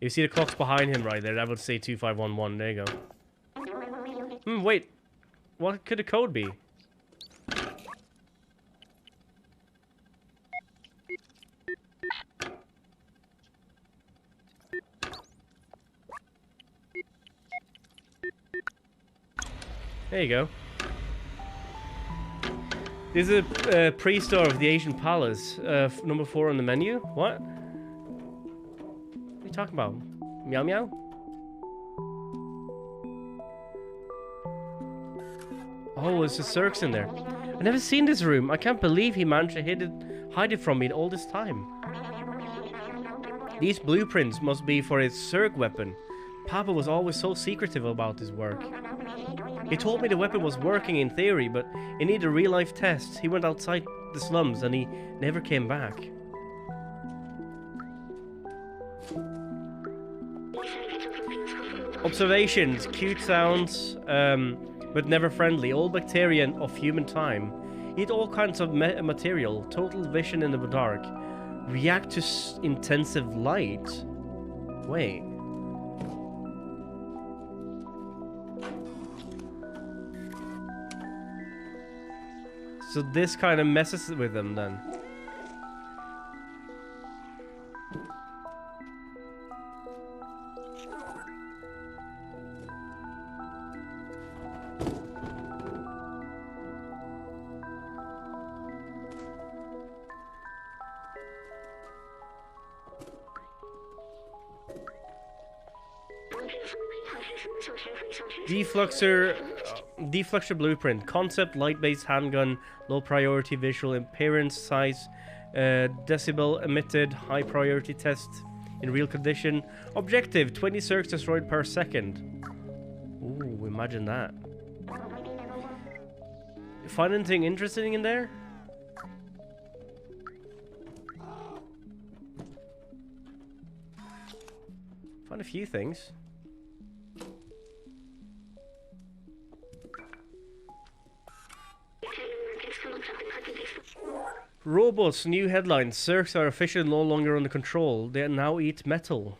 You see the clocks behind him right there? That would say 2511. There you go. Wait. What could the code be? There you go. This is a pre-store of the Asian Palace, number 4 on the menu. What? What are you talking about? Meow Meow? Oh, there's a Cirques in there. I've never seen this room. I can't believe he managed to hide it from me all this time. These blueprints must be for his Cirque weapon. Papa was always so secretive about his work. He told me the weapon was working in theory, but it needed a real-life test. He went outside the slums and he never came back. Observations, cute sounds, but never friendly. All bacteria of human time. Eat all kinds of material. Total vision in the dark. React to intensive light. Wait. So this kind of messes with them then. Defluxer blueprint. Concept, light-based handgun, low priority visual appearance, size, decibel emitted, high priority test in real condition. Objective, 20 circs destroyed per second. Ooh, imagine that. Find anything interesting in there? Find a few things. Robots, new headlines. Circs are officially no longer under control. They now eat metal.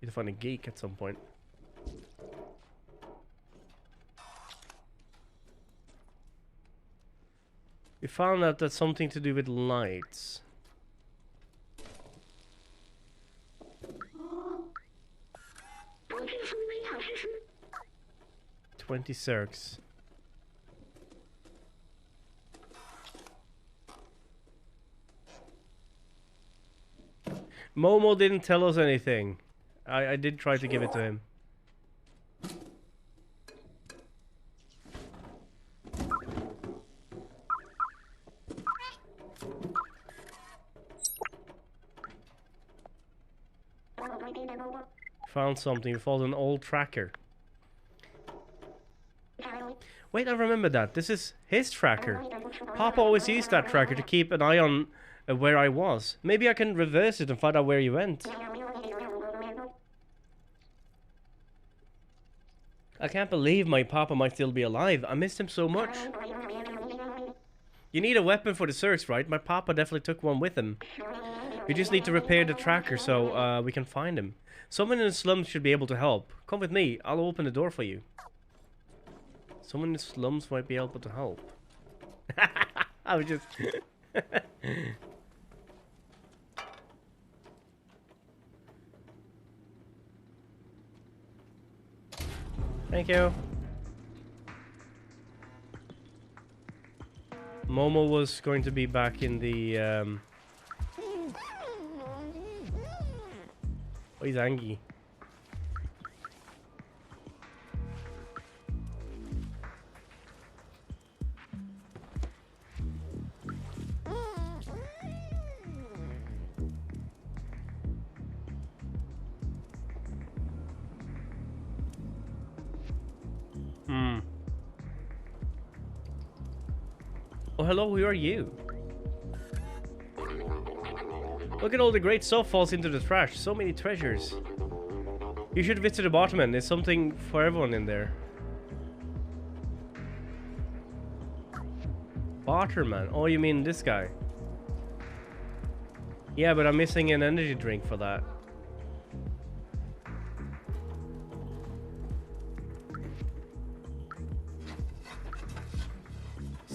Need to find a geek at some point. We found out that's something to do with lights. 20 circs. Momo didn't tell us anything. I did try to give it to him. Found something. We found an old tracker. Wait, I remember that. This is his tracker. Papa always used that tracker to keep an eye on where I was. Maybe I can reverse it and find out where you went. I can't believe my papa might still be alive. I missed him so much. You need a weapon for the Cirques, right? My papa definitely took one with him. We just need to repair the tracker so we can find him. Someone in the slums should be able to help. Come with me. I'll open the door for you. Someone in the slums might be able to help. I was just... Thank you. Momo was going to be back in the... Oh, he's angry. Oh, hello, who are you? Look at all the great stuff falls into the trash. So many treasures. You should visit the Bartman. There's something for everyone in there. Barterman. Oh, you mean this guy? Yeah, but I'm missing an energy drink for that.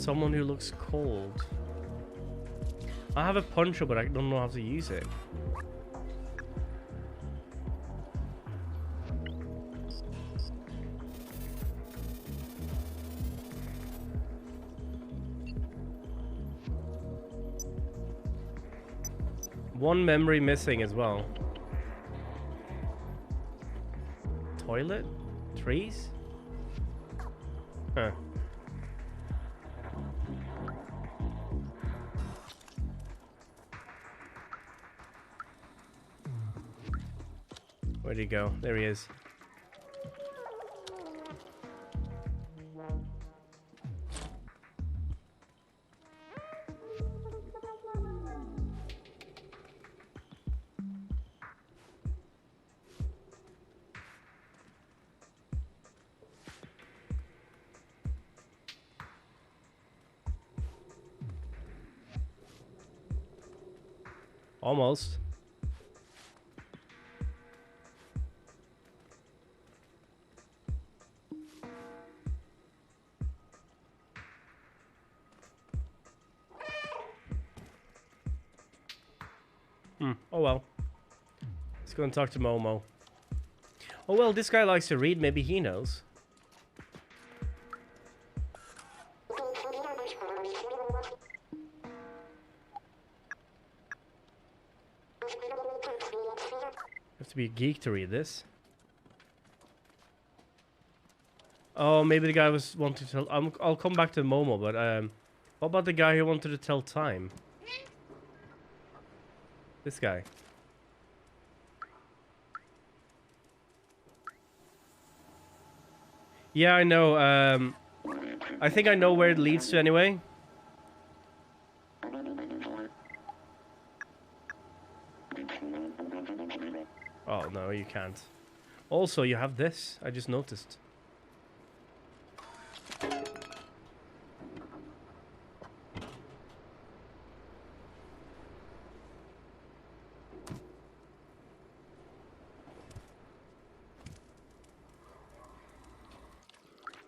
Someone who looks cold. I have a poncho, but I don't know how to use it. One memory missing as well. Toilet? Trees? Huh. Where'd he go? There he is. Almost. Oh well. Let's go and talk to Momo. Oh well, this guy likes to read. Maybe he knows. Have to be a geek to read this. Oh, maybe the guy was wanting to tell. I'll come back to Momo, but what about the guy who wanted to tell time? This guy. Yeah, I know. I think I know where it leads to anyway. Oh, no, you can't. Also, you have this. I just noticed.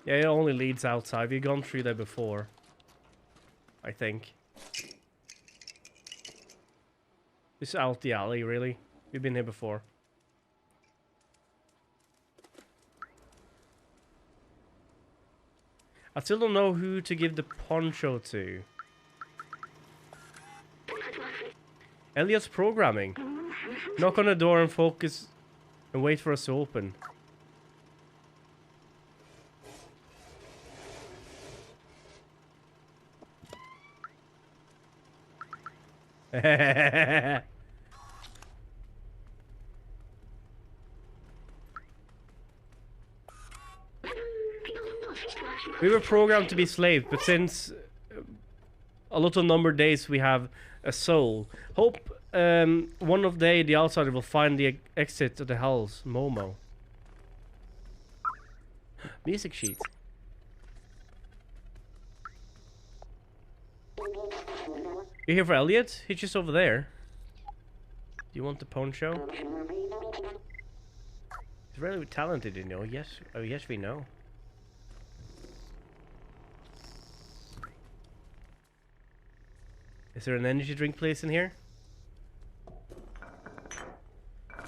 Yeah, it only leads outside. We've gone through there before. I think. This is out the alley, really. We've been here before. I still don't know who to give the poncho to. Elliot's programming. Knock on the door and focus and wait for us to open. We were programmed to be slaves, but since a lot of numbered days we have a soul. Hope one of the day the outsider will find the exit to the hells. Momo. Music sheet. You're here for Elliot? He's just over there. Do you want the poncho? He's really talented, you know. Yes, oh yes, we know. Is there an energy drink place in here? I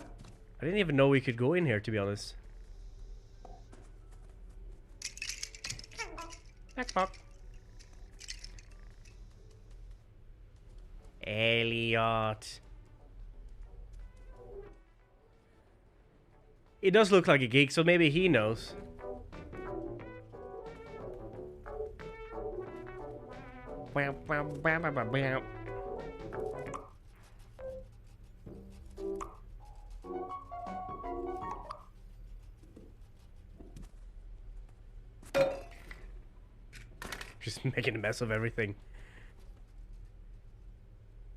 didn't even know we could go in here, to be honest. Knock. Elliot. He does look like a geek, so maybe he knows. Just making a mess of everything.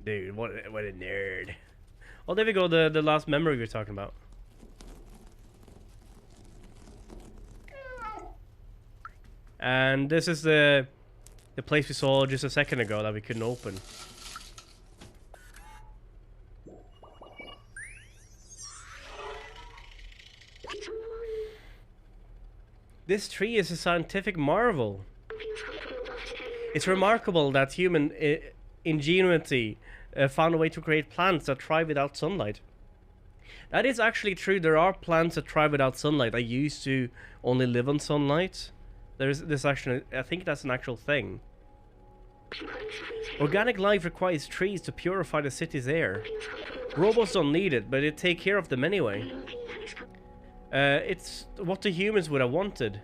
Dude, what a nerd. Oh, there we go, the last memory we were talking about. And this is the place we saw just a second ago that we couldn't open. This tree is a scientific marvel. It's remarkable that human ingenuity found a way to create plants that thrive without sunlight. That is actually true. There are plants that thrive without sunlight. I used to only live on sunlight. There's this actually, I think that's an actual thing. Organic life requires trees to purify the city's air. Robots don't need it, but they take care of them anyway. It's what the humans would have wanted.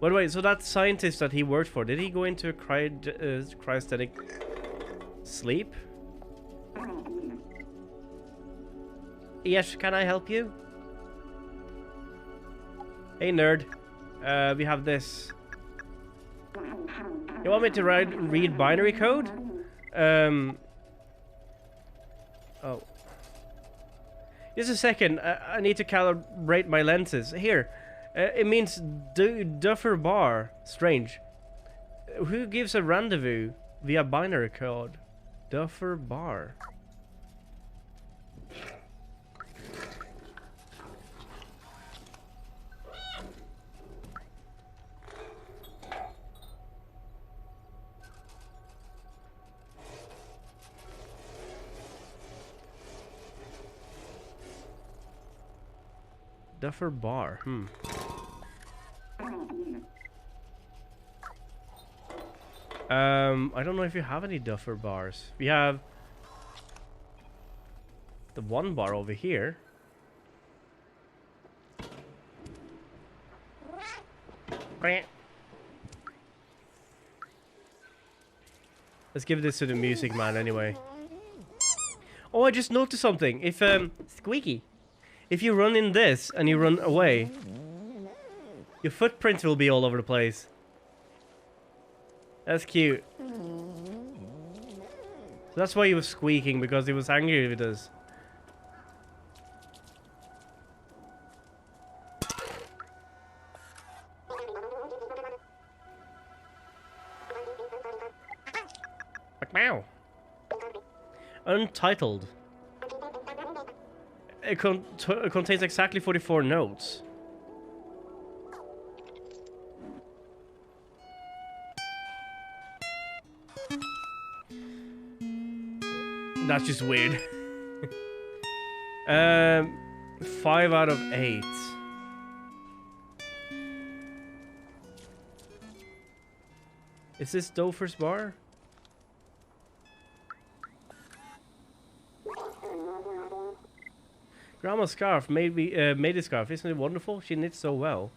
By the way, so that scientist that he worked for, did he go into a cryosthetic sleep? Yes, can I help you? Hey nerd, we have this. You want me to read binary code? Oh. Just a second, I need to calibrate my lenses. Here, it means Duffer Bar. Strange. Who gives a rendezvous via binary code? Duffer Bar. Duffer Bar, I don't know if you have any Duffer Bars. We have the one bar over here. Let's give this to the music man anyway. Oh, I just noticed something. If, Squeaky. If you run in this and you run away, your footprints will be all over the place. That's cute. So that's why he was squeaking, because he was angry with us. Meow. Untitled. It contains exactly 44 notes. That's just weird. 5 out of 8. Is this Dofer's bar? Grandma's scarf made a scarf. Isn't it wonderful? She knits so well.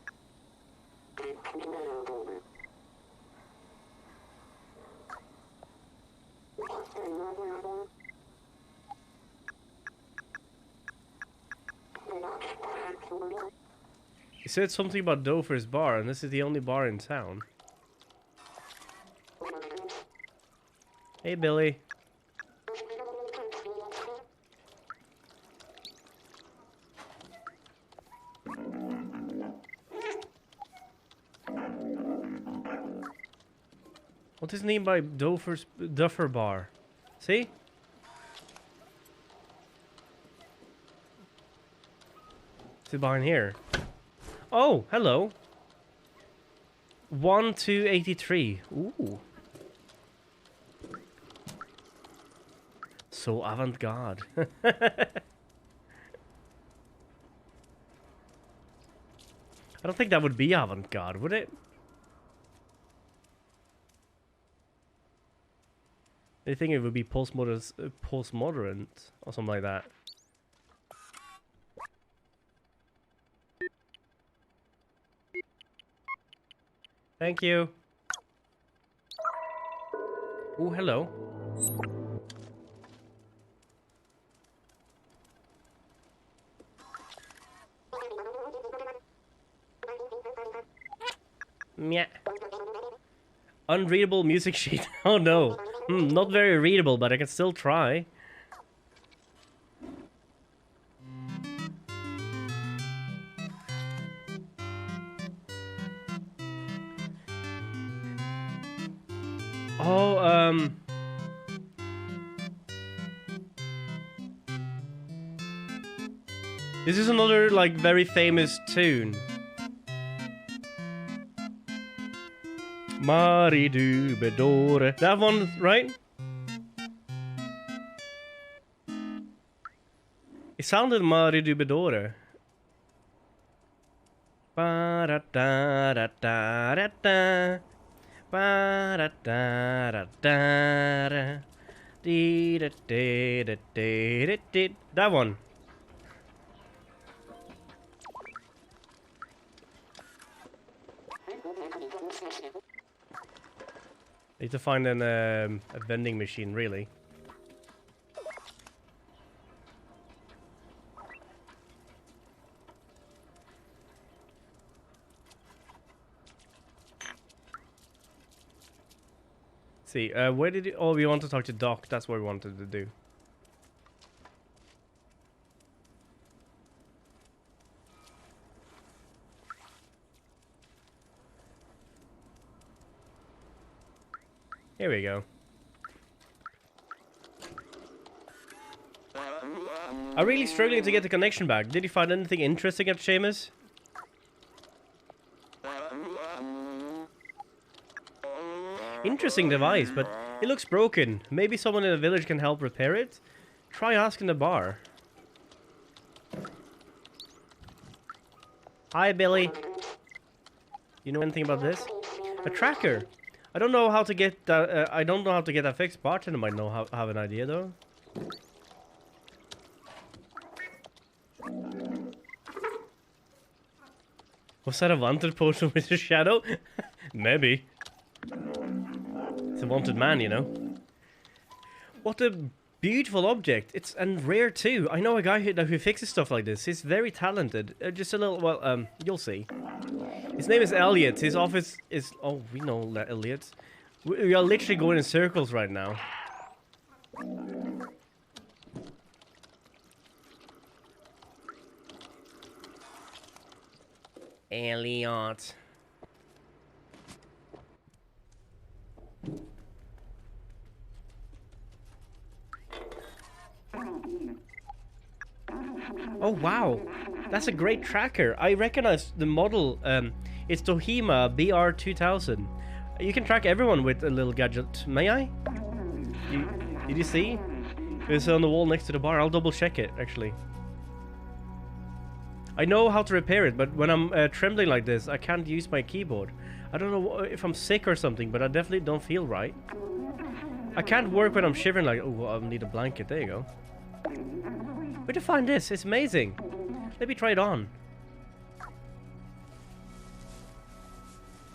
He said something about Dofer's bar, and this is the only bar in town. Hey, Billy. What is named by Duffer Bar? See? Is it behind here? Oh, hello. 1283. Ooh. So avant-garde. I don't think that would be avant-garde, would it? I think it would be postmodern or something like that. Thank you. Oh, hello. Meh. Unreadable music sheet. Oh no. Not very readable, but I can still try. Oh, this is another, like, very famous tune. Maridubedore. That one, right? It sounded Maridubedore. Ba-da-da-da-da-da-da. Ba-da-da-da-da-da. Dee-da-dee-da-dee-da-dee. That one. Need to find a vending machine, really. See, where did it... Oh, we want to talk to Doc. That's what we wanted to do. Here we go. I'm really struggling to get the connection back. Did you find anything interesting at Seamus? Interesting device, but it looks broken. Maybe someone in the village can help repair it? Try asking the bar. Hi, Billy. You know anything about this? A tracker. I don't know how to get that. I don't know how to get that fixed. Bartender might know how have an idea though. Was that a wanted poster with a shadow? Maybe. It's a wanted man, you know. What a beautiful object. It's and rare too. I know a guy who fixes stuff like this. He's very talented. Just a little. Well, you'll see. His name is Elliot. His office is... Oh, we know Elliot. We are literally going in circles right now. Elliot. Oh, wow. That's a great tracker. I recognize the model. It's Tohima BR2000. You can track everyone with a little gadget. May I? Did you see? It's on the wall next to the bar. I'll double check it, actually. I know how to repair it, but when I'm trembling like this, I can't use my keyboard. I don't know if I'm sick or something, but I definitely don't feel right. I can't work when I'm shivering like... Oh, I need a blanket. There you go. Where'd you find this? It's amazing. Let me try it on.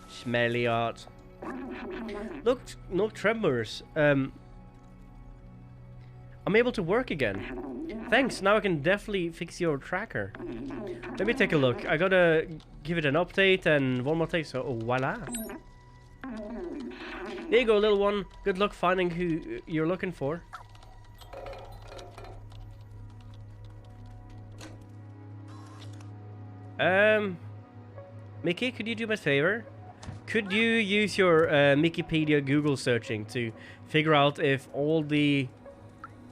Smelly art. Look, no tremors. I'm able to work again. Thanks, now I can definitely fix your tracker. Let me take a look. I gotta give it an update and one more thing, so voila. There you go, little one. Good luck finding who you're looking for. Mickey, could you do me a favor? Could you use your Wikipedia Google searching to figure out if all the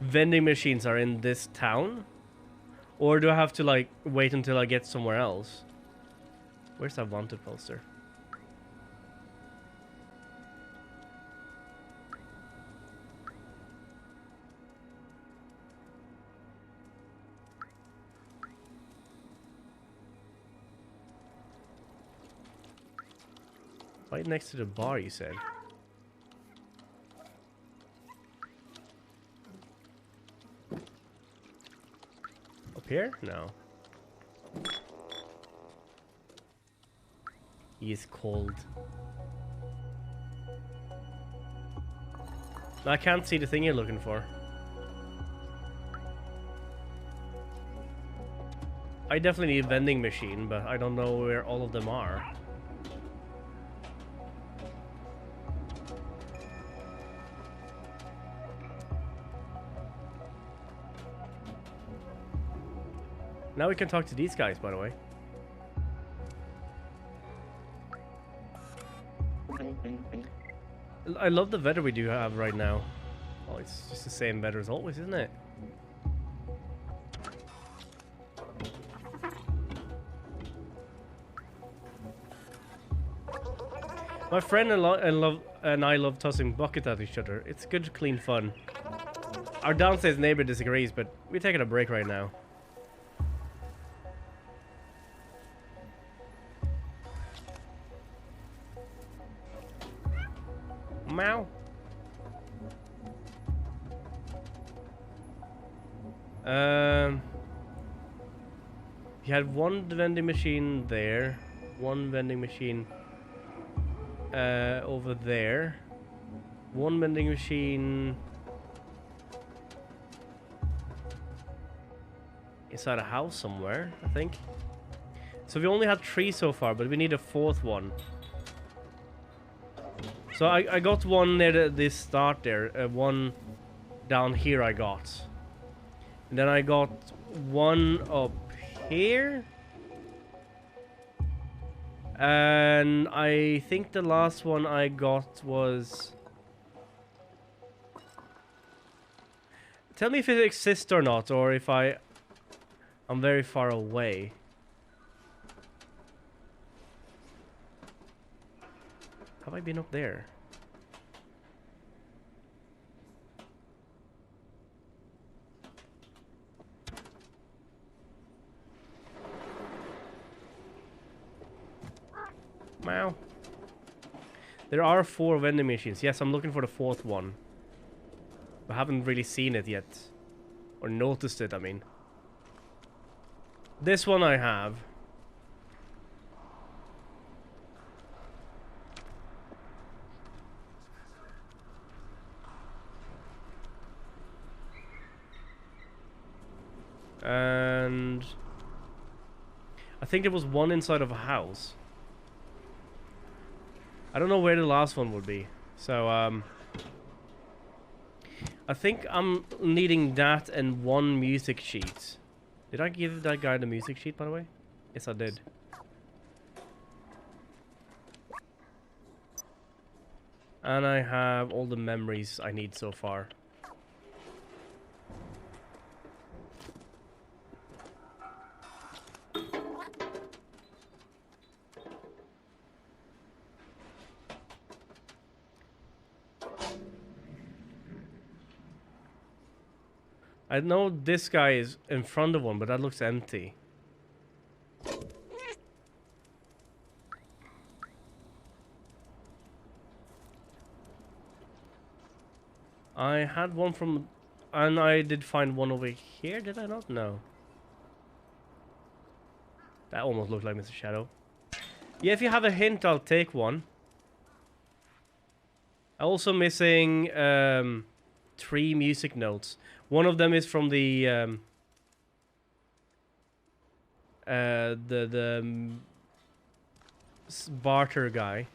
vending machines are in this town? Or do I have to like wait until I get somewhere else? Where's that wanted poster? Right next to the bar, you said. Up here? No. He is cold. I can't see the thing you're looking for. I definitely need a vending machine, but I don't know where all of them are. Now we can talk to these guys, by the way. I love the weather we do have right now. Oh, it's just the same weather as always, isn't it? My friend and I love tossing buckets at each other. It's good, clean fun. Our downstairs neighbor disagrees, but we're taking a break right now. Meow. You had one vending machine there, one vending machine over there, one vending machine inside a house somewhere, I think. So we only had 3 so far, but we need a 4th one. So I got one near this start there, one down here I got. And then I got one up here. And I think the last one I got was... Tell me if it exists or not, or if I'm very far away. Have I been up there? Meow. There are 4 vending machines. Yes, I'm looking for the 4th one. I haven't really seen it yet. Or noticed it, I mean. This one I have. And I think there was one inside of a house. I don't know where the last one would be. So, I think I'm needing that and 1 music sheet. Did I give that guy the music sheet, by the way? Yes, I did. And I have all the memories I need so far. I know this guy is in front of one, but that looks empty. I had one from... And I did find one over here, did I not? No. That almost looked like Mr. Shadow. Yeah, if you have a hint, I'll take one. I'm also missing 3 music notes. One of them is from the barter guy.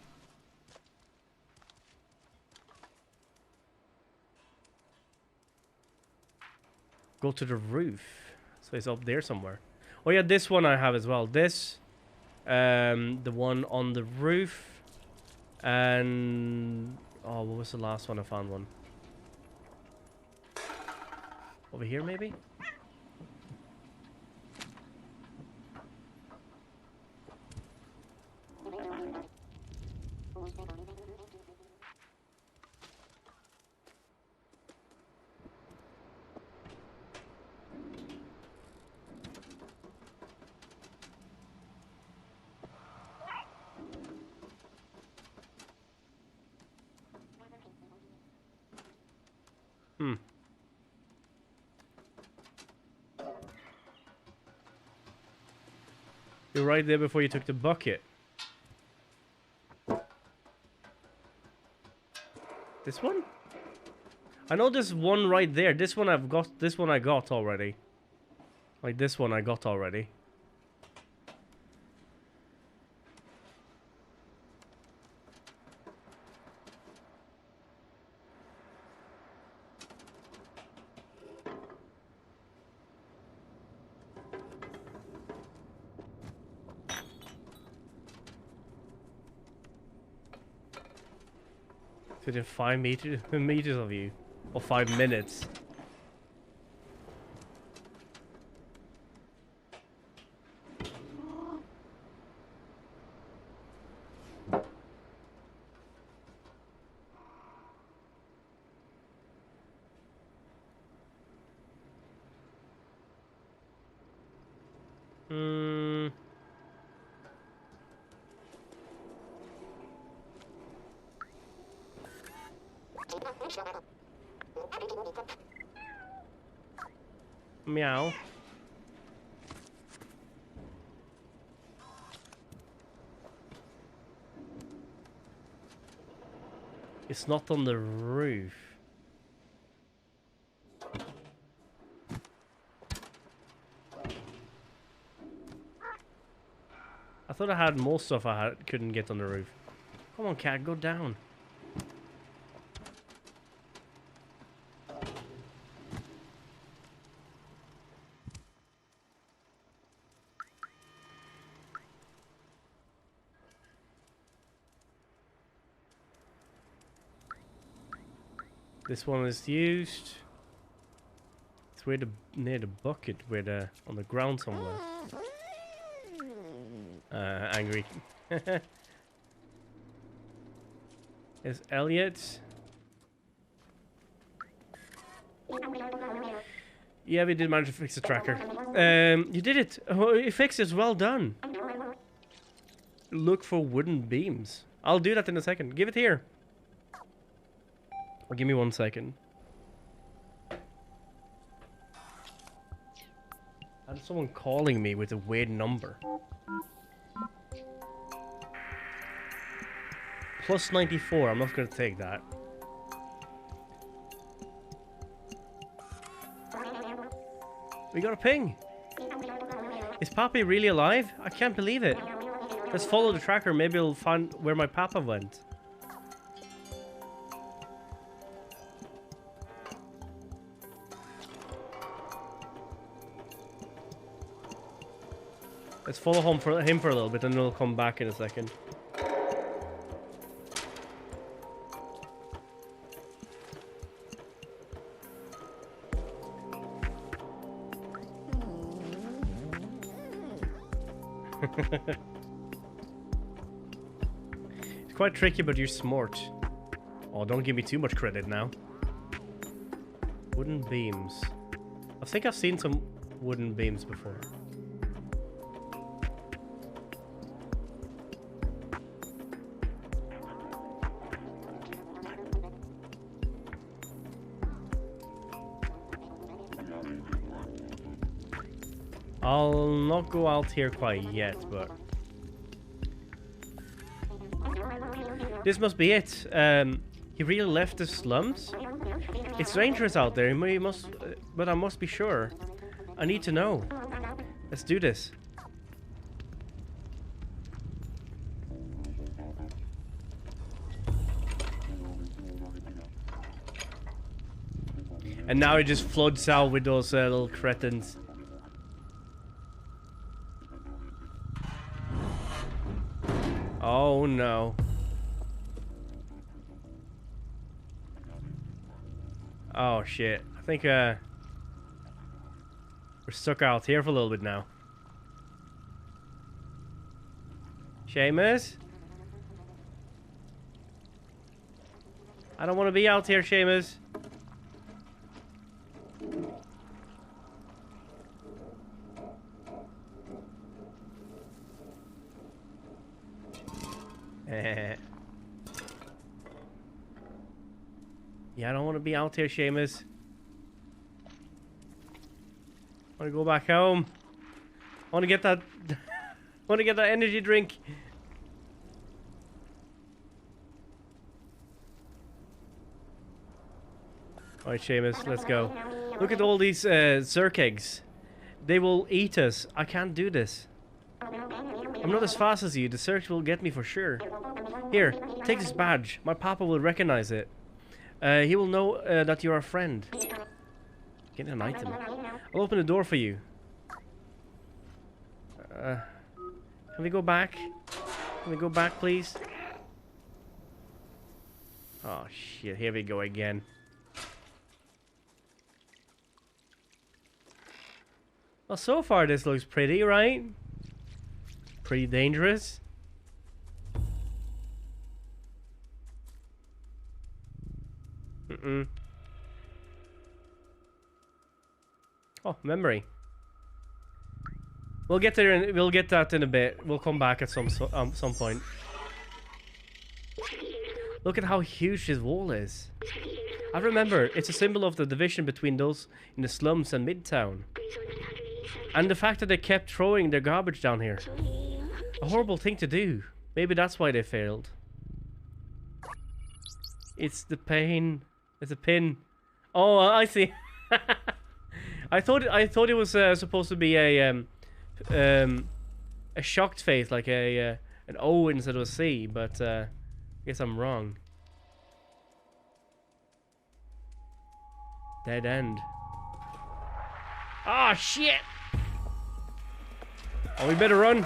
Go to the roof. So it's up there somewhere. Oh yeah, this one I have as well. This, the one on the roof, and oh, what was the last one I found one? Over here, maybe? Hmm. You're right there before you took the bucket. This one? I know there's one right there. This one I've got. This one I got already. Like this one I got already. Within 5 meters of you, or 5 minutes. Hmm. Meow. It's not on the roof. I thought I had more stuff couldn't get on the roof. Come on, cat, go down. This one is used. It's where near the bucket, where on the ground somewhere. Angry. Is Elliot? Yeah, we did manage to fix the tracker. You did it. Oh, you fixed it. Well done. Look for wooden beams. I'll do that in a second. Give it here. Or give me 1 second. I had someone calling me with a weird number. Plus 94. I'm not going to take that. We got a ping. Is Papi really alive? I can't believe it. Let's follow the tracker. Maybe we'll find where my papa went. Let's follow him for a little bit and then we'll come back in a second. It's quite tricky, but you're smart. Oh, don't give me too much credit now. Wooden beams. I think I've seen some wooden beams before. I'll not go out here quite yet, but... This must be it. He really left the slums? It's dangerous out there, but I must be sure. I need to know. Let's do this. And now he just floods out with those little cretins. Oh no. Oh shit. I think we're stuck out here for a little bit now. Seamus? I don't want to be out here, Seamus. Yeah, I don't want to be out here, Seamus. I want to go back home. I want to get that. Want to get that energy drink. All right, Seamus, let's go. Look at all these Zerk eggs. They will eat us. I can't do this. I'm not as fast as you. The Zerk will get me for sure. Here, take this badge. My papa will recognize it. He will know that you're a friend. Get an item. I'll open the door for you. Can we go back? Can we go back, please? Oh, shit. Here we go again. Well, so far this looks pretty, right? Pretty dangerous. Oh, memory. We'll get there and we'll get that in a bit. We'll come back at some point. Look at how huge this wall is. I remember, it's a symbol of the division between those in the slums and Midtown. And the fact that they kept throwing their garbage down here. A horrible thing to do. Maybe that's why they failed. It's the pain. It's a pin. Oh, I see. I thought it was supposed to be a shocked face, like an O instead of a C, but I guess I'm wrong. Dead end. Ah, shit! Oh, we better run.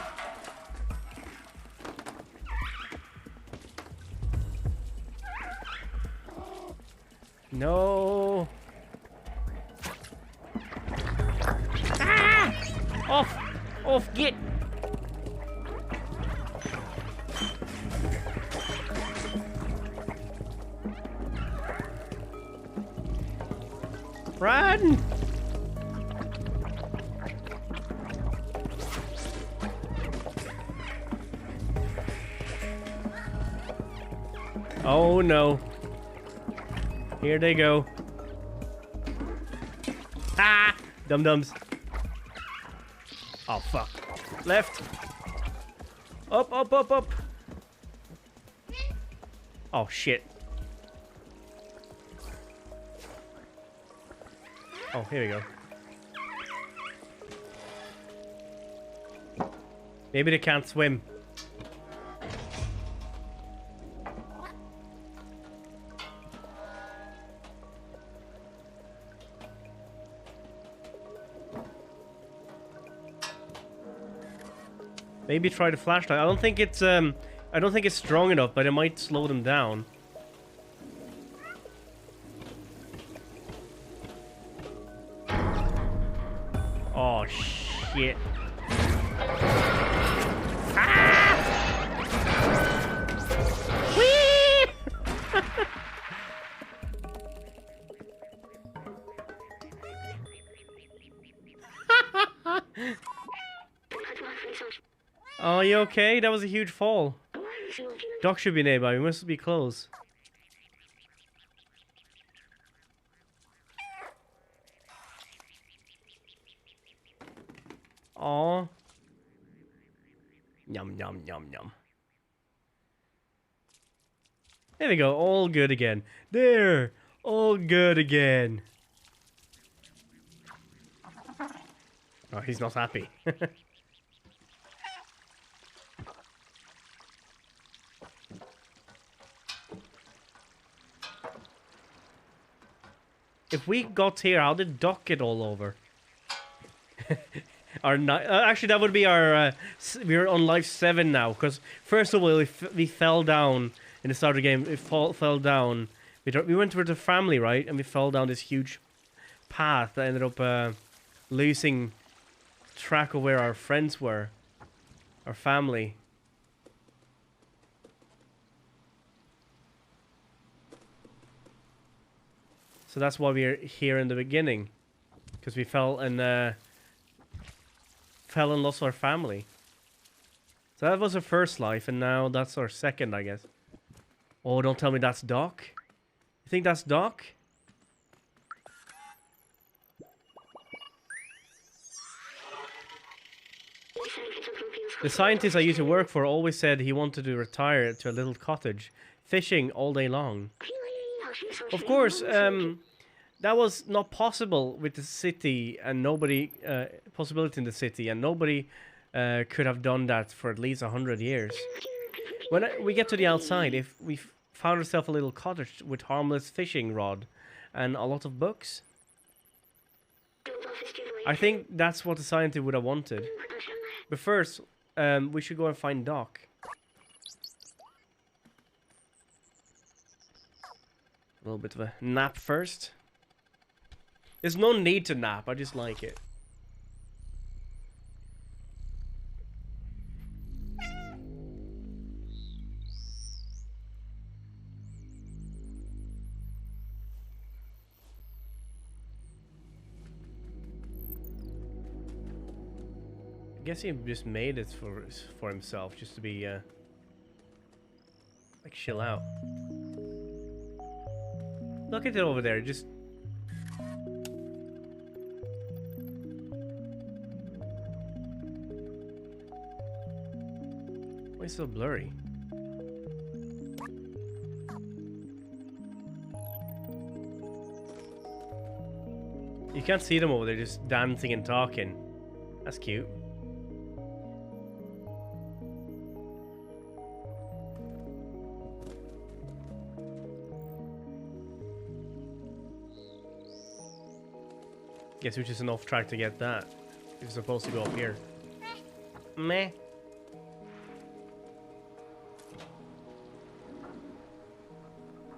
No. Ah! Off! Off! Get! Run! Oh no. Here they go. Ah! Dum-dums. Oh, fuck. Left. Up, up, up, up. Oh, shit. Oh, here we go. Maybe they can't swim. Maybe try the flashlight. I don't think it's strong enough, but it might slow them down. Oh shit. Ah! Whee! Oh, you okay? That was a huge fall. Doc should be nearby. We must be close. Aw. Yum, yum, yum, yum. There we go. All good again. There. All good again. Oh, he's not happy. If we got here, how did Doc get all over? Actually, that would be our... we're on life 7 now, because first of all, we fell down in the start of the game. We fell down. We went with the family, right? And we fell down this huge path that ended up losing track of where our friends were. Our family. So that's why we're here in the beginning. Because we fell and lost our family. So that was our first life, and now that's our second, I guess. Oh, don't tell me that's Doc. You think that's Doc? The scientist I used to work for always said he wanted to retire to a little cottage, fishing all day long. Of course, that was not possible with the city, and nobody possibility in the city, and nobody could have done that for at least 100 years. When we get to the outside, if we found ourselves a little cottage with harmless fishing rod and a lot of books, I think that's what the scientist would have wanted. But first, we should go and find Doc. A little bit of a nap first. There's no need to nap, I just like it. guess he just made it for himself, just to be like chill out. Look at it over there, just. Why is it so blurry? You can't see them over there, just dancing and talking. That's cute. Guess we're just an off track to get that. We're supposed to go up here. Meh.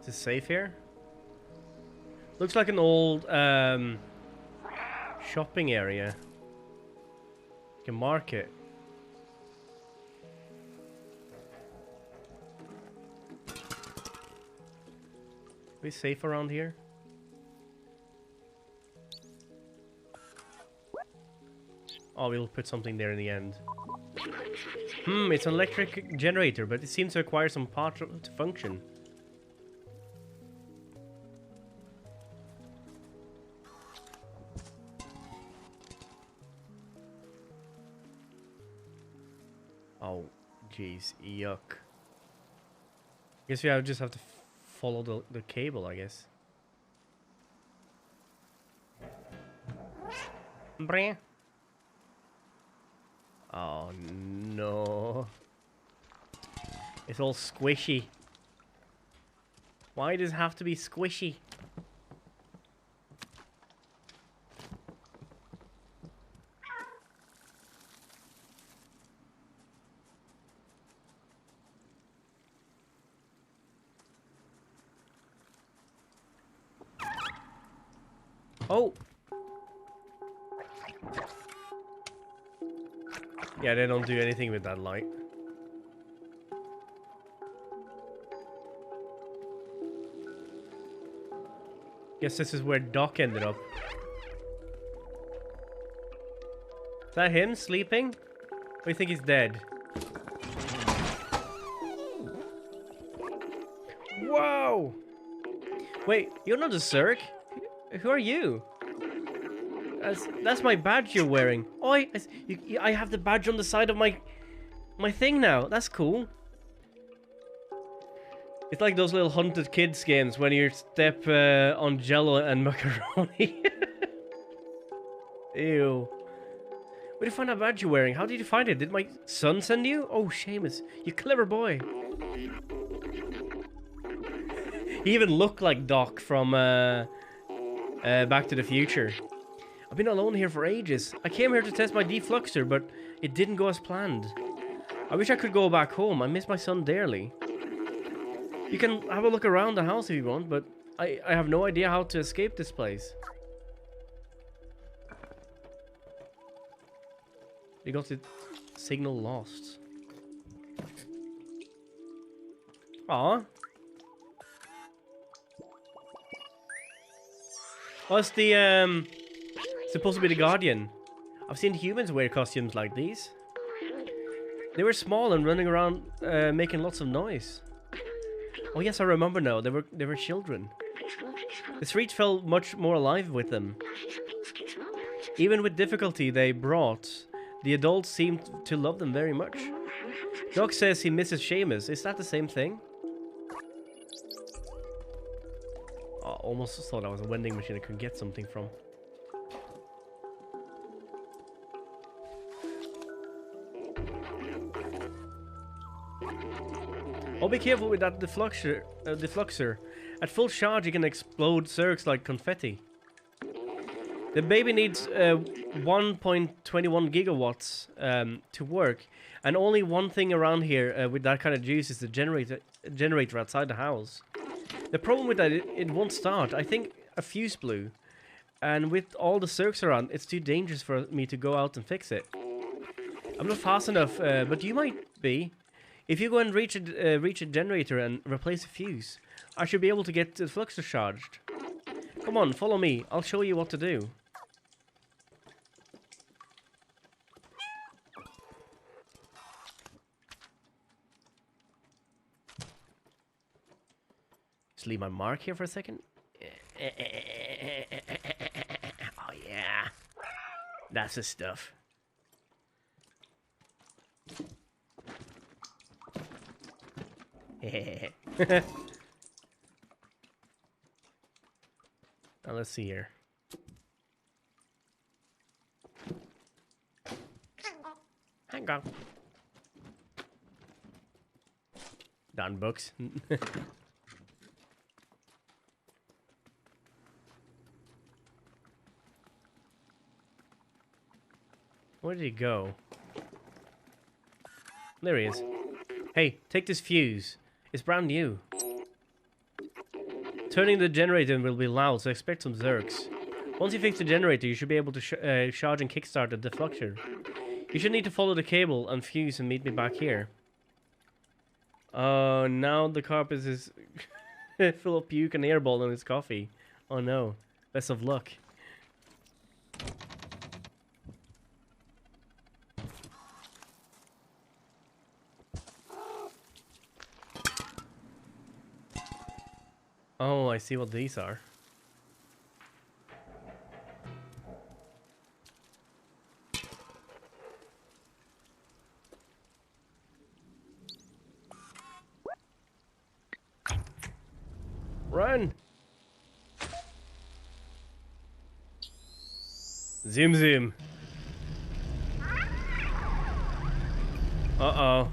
Is it safe here? Looks like an old shopping area. Like a market. Are we safe around here? Oh, we'll put something there in the end. It's an electric generator, but it seems to require some part to function. Oh, jeez, yuck. Guess we just have to follow the cable, I guess. Breh. Oh no. It's all squishy. Why does it have to be squishy? Oh! Yeah, they don't do anything with that light. Guess this is where Doc ended up. Is that him sleeping? Or do you think he's dead? Whoa! Wait, you're not a Zerg? Who are you? That's my badge you're wearing. Oh, I have the badge on the side of my thing now. That's cool. It's like those little Hunted Kids games when you step on Jello and macaroni. Ew. Where did you find that badge you're wearing? How did you find it? Did my son send you? Oh, Seamus, you clever boy. He even looked like Doc from Back to the Future. I've been alone here for ages. I came here to test my defluxer, but it didn't go as planned. I wish I could go back home. I miss my son dearly. You can have a look around the house if you want, but I have no idea how to escape this place. You got the signal lost. Aw. What's the, supposed to be the Guardian? I've seen humans wear costumes like these. They were small and running around, making lots of noise. Oh yes, I remember now. They were children. The streets felt much more alive with them. Even with difficulty they brought, the adults seemed to love them very much. Doc says he misses Seamus. Is that the same thing? Oh, almost thought I was a vending machine I could get something from. Oh, be careful with that defluxer. At full charge, it can explode Zergs like confetti. The baby needs 1.21 gigawatts to work, and only one thing around here with that kind of juice is the generator outside the house. The problem with that, it won't start. I think a fuse blew, and with all the Zergs around, it's too dangerous for me to go out and fix it. I'm not fast enough, but you might be. If you go and reach a generator and replace a fuse, I should be able to get the fluxer charged. Come on, follow me. I'll show you what to do. just leave my mark here for a second. Oh yeah, that's the stuff. Now let's see here. Hang on. Done books. Where did he go? There he is. Hey, take this fuse. It's brand new. Turning the generator will be loud, so expect some zerks. Once you fix the generator, you should be able to charge and kickstart the deflector. You should need to follow the cable and fuse and meet me back here. Oh, now the carpet is full of puke and airball in his coffee. Oh no. Best of luck. Oh, I see what these are. Run! Zoom zoom. Uh-oh.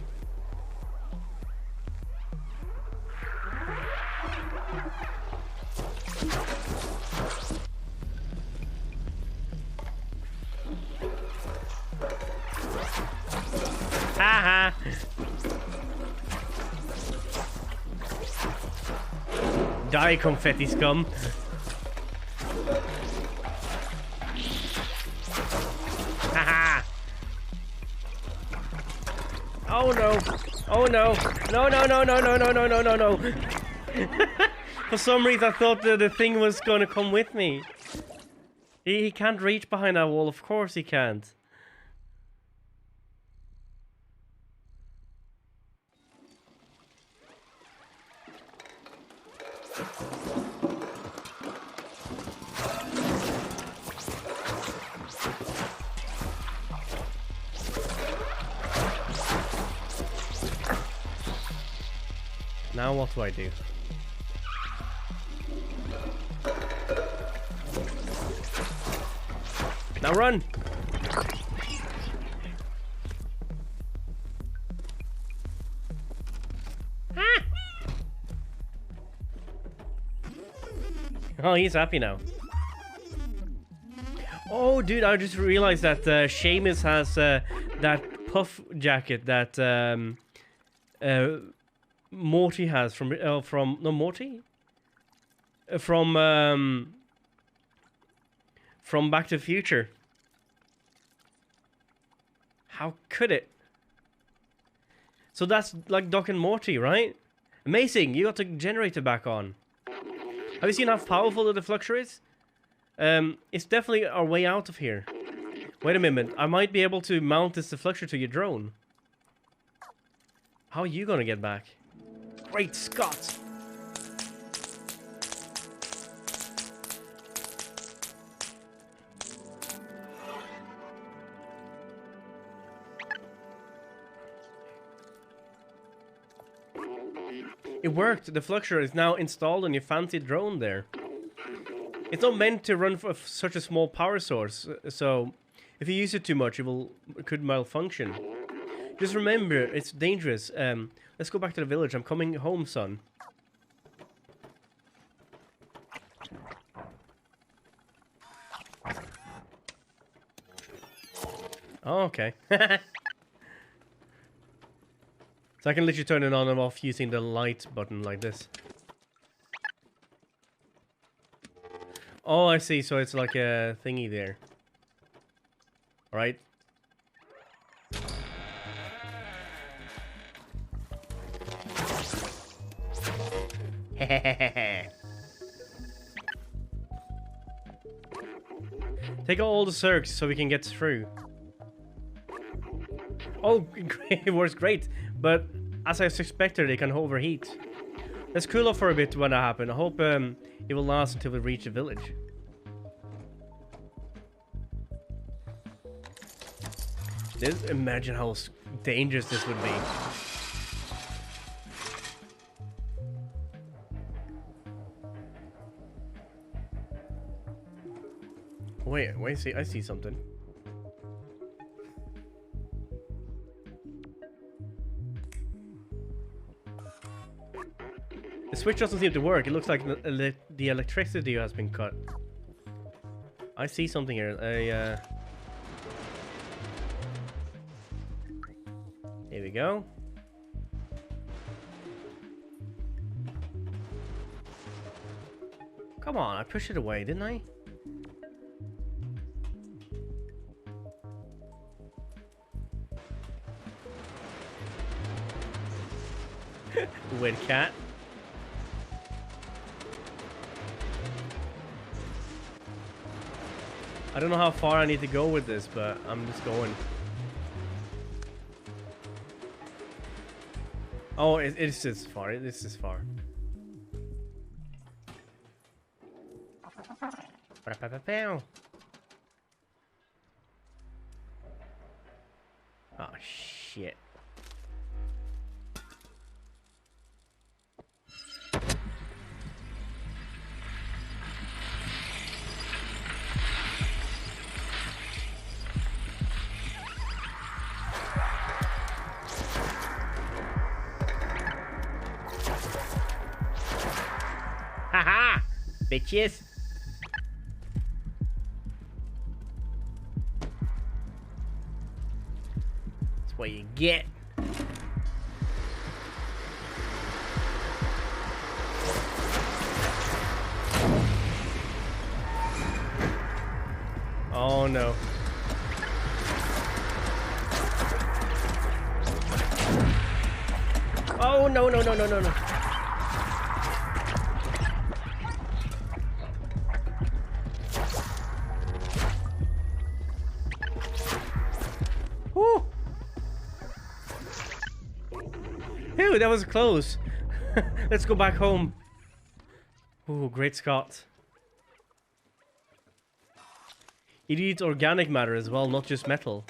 Haha. Die, confetti scum. Haha. Oh no. Oh no. No, no, no, no, no, no, no, no, no, no. For some reason I thought that the thing was gonna come with me. He can't reach behind that wall, of course he can't. Now what do I do? Now run! Ah! Oh, he's happy now. Oh, dude, I just realized that Seamus has that puff jacket that Morty has from no Morty from Back to the Future. How could it? So that's like Doc and Morty, right? Amazing! You got the generator back on. Have you seen how powerful the deflector is? It's definitely our way out of here. Wait a minute, I might be able to mount this deflector to your drone. How are you gonna get back? Great Scott! It worked! The deflector is now installed on your fancy drone there. It's not meant to run for such a small power source, so if you use it too much, it could malfunction. Just remember, it's dangerous. Let's go back to the village. I'm coming home, son. Oh, okay. So I can literally turn it on and off using the light button like this. Oh, I see. So it's like a thingy there. Alright. Take out all the circs so we can get through. Oh, it works great, but as I suspected, it can overheat. Let's cool off for a bit when that happens. I hope it will last until we reach the village. Just imagine how dangerous this would be. Wait, see, I see something. The switch doesn't seem to work. It looks like the electricity has been cut. I see something here. Here we go. Come on, I pushed it away, didn't I? Weird cat. I don't know how far I need to go with this, but I'm just going. Oh, it's this far. It's this far. Oh, shit. Haha! Bitches! That's what you get. Oh no. Oh no no no no no no. Woo! Phew, that was close. Let's go back home. Ooh, great Scott. It eats organic matter as well, not just metal.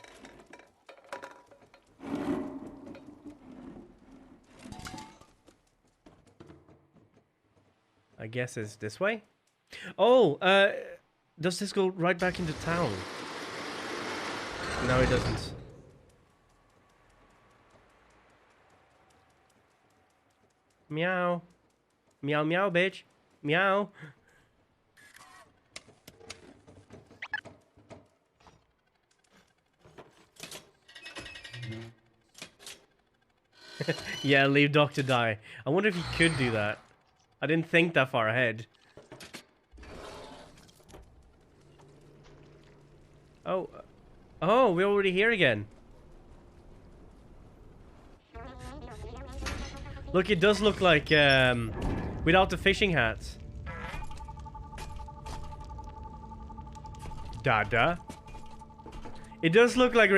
I guess it's this way. Oh, does this go right back into town? No, it doesn't. Meow. Meow meow, bitch. Meow. Yeah, leave Doc to die. I wonder if he could do that. I didn't think that far ahead. Oh. Oh, we're already here again. Look, it does look like, without the fishing hats. Dada. It does look like,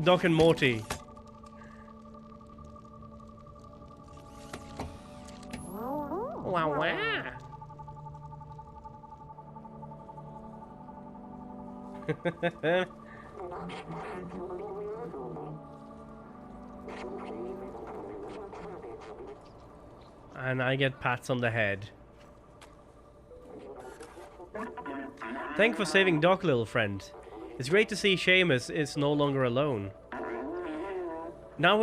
Doc and Morty. Wow, wow. And I get pats on the head. Thanks for saving Doc, little friend. It's great to see Seamus is no longer alone. Now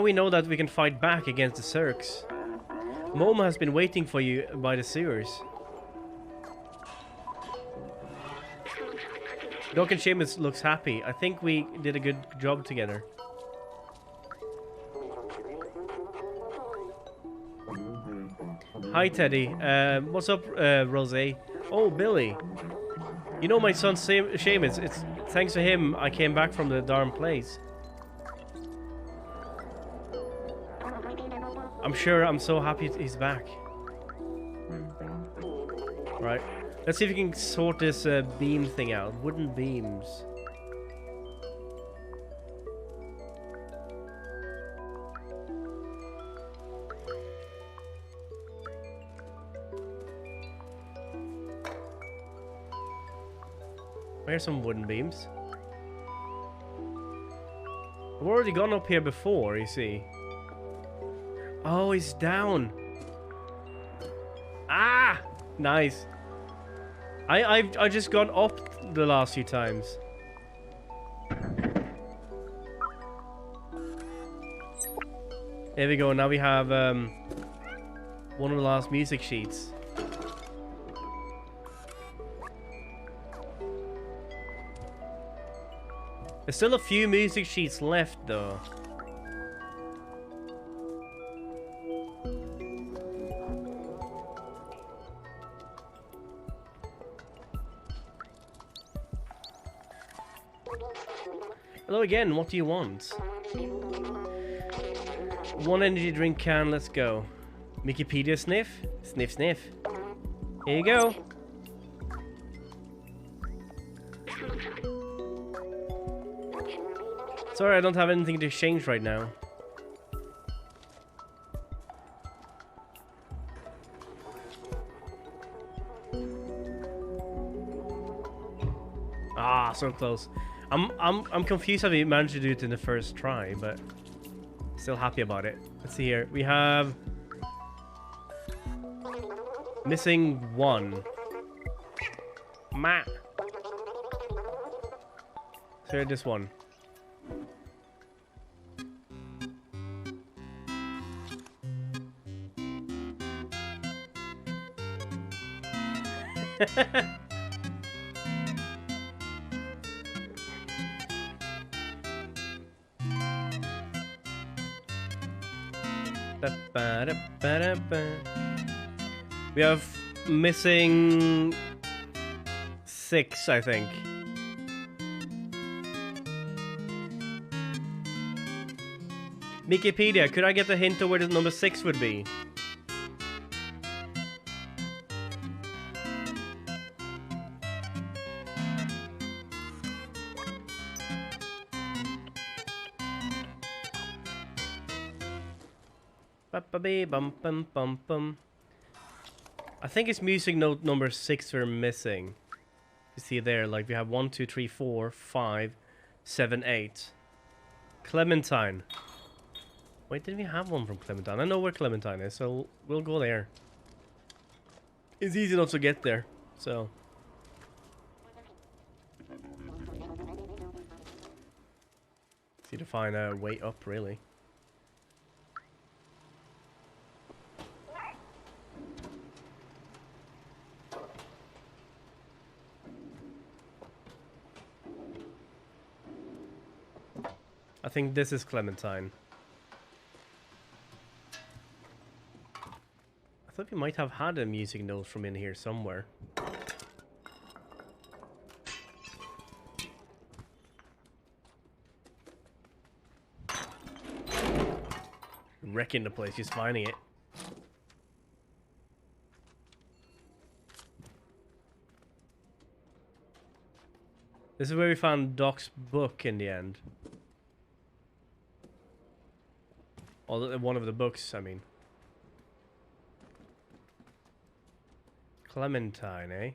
we know that we can fight back against the Zerks. Moma has been waiting for you by the sewers. Doc and Seamus looks happy. I think we did a good job together. Hi, Teddy. What's up, Rosé? Oh, Billy. You know my son Seamus. It's thanks to him I came back from the darn place. I'm sure I'm so happy he's back. Right. Let's see if we can sort this beam thing out. Wooden beams. Where's some wooden beams? I've already gone up here before, you see. Oh, he's down. Ah! Nice. I've just gone up the last few times. There we go. Now we have one of the last music sheets. There's still a few music sheets left, though. Hello again, what do you want? One energy drink can, let's go. Wikipedia sniff? Sniff sniff. Here you go. Sorry, I don't have anything to exchange right now. Ah, so close. I'm confused how we managed to do it in the first try, but still happy about it. Let's see here. We have missing one. Matt. So this one. We have missing 6, I think. Wikipedia, could I get a hint of where the number 6 would be? Bum, bum, bum. I think it's music note number 6 we're missing. You see there, like we have 1, 2, 3, 4, 5, 7, 8. Clementine. Wait, did we have one from Clementine? I know where Clementine is, so we'll go there. It's easy enough to get there, so. It's easy to find a way up, really. I think this is Clementine. I thought we might have had a music note from in here somewhere. Wrecking the place, just finding it. This is where we found Doc's book in the end. Or one of the books, I mean. Clementine, eh?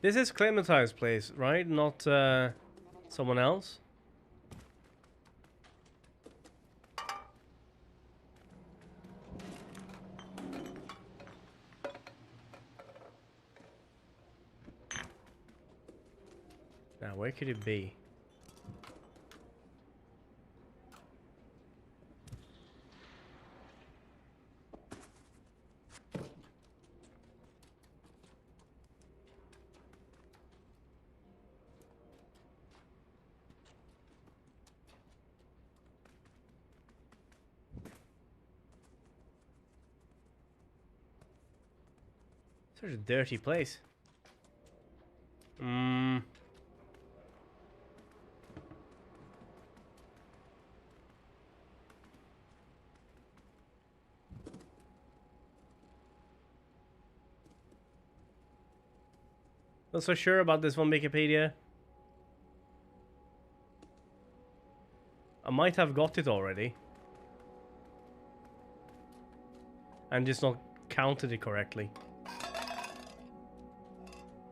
This is Clementine's place, right? Not someone else? Now, where could it be? Such a dirty place. Not so sure about this one, Wikipedia. I might have got it already. And just not counted it correctly.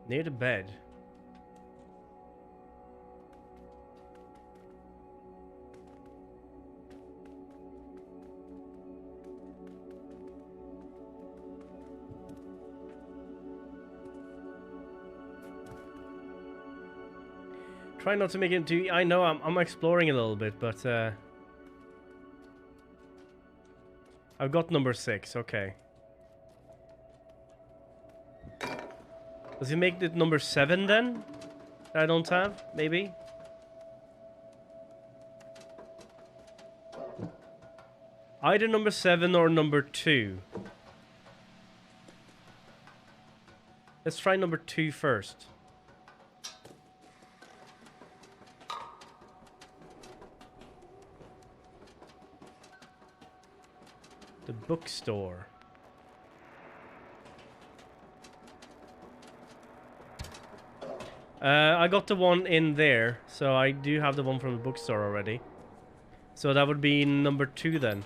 Near the bed. Try not to make it too... I know I'm exploring a little bit, but... I've got number 6, okay. Does he make it number 7 then? That I don't have, maybe? Either number 7 or number 2. Let's try number 2 first. The bookstore. I got the one in there, so I do have the one from the bookstore already. So that would be number 2 then.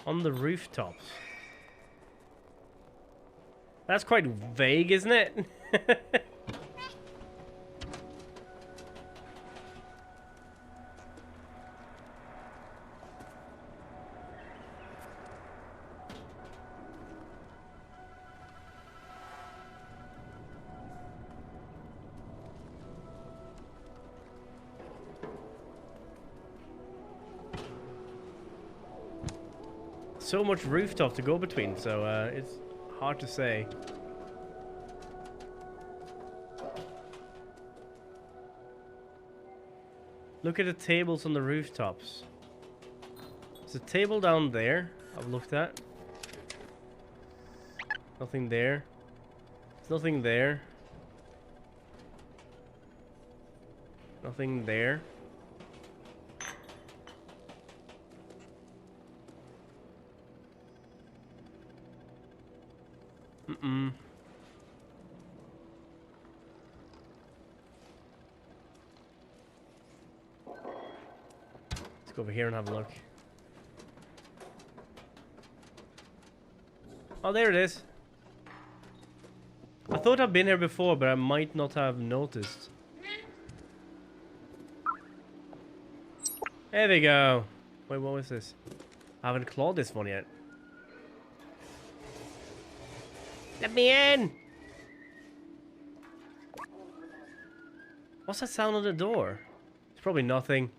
On the rooftops. That's quite vague, isn't it? So much rooftop to go between, so it's hard to say. Look at the tables on the rooftops. There's a table down there I've looked at. Nothing there. There's nothing there. Nothing there. Let's go over here and have a look. Oh, there it is. I thought I'd been here before, but I might not have noticed. There we go. Wait, what was this? I haven't clawed this one yet. Let me in! What's that sound on the door? It's probably nothing.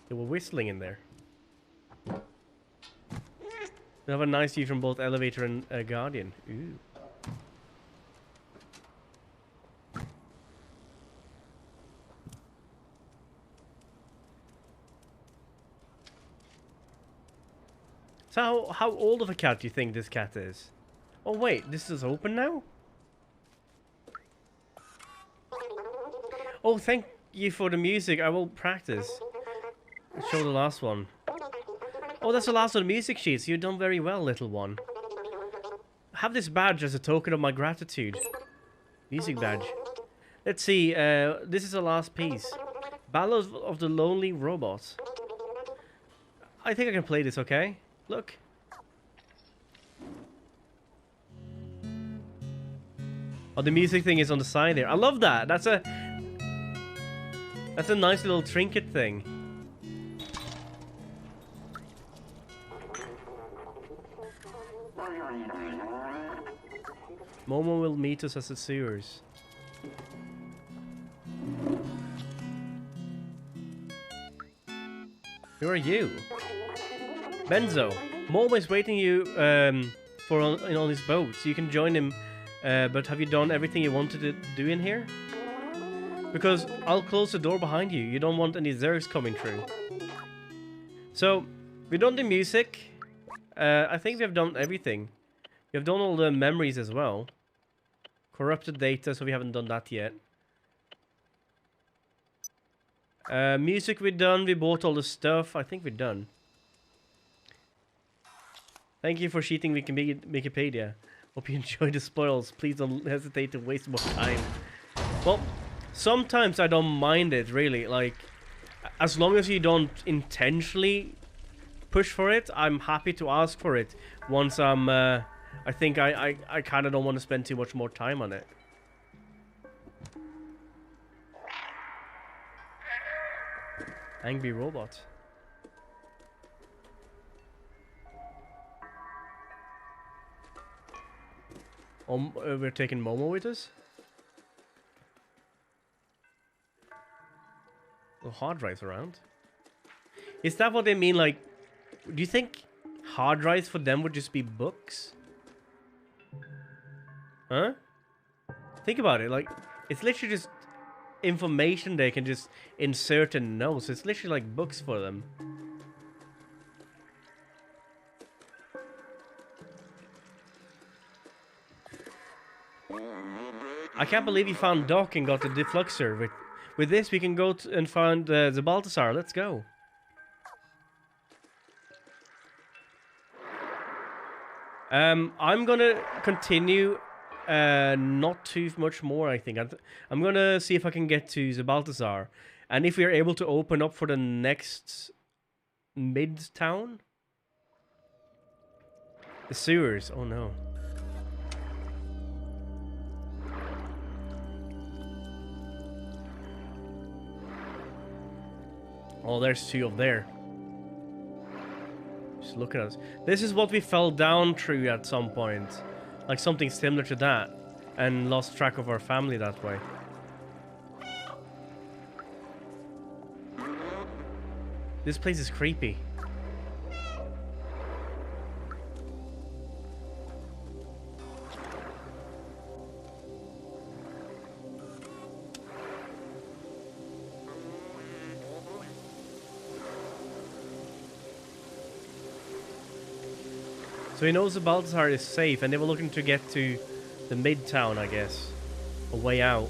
They were whistling in there. We have a nice view from both elevator and Guardian. Ooh. So how old of a cat do you think this cat is? Oh wait, this is open now? Oh, thank you for the music. I will practice. Show the last one. Oh, that's the last of the music sheets. You've done very well, little one. Have this badge as a token of my gratitude. Music badge. Let's see. This is the last piece. Ballad of the Lonely Robot. I think I can play this, okay? Look. Oh, the music thing is on the side there. I love that. That's a nice little trinket thing. Momo will meet us at the sewers. Who are you? Benzo. Momo is waiting you on his boat, so you can join him. But have you done everything you wanted to do in here? Because I'll close the door behind you. You don't want any zergs coming through. So, we've done the music. I think we've done everything. We've done all the memories as well. Corrupted data, so we haven't done that yet. Music we're done. We bought all the stuff. I think we're done. Thank you for cheating Wikipedia. Hope you enjoy the spoils. Please don't hesitate to waste more time. Well, sometimes I don't mind it, really. Like, as long as you don't intentionally push for it, I'm happy to ask for it. Once I'm, I think I kind of don't want to spend too much more time on it. Angry robot. We're taking Momo with us? The hard drives around. Is that what they mean? Like, do you think hard drives for them would just be books? Huh? Think about it. Like, it's literally just information they can just insert in notes. It's literally like books for them. I can't believe you found Doc and got the defluxer. With this, we can go and find the Balthasar. Let's go. I'm gonna continue. Not too much more, I think. I'm gonna see if I can get to the Balthasar. And if we are able to open up for the next mid-town. The sewers. Oh no. Oh, there's two up there. Just look at us. This is what we fell down through at some point. Like something similar to that. And lost track of our family that way. This place is creepy. So he knows the Balthasar is safe, and they were looking to get to the mid-town, I guess. A way out.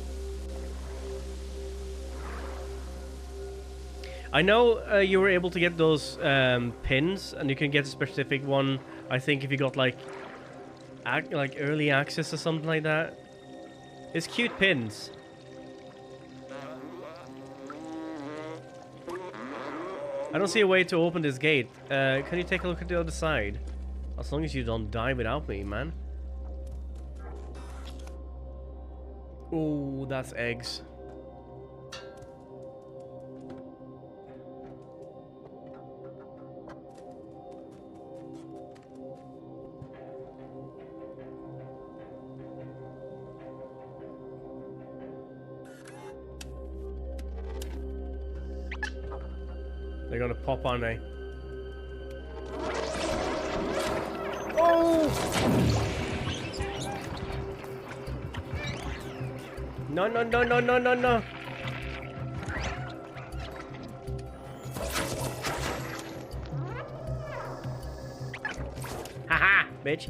I know you were able to get those pins, and you can get a specific one, I think, if you got, like early access or something like that. It's cute pins. I don't see a way to open this gate. Can you take a look at the other side? As long as you don't die without me, man. Oh, that's eggs. They're gonna pop on me. No, no, no, no, no, no, no. Haha, bitch.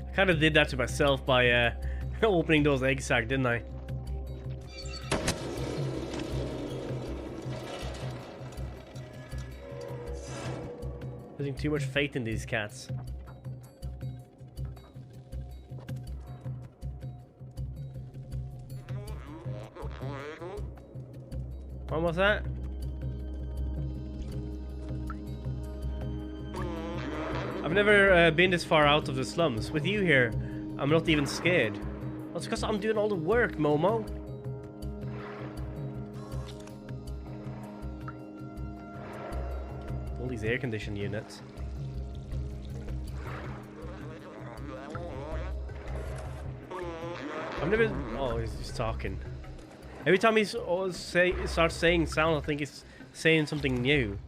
I kind of did that to myself by opening those egg sacs, didn't I? Putting too much faith in these cats. What was that? I've never been this far out of the slums. With you here, I'm not even scared. That's because I'm doing all the work, Momo. All these air conditioning units. I've never... Oh, he's just talking. Every time he starts saying sound, I think he's saying something new.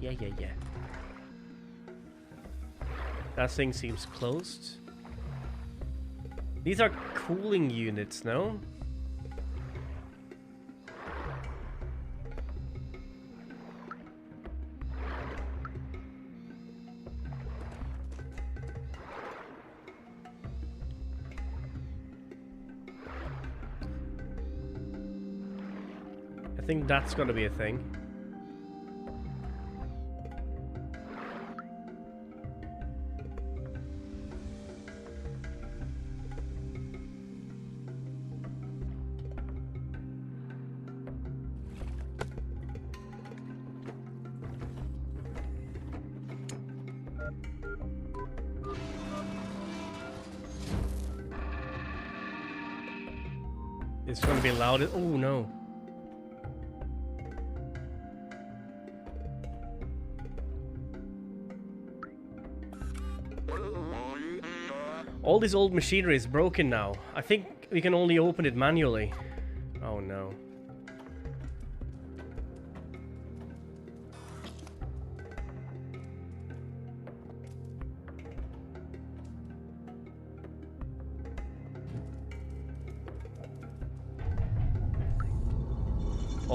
Yeah, yeah, yeah. That thing seems closed. These are cooling units, no? I think that's gonna be a thing. It's gonna be loud. Oh no. All this old machinery is broken now. I think we can only open it manually. Oh no.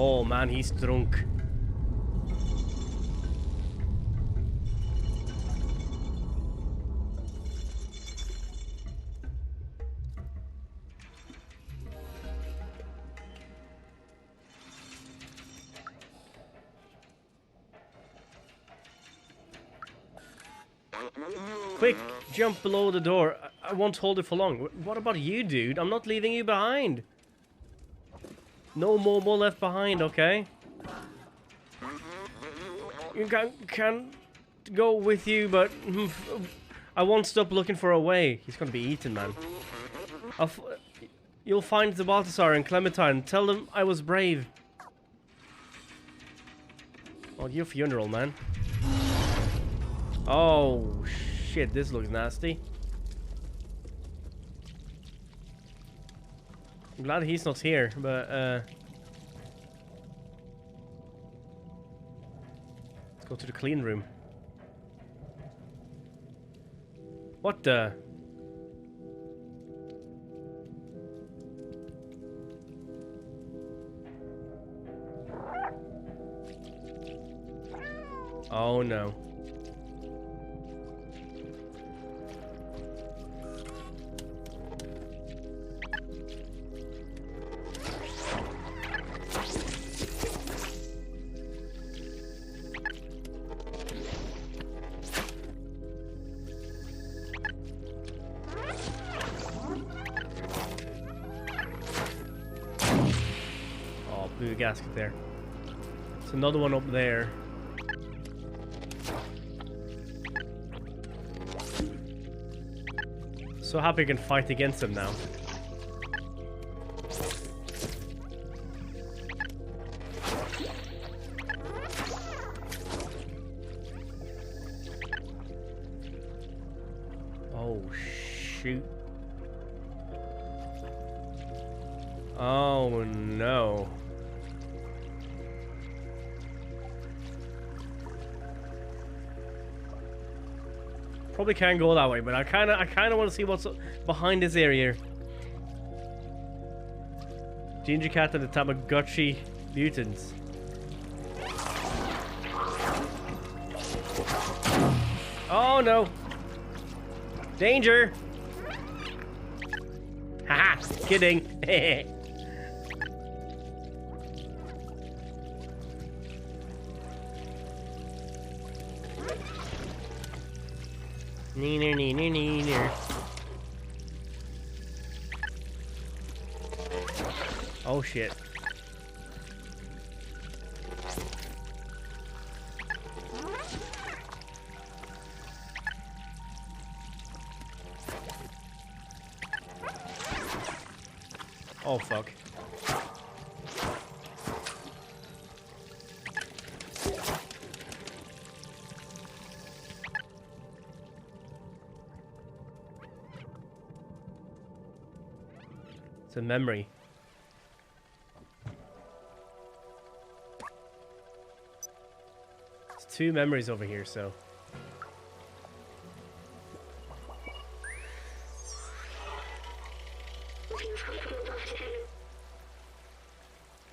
Oh man, he's drunk. Quick, jump below the door. I won't hold it for long. What about you, dude? I'm not leaving you behind. No Momo left behind, okay? You can't go with you, but I won't stop looking for a way. He's gonna be eaten, man. You'll find the Balthasar and Clementine. Tell them I was brave. Oh, your funeral, man. Oh, shit, this looks nasty. I'm glad he's not here, but let's go to the clean room. What the? Oh no. Blue gasket there. There's another one up there. So happy I can fight against them now. Oh shoot. Oh no. Probably can't go that way, but I kind of want to see what's behind this area. Ginger Cat and the Tamagotchi mutants. Oh no! Danger! Haha! Kidding! Neener, neener, neener. Oh shit. Oh fuck. It's a memory. It's two memories over here, so.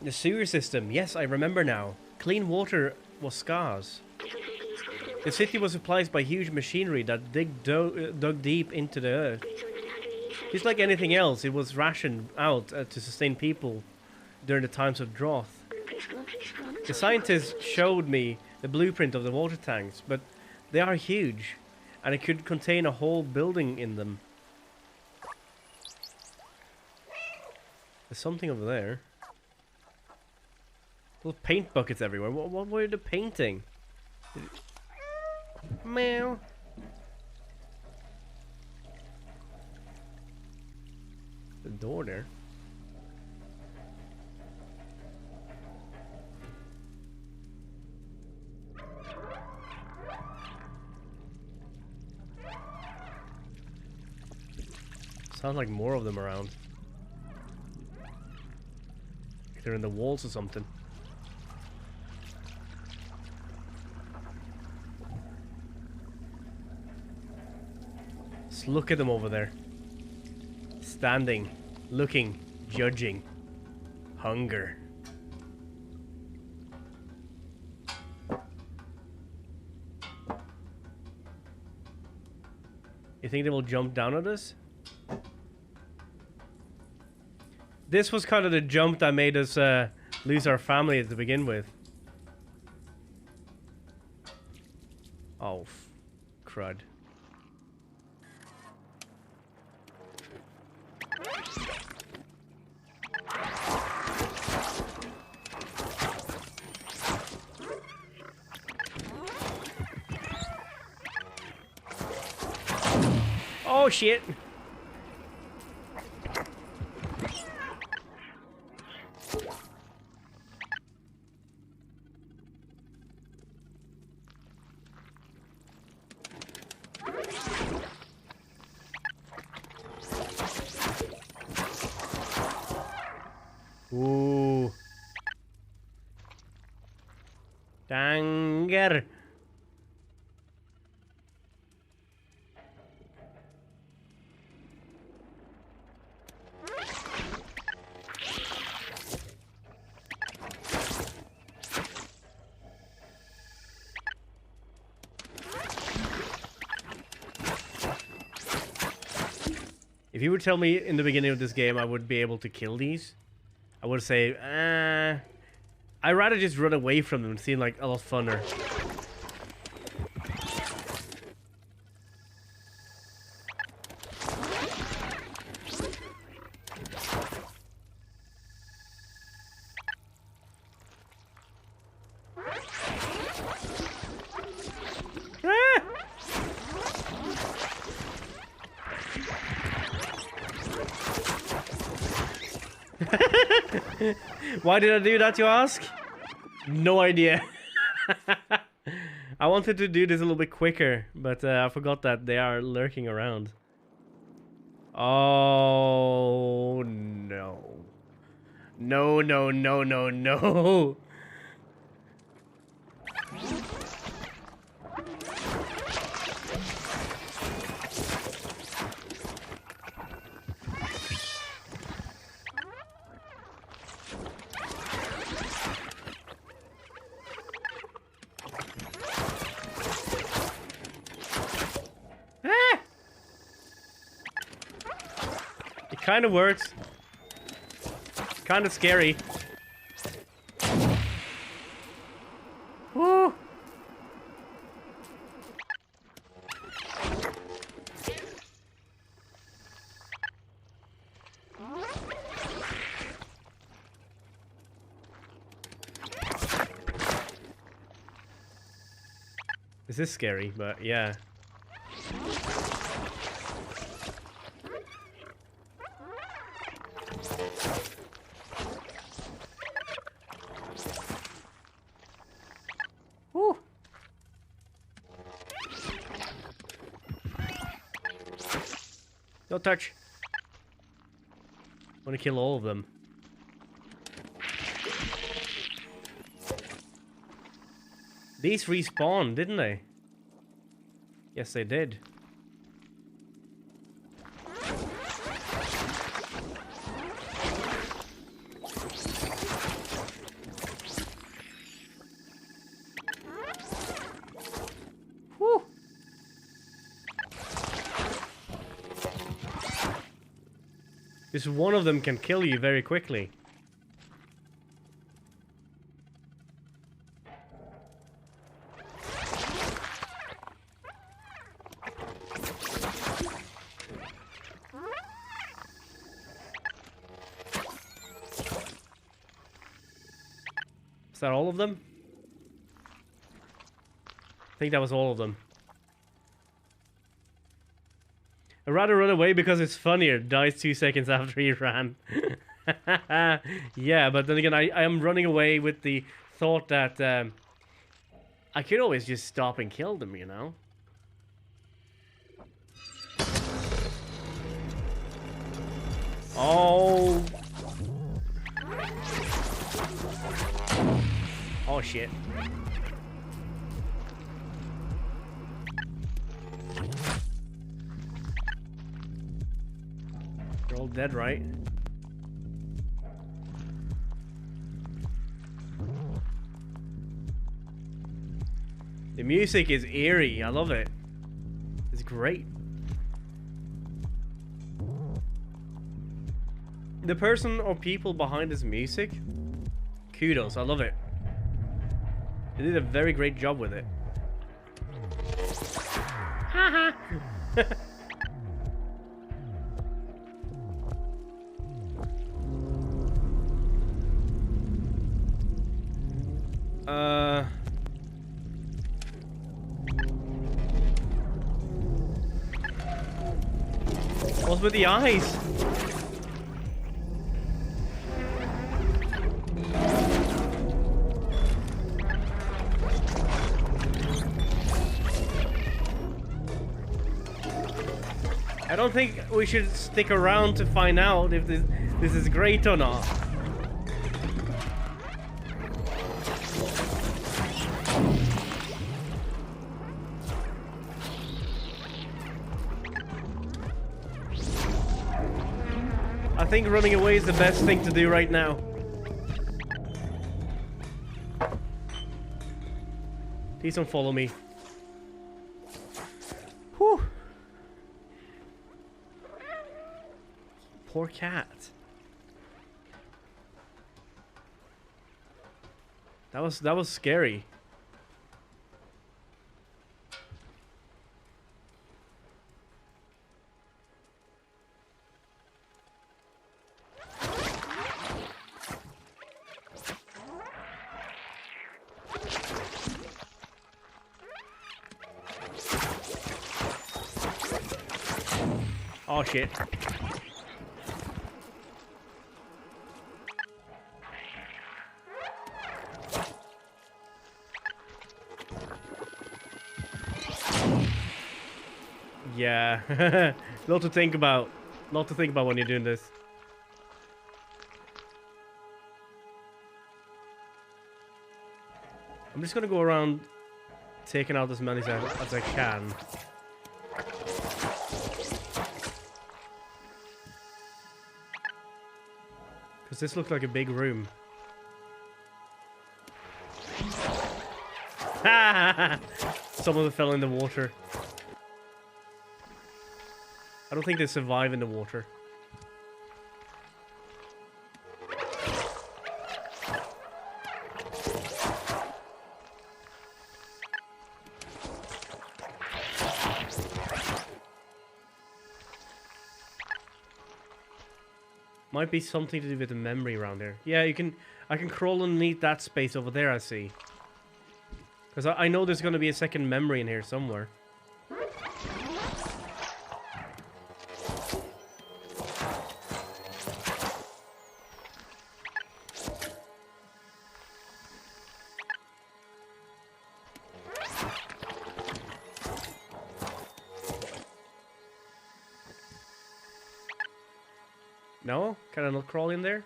The sewer system. Yes, I remember now. Clean water was scarce. The city was supplied by huge machinery that dug deep into the earth. Just like anything else, it was rationed out to sustain people during the times of drought. The scientists showed me the blueprint of the water tanks, but they are huge, and it could contain a whole building in them. There's something over there. Little paint buckets everywhere. What were they painting? Meow. The door there. Sounds like more of them around. They're in the walls or something. Just look at them over there. Standing, looking, judging. Hunger. You think they will jump down at us? This was kind of the jump that made us lose our family to begin with. Oh, crud. Oh, shit. Ooh. Danger. If you would tell me in the beginning of this game I would be able to kill these, I would say, I'd rather just run away from them. It seemed like a lot funner. Why did I do that, you ask? No idea. I wanted to do this a little bit quicker, but I forgot that they are lurking around. Oh, no. No, no, no, no, no. Kind of works. Kind of scary. Woo! This is scary, but yeah. Don't touch. I want to kill all of them. These respawned, didn't they? Yes, they did. Just one of them can kill you very quickly. Is that all of them? I think that was all of them. I'd rather run away because it's funnier. Dies 2 seconds after he ran. Yeah, but then again, I am running away with the thought that I could always just stop and kill them, you know? Oh. Oh shit. They're all dead, right? The music is eerie. I love it. It's great. The person or people behind this music, kudos. I love it. They did a very great job with it. Haha. What's with the eyes? I don't think we should stick around to find out if this is great or not. I think running away is the best thing to do right now. Please don't follow me. Whew. Poor cat. That was scary. Oh shit. Yeah. Lot to think about. Lot to think about when you're doing this. I'm just gonna go around taking out as many as I can. Because this looks like a big room. Some of them fell in the water. I don't think they survive in the water. Might be something to do with the memory around here. Yeah, I can crawl underneath that space over there, I see. Because I know there's going to be a second memory in here somewhere. No? Can I not crawl in there?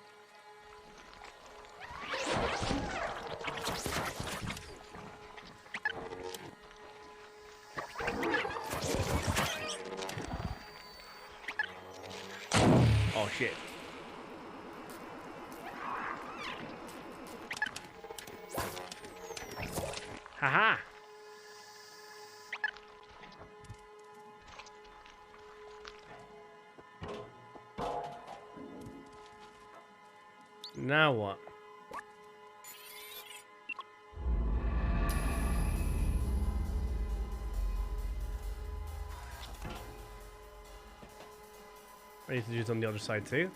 Oh shit. Haha. Now what? I need to do it on the other side too.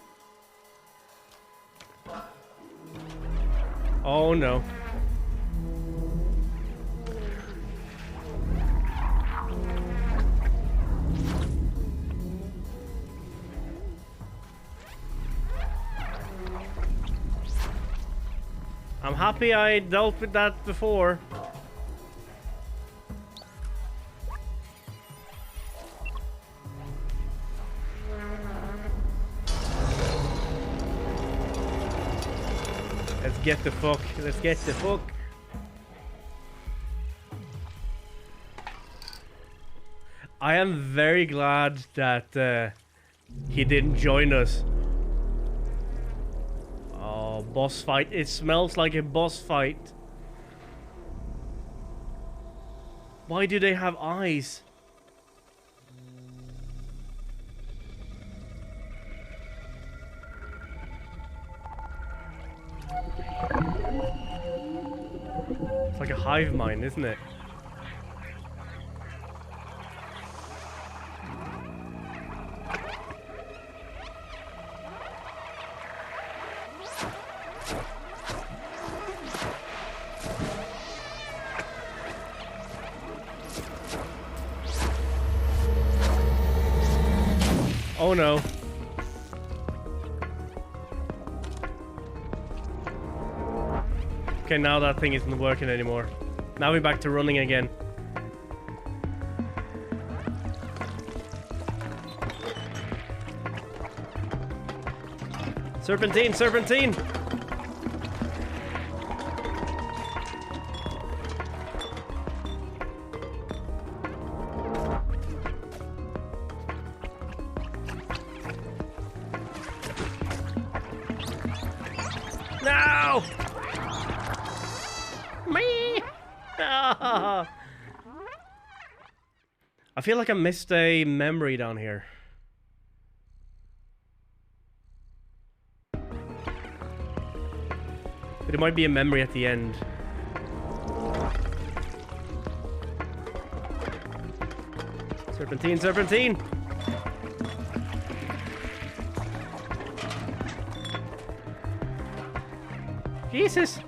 Oh no. I'm happy I dealt with that before. Let's get the fuck. Let's get the fuck. I am very glad that he didn't join us. Oh, boss fight. It smells like a boss fight. Why do they have eyes? It's like a hive mind, isn't it? Oh no. Okay, now that thing isn't working anymore. Now we're back to running again. Serpentine, serpentine! No! Me! Ah. I feel like I missed a memory down here. But it might be a memory at the end. Serpentine, serpentine! Jesus!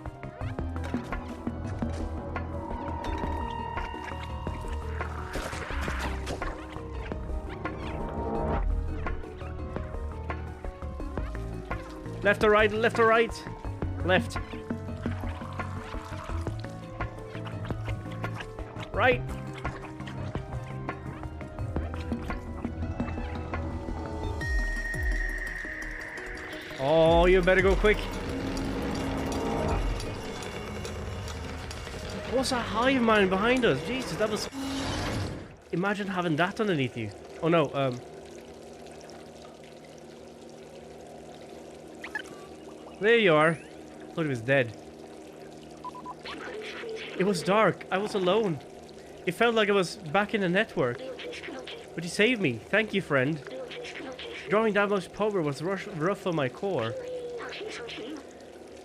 Left or right, left or right? Left. Right. Oh, you better go quick. What's that hive mind behind us? Jesus, that was... Imagine having that underneath you. Oh no, There you are. I thought he was dead. It was dark. I was alone. It felt like I was back in the network. But you saved me. Thank you, friend. Drawing that much power was rough on my core.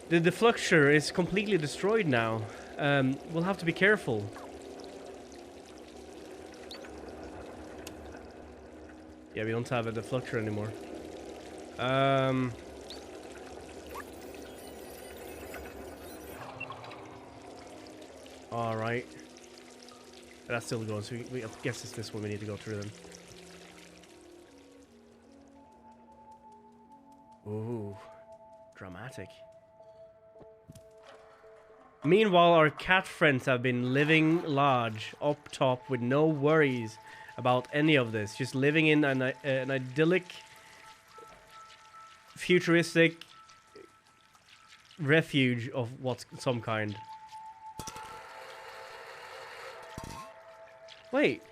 The deflector is completely destroyed now. We'll have to be careful. Yeah, we don't have a deflector anymore. Alright. That still goes. So I guess it's this one we need to go through then. Ooh. Dramatic. Meanwhile, our cat friends have been living large, up top, with no worries about any of this. Just living in an idyllic, futuristic refuge of some kind. Wait,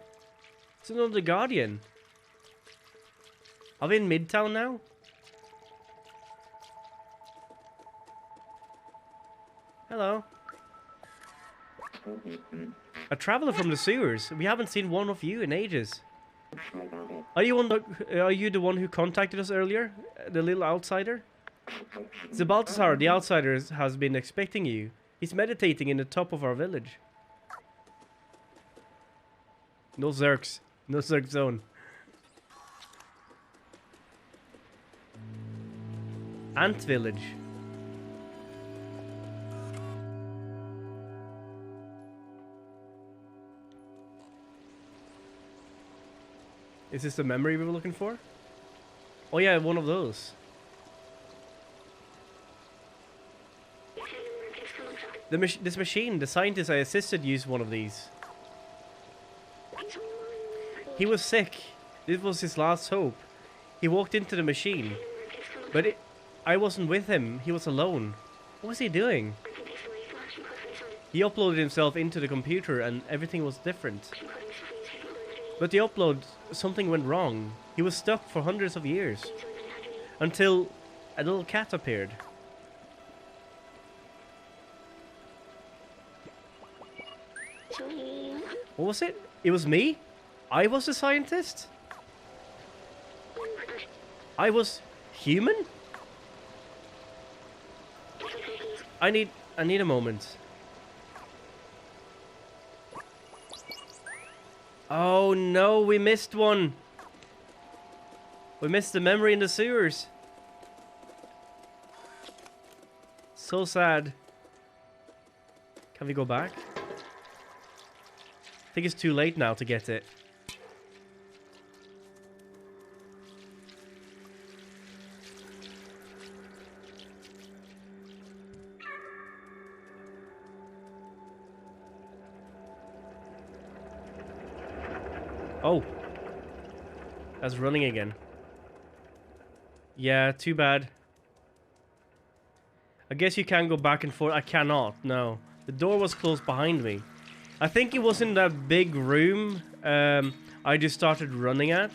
it's another Guardian. Are we in Midtown now? Hello. A traveler from the sewers. We haven't seen one of you in ages. Are you the one who contacted us earlier? The little outsider? The Balthasar, the outsider, has been expecting you. He's meditating in the top of our village. No Zerks. No Zerk zone. Ant village. Is this the memory we were looking for? Oh yeah, one of those. This machine, the scientist I assisted used one of these. He was sick. This was his last hope. He walked into the machine. But I wasn't with him. He was alone. What was he doing? He uploaded himself into the computer and everything was different. But the upload, something went wrong. He was stuck for hundreds of years. Until a little cat appeared. What was it? It was me? I was the scientist? I was human? I need a moment. Oh no, we missed one. We missed the memory in the sewers. So sad. Can we go back? I think it's too late now to get it. Oh. That's running again. Yeah, too bad. I guess you can go back and forth. I cannot, no. The door was closed behind me. I think it was in that big room I just started running at.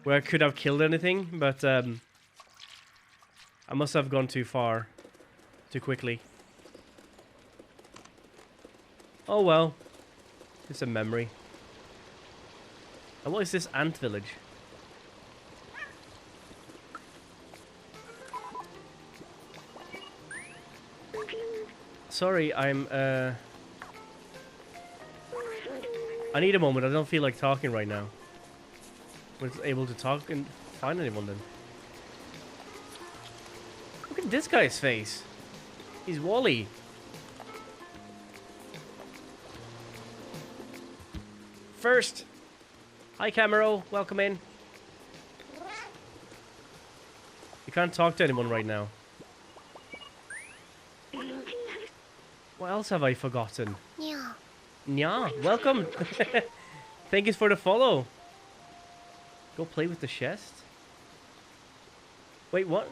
Where I could have killed anything, but I must have gone too far. Too quickly. Oh well. It's a memory. And what is this ant village? Sorry, I need a moment. I don't feel like talking right now. We're able to talk and find anyone then. Look at this guy's face. He's Wally. First. Hi, Camero. Welcome in. You can't talk to anyone right now. What else have I forgotten? Yeah. Yeah. Welcome. Thank you for the follow. Go play with the chest. Wait, what?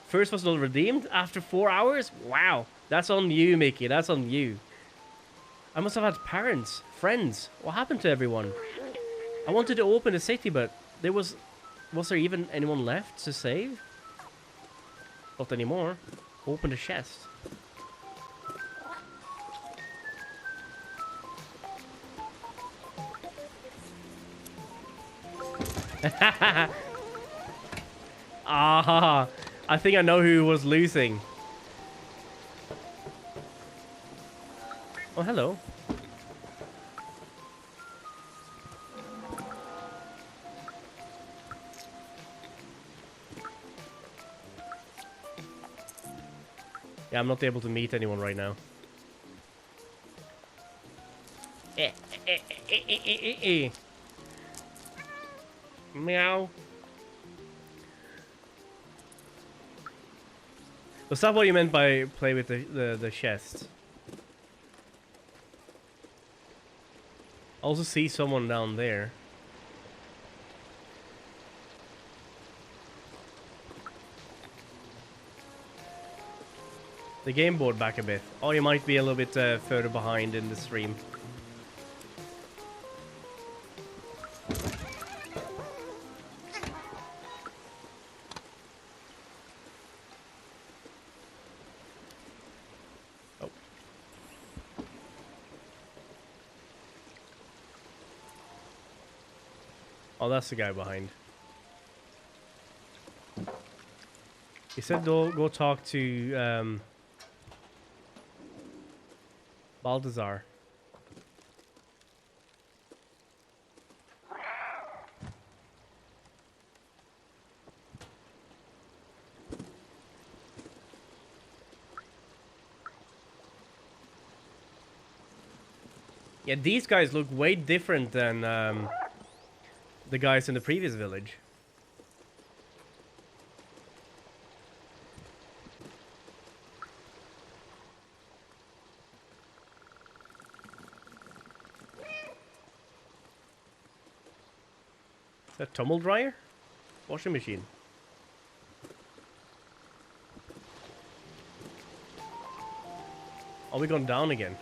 First was not redeemed after 4 hours? Wow. That's on you, Mickey. That's on you. I must have had parents, friends. What happened to everyone? I wanted to open the city, but there was there even anyone left to save? Not anymore. Open the chest. Ah, I think I know who was losing. Oh, hello. Yeah, I'm not able to meet anyone right now. Meow. Was that what you meant by play with the chest? I also see someone down there. The game board back a bit. Oh, you might be a little bit further behind in the stream. Oh. Oh, that's the guy behind. He said go talk to Balthazar. Yeah, these guys look way different than the guys in the previous village. Is that tumble dryer? Washing machine. Are we going down again?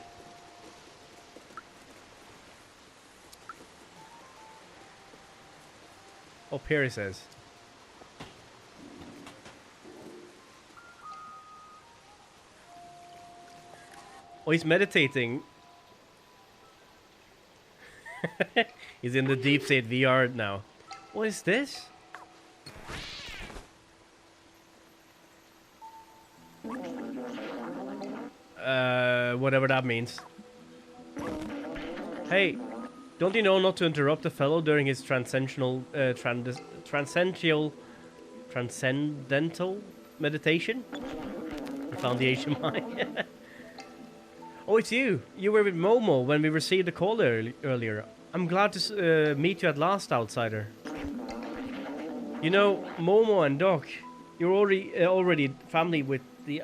Oh, Perry says. Oh, he's meditating. He's in the deep state VR now. What is this? Whatever that means. Hey, don't you know not to interrupt a fellow during his transcendental meditation? I found the Asian mind. Oh, it's you. You were with Momo when we received the call earlier. I'm glad to meet you at last, outsider. You know, Momo and Doc, you're already family with the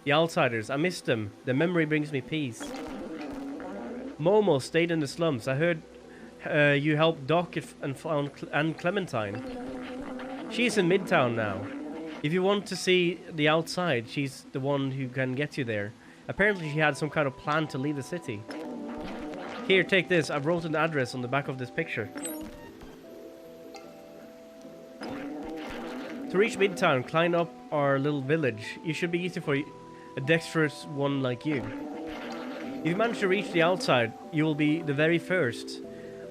outsiders. I miss them. Their memory brings me peace. Momo stayed in the slums. I heard you helped Doc and found Clementine. She's in Midtown now. If you want to see the outside, she's the one who can get you there. Apparently she had some kind of plan to leave the city. Here, take this. I wrote an address on the back of this picture. To reach Midtown, climb up our little village. It should be easy for a dexterous one like you. If you manage to reach the outside, you will be the very first.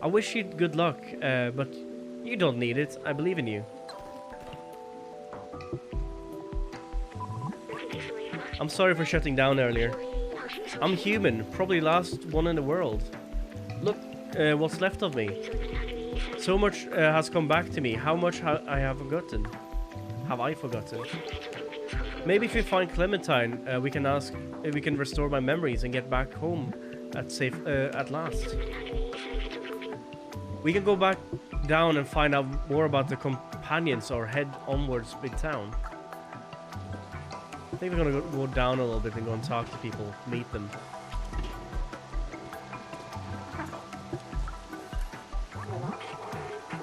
I wish you good luck, but you don't need it. I believe in you. I'm sorry for shutting down earlier. I'm human, probably last one in the world. Look, what's left of me. So much has come back to me. How much I have forgotten? Have I forgotten? Maybe if we find Clementine, we can ask if we can restore my memories and get back home at last. We can go back down and find out more about the companions or head onwards Midtown. I think we're gonna go down a little bit and go and talk to people, meet them.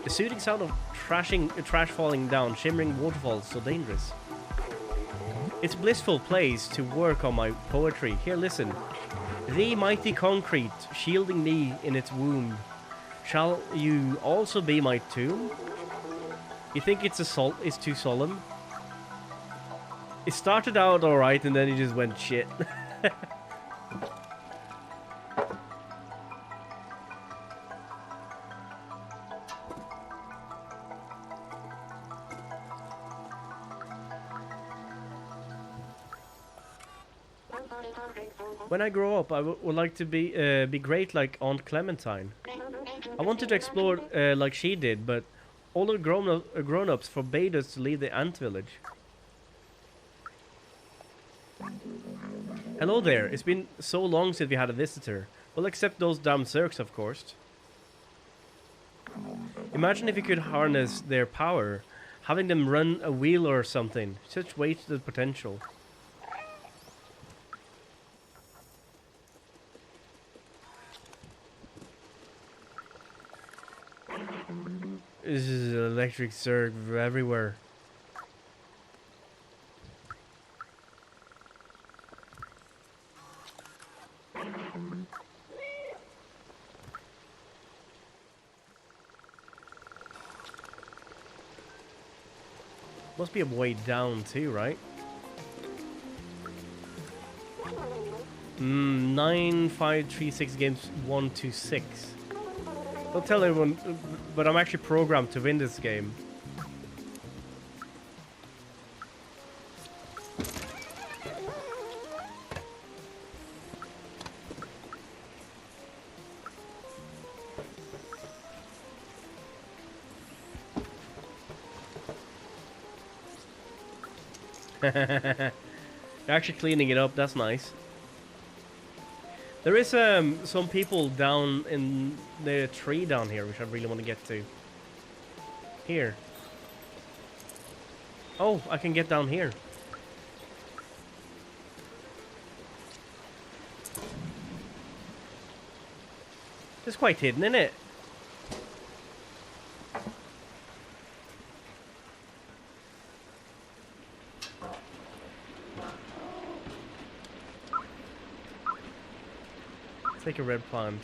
The soothing sound of trash falling down, shimmering waterfalls, so dangerous. It's a blissful place to work on my poetry. Here, listen. The mighty concrete, shielding me in its womb. Shall you also be my tomb? You think it's too solemn? It started out alright and then it just went shit. When I grow up, I would like to be great like Aunt Clementine. I wanted to explore like she did, but all the grown-ups forbade us to leave the ant village. Hello there. It's been so long since we had a visitor. Well, except those damn Zerks, of course. Imagine if you could harness their power, having them run a wheel or something. Such wasted potential. This is electric Zerg everywhere. Must be a way down too, right? 9536 games 1 to 6. Don't tell everyone, but I'm actually programmed to win this game. They're actually cleaning it up. That's nice. There is some people down in the tree down here, which I really want to get to. Here. Oh, I can get down here. It's quite hidden, isn't it? Take a red plant.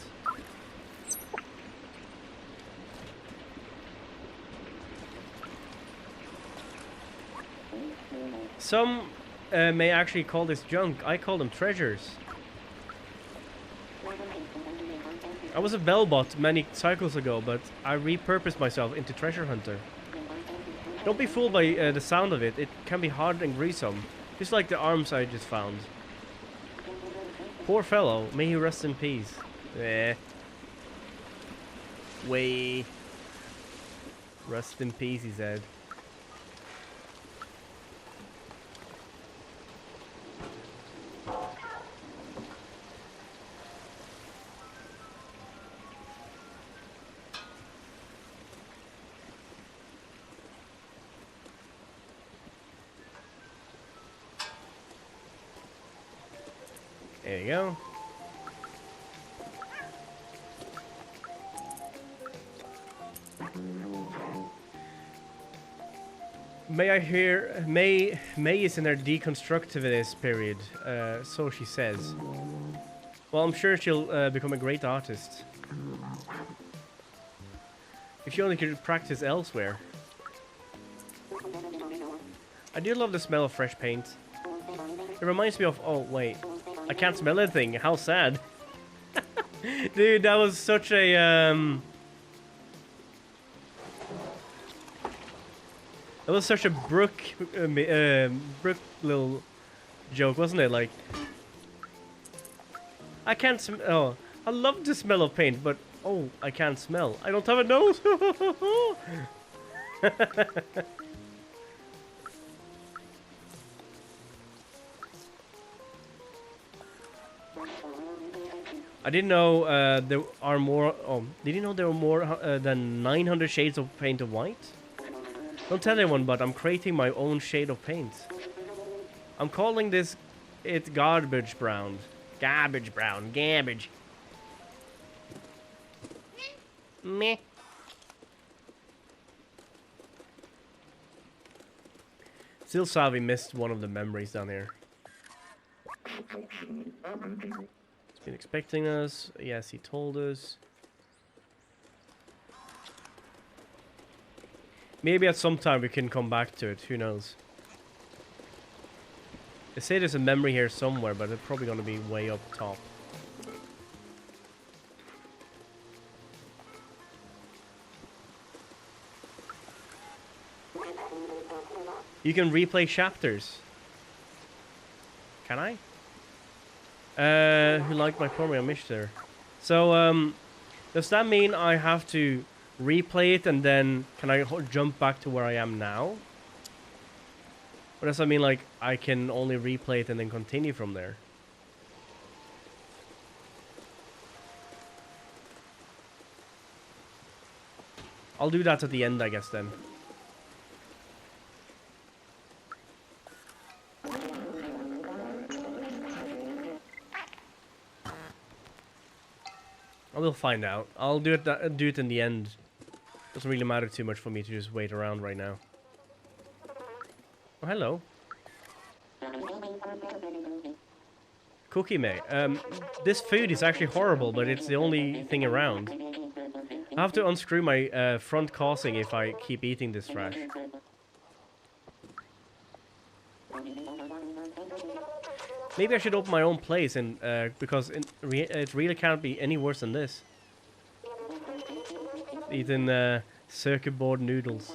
Some may actually call this junk. I call them treasures. I was a Bellbot many cycles ago, but I repurposed myself into treasure hunter. Don't be fooled by the sound of it. It can be hard and gruesome, just like the arms I just found. Poor fellow, may he rest in peace. Way. Rest in peace, he said. There you go. May is in her deconstructivist period, so she says. Well, I'm sure she'll become a great artist. If she only could practice elsewhere. I do love the smell of fresh paint. It reminds me of... Oh, wait. I can't smell anything. How sad. Dude, that was such a... That was such a Brooke little joke, wasn't it? Like... I can't smell... Oh, I love the smell of paint, but... Oh, I can't smell. I don't have a nose. I didn't know there are more... Oh, did you know there were more than 900 shades of paint of white? Don't tell anyone, but I'm creating my own shade of paint. I'm calling this... It garbage brown. Garbage brown. Garbage. Meh. Still Savi missed one of the memories down here. He's been expecting us. Yes, he told us. Maybe at some time we can come back to it. Who knows? They say there's a memory here somewhere, but it's probably going to be way up top. You can replay chapters. Can I? Who liked my promo? I missed there. So, does that mean I have to replay it and then can I jump back to where I am now? Or does that mean like I can only replay it and then continue from there? I'll do that at the end, I guess, then. I will find out. I'll do it in the end. Doesn't really matter too much for me to just wait around right now. Oh, hello. Cookie mate. This food is actually horrible, but it's the only thing around. I have to unscrew my front casing if I keep eating this trash. Maybe I should open my own place, and because it really can't be any worse than this. Eating circuit board noodles.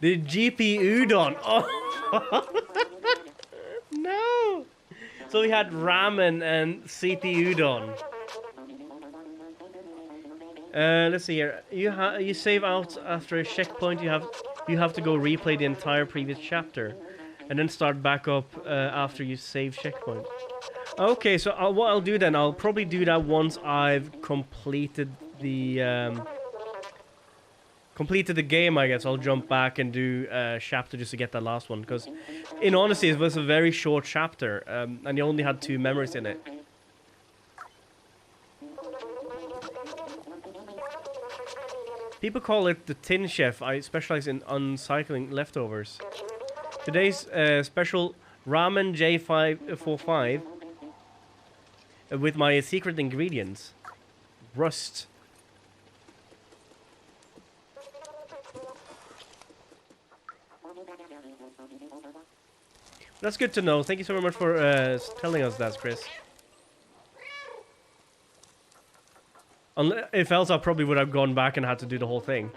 The GP udon. Oh no! So we had ramen and CP udon. Let's see here. You save out after a checkpoint. You have to go replay the entire previous chapter. and then start back up after you save checkpoint. Okay, so what I'll do then, I'll probably do that once I've completed the game, I guess. I'll jump back and do a chapter just to get that last one, because in honesty it was a very short chapter, and you only had 2 memories in it. People call it the Tin Chef. I specialize in uncycling leftovers. Today's special Ramen J545 with my secret ingredients. Rust. That's good to know. Thank you so very much for telling us that, Chris. If else, I probably would have gone back and had to do the whole thing.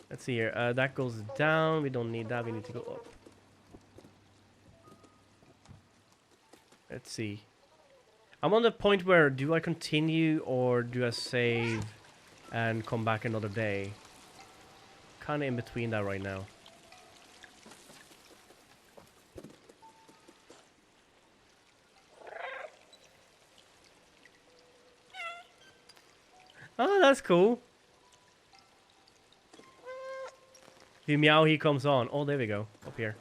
Let's see here. That goes down. We don't need that. We need to go up. Let's see. I'm on the point where do I continue or do I save and come back another day? Kind of in between that right now. Oh, that's cool. The meow, he comes on. Oh, there we go. Up here.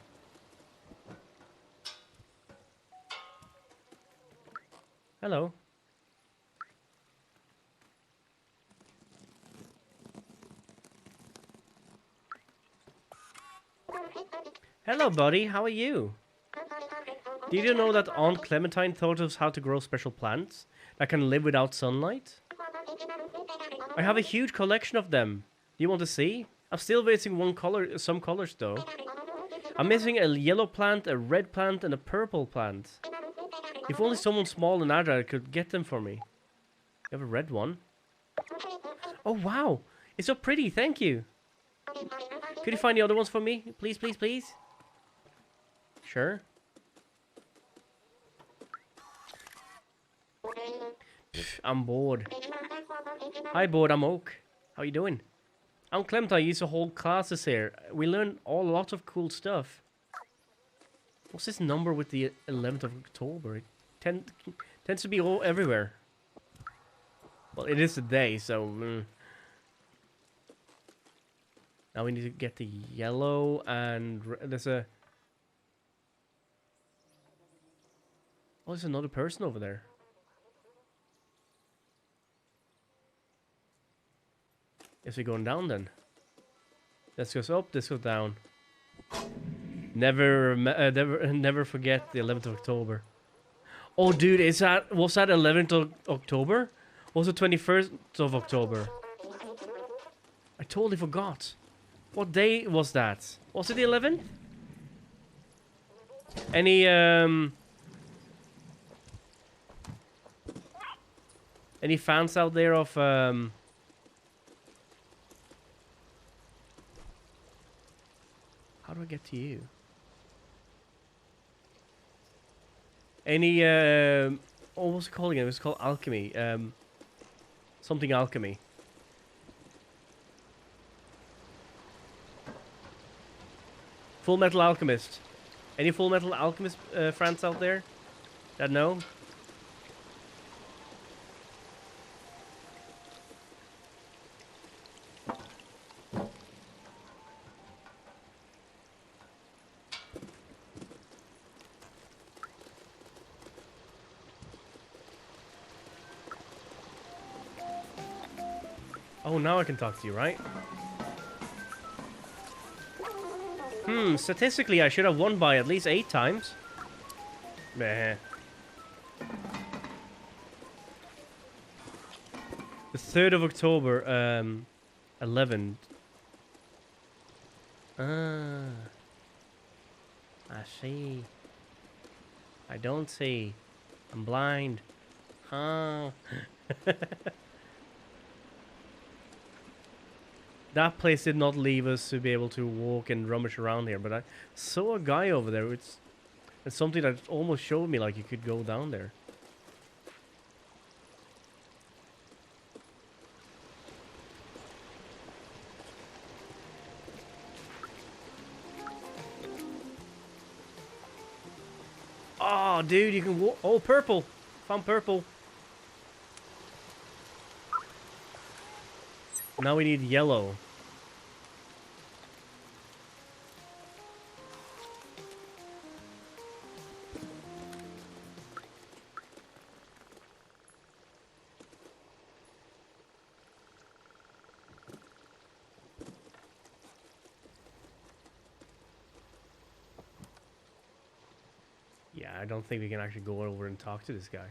Hello. Hello, buddy. How are you? Did you know that Aunt Clementine taught us how to grow special plants that can live without sunlight? I have a huge collection of them. Do you want to see? I'm still missing some colors though. I'm missing a yellow plant, a red plant, and a purple plant. If only someone small and agile could get them for me. You have a red one? Oh wow! It's so pretty, thank you! Could you find the other ones for me? Please, please, please? Sure. Pff, I'm bored. Hi, bored, I'm Oak. How you doing? I'm Clem. I used to hold classes here. We learned a lot of cool stuff. What's this number with the 11th of October? It tends to be all everywhere. Well, it is a day, so... Now we need to get the yellow and... There's a... Oh, there's another person over there. Is we going down then? This goes up, this goes down. Never forget the 11th of October. Oh, dude, was that 11th of October? Was it 21st of October? I totally forgot. What day was that? Was it the 11th? Any fans out there of How do I get to you? Any what was it called again? It was called alchemy. Something alchemy. Full Metal Alchemist. Any Full Metal Alchemist friends out there that know? Oh, now I can talk to you, right? Statistically, I should have won by at least 8 times. Meh. The 3rd of October, 11. Ah. I see. I don't see. I'm blind. Huh. That place did not leave us to be able to walk and rummage around here, but I saw a guy over there. It's something that almost showed me like you could go down there. Oh, dude, you can walk. Oh, purple. Found purple. Now we need yellow. Yeah, I don't think we can actually go over and talk to this guy.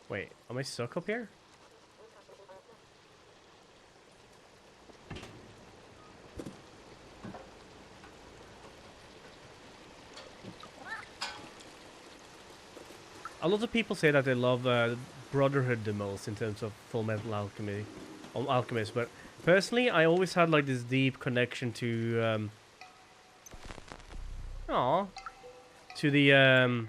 Wait, am I stuck up here? A lot of people say that they love Brotherhood the most in terms of Full Metal Alchemist, but personally, I always had like this deep connection to the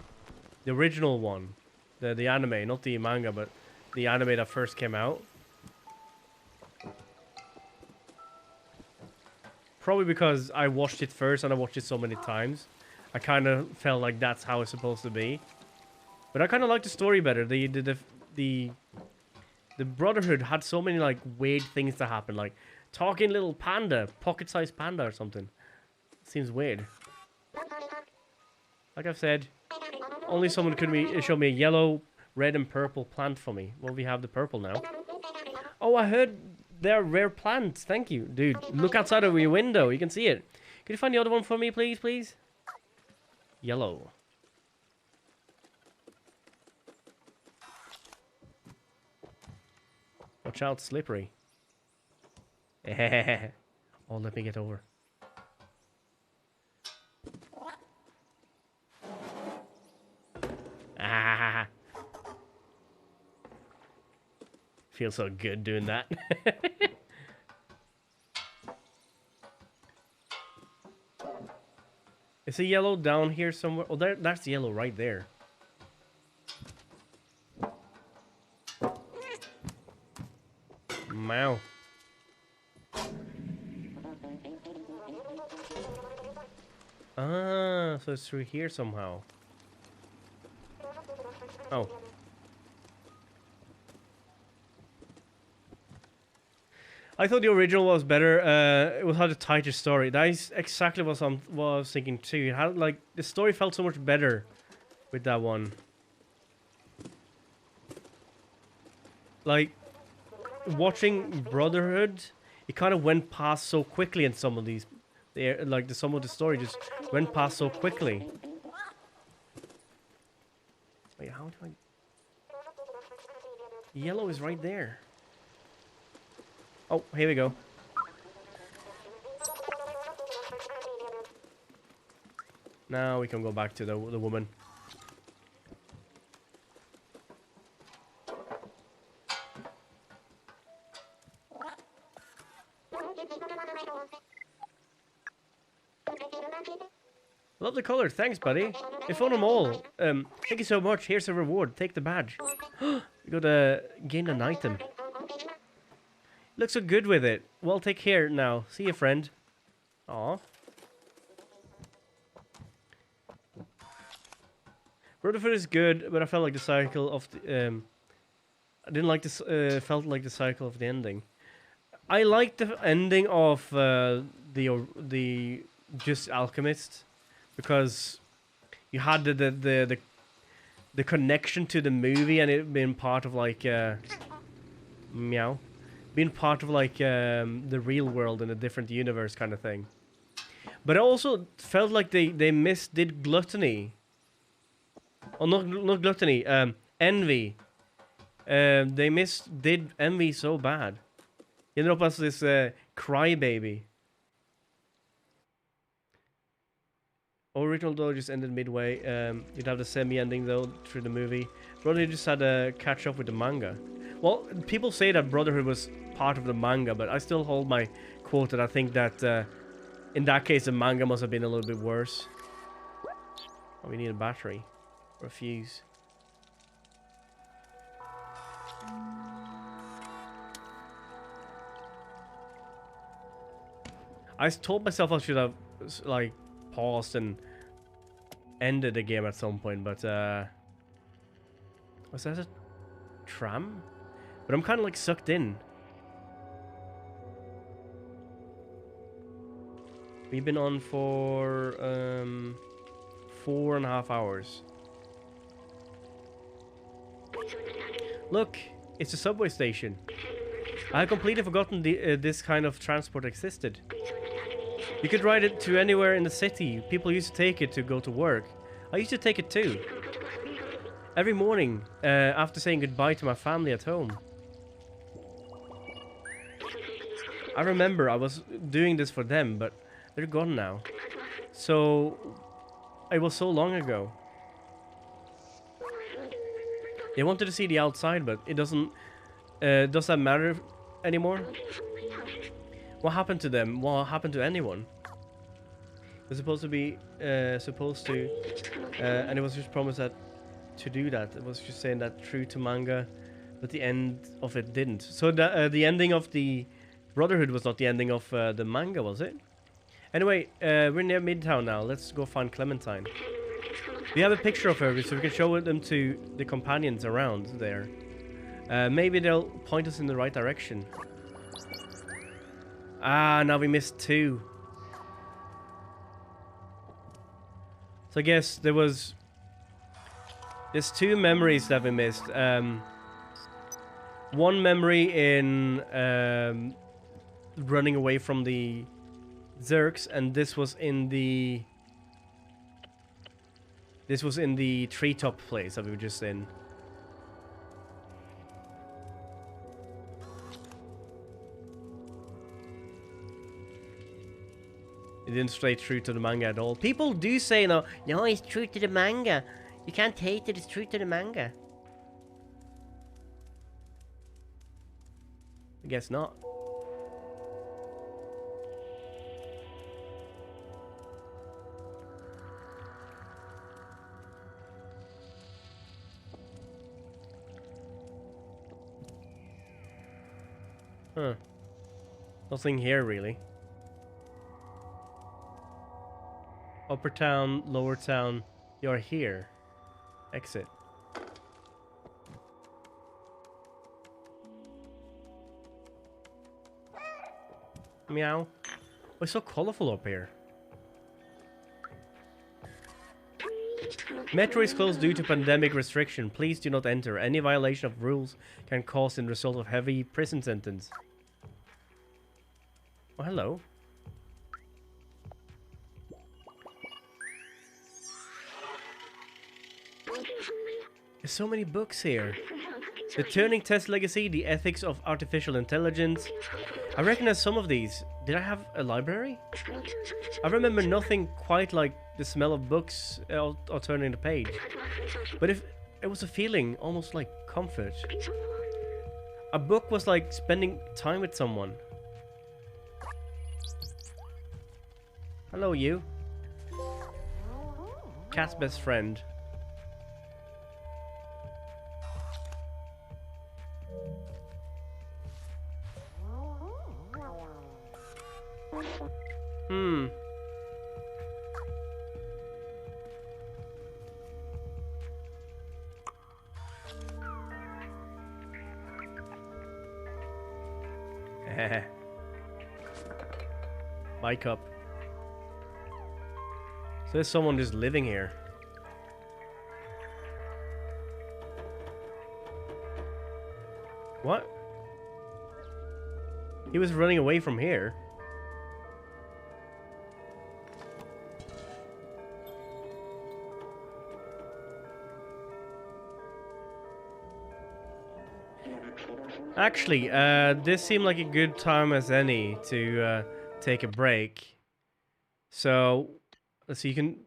original one, the anime, not the manga, but the anime that first came out. Probably because I watched it first and I watched it so many times. I kind of felt like that's how it's supposed to be. But I kind of like the story better. The Brotherhood had so many like weird things to happen, like talking little panda, pocket-sized panda or something. Seems weird. Like I've said, only someone could show me a yellow, red, and purple plant for me. Well, we have the purple now. Oh, I heard they're rare plants. Thank you, dude. Look outside of your window. You can see it. Can you find the other one for me, please, please? Yellow. Watch out, slippery. Oh, let me get over. Ah. Feels so good doing that. Is it yellow down here somewhere? Oh, that's yellow right there. Meow. Ah, so it's through here somehow. Oh. I thought the original was better. It had a tighter story. That is exactly what I was thinking too. It had like the story felt so much better with that one. Like watching Brotherhood, it kind of went past so quickly in some of these. Some of the story just went past so quickly. Wait, how do I? Yellow is right there. Oh, here we go. Now we can go back to the woman. Love the color. Thanks, buddy. You found them all. Thank you so much. Here's a reward. Take the badge. You gotta gain an item. Looks so good with it. Well, take care now. See you, friend. Aw. Brotherhood is good, but I felt like the cycle of the, I didn't like this. Felt like the cycle of the ending. I liked the ending of the Just Alchemist because you had the connection to the movie and it being part of like Meow. Being part of like the real world in a different universe kind of thing. But I also felt like they misdid gluttony. Oh, not gluttony, envy. They misdid envy so bad. You ended up as this crybaby. Original though just ended midway. You'd have the semi-ending though through the movie. Brotherhood just had to catch up with the manga. Well, people say that Brotherhood was part of the manga, but I still hold my quote that I think that In that case, the manga must have been a little bit worse. Oh, we need a battery. Or a fuse. I told myself I should have, like, paused and ended the game at some point, but, was that a tram? But I'm kind of, like, sucked in. We've been on for, 4.5 hours. Look, it's a subway station. I had completely forgotten this kind of transport existed. You could ride it to anywhere in the city. People used to take it to go to work. I used to take it too. Every morning, after saying goodbye to my family at home. I remember I was doing this for them, but they're gone now. So, it was so long ago. They wanted to see the outside, but it doesn't... does that matter anymore? What happened to them? What happened to anyone? They're supposed to be... and it was just promised that to do that. It was just saying that true to manga, but the end of it didn't. So the ending of the Brotherhood was not the ending of the manga, was it? Anyway, we're near Midtown now. Let's go find Clementine. We have a picture of her, so we can show them to the companions around there. Maybe they'll point us in the right direction. Ah, now we missed 2. So I guess there's 2 memories that we missed. One memory in running away from the Zerks, and this was in the treetop place that we were just in. It didn't stray true to the manga at all. People do say no, it's true to the manga. You can't hate it, it's true to the manga. I guess not. Huh. Nothing here, really. Upper town, lower town, you're here. Exit. Meow. Oh, it's so colorful up here. Metro is closed due to pandemic restriction. Please do not enter. Any violation of rules can cause the result of heavy prison sentence. Oh, hello. There's so many books here. The Turing Test Legacy, The Ethics of Artificial Intelligence. I recognize some of these. Did I have a library? I remember nothing quite like the smell of books or turning the page. But if it was a feeling, almost like comfort. A book was like spending time with someone. Hello, you. Cat's best friend. My cup. So there's someone just living here. What? He was running away from here. Actually, this seemed like a good time as any to take a break. So, let's see, you can...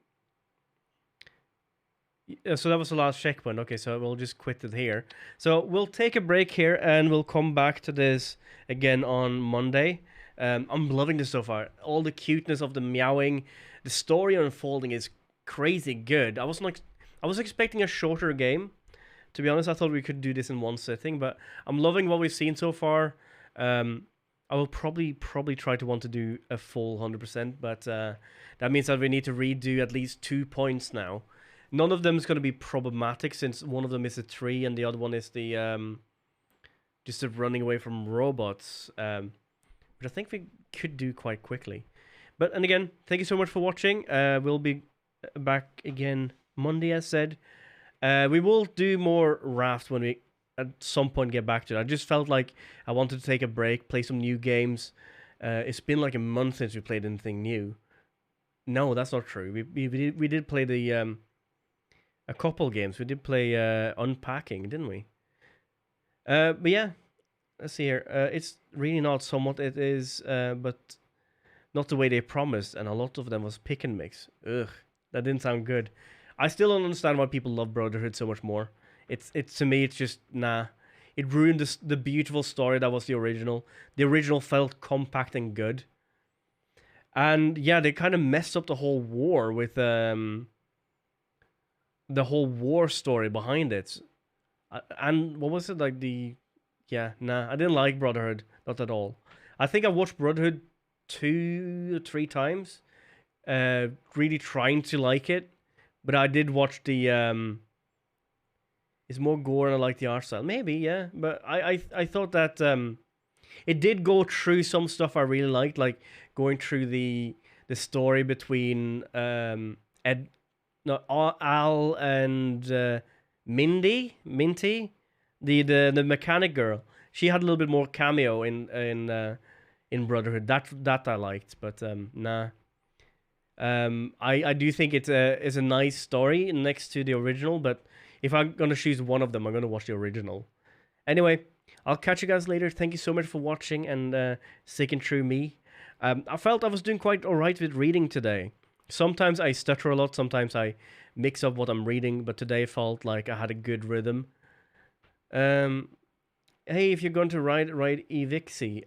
So that was the last checkpoint. Okay, so we'll just quit it here. So we'll take a break here and we'll come back to this again on Monday. I'm loving this so far. All the cuteness of the meowing, the story unfolding is crazy good. I was expecting a shorter game. To be honest, I thought we could do this in one sitting, but I'm loving what we've seen so far. I will probably try to want to do a full 100%, but that means that we need to redo at least 2 points now. None of them is going to be problematic, since one of them is a tree and the other one is the just the running away from robots, which I think we could do quite quickly. But and again, thank you so much for watching. We'll be back again Monday, as said. We will do more Raft when we at some point get back to it. I just felt like I wanted to take a break, play some new games. It's been like a month since we played anything new. No, that's not true. We did play the a couple games. We did play Unpacking, didn't we? But yeah, let's see here. It's really not somewhat. It is, but not the way they promised. And a lot of them was pick and mix. Ugh, that didn't sound good. I still don't understand why people love Brotherhood so much more. It's to me, it's just nah. It ruined the beautiful story that was the original. The original felt compact and good. And yeah, they kind of messed up the whole war with the whole war story behind it. And what was it like yeah, nah, I didn't like Brotherhood, not at all. I think I watched Brotherhood 2 or 3 times, really trying to like it. But I did watch the it's more gore and I like the art style. Maybe, yeah. But I thought that it did go through some stuff I really liked, like going through the story between Al and Minty, the mechanic girl. She had a little bit more cameo in Brotherhood. That I liked, but nah. I do think it's a nice story next to the original, but if I'm gonna choose one of them, I'm gonna watch the original. Anyway, I'll catch you guys later. Thank you so much for watching and sticking through me. I felt I was doing quite alright with reading today. Sometimes I stutter a lot, sometimes I mix up what I'm reading, but today felt like I had a good rhythm. Hey, if you're going to write Evixie,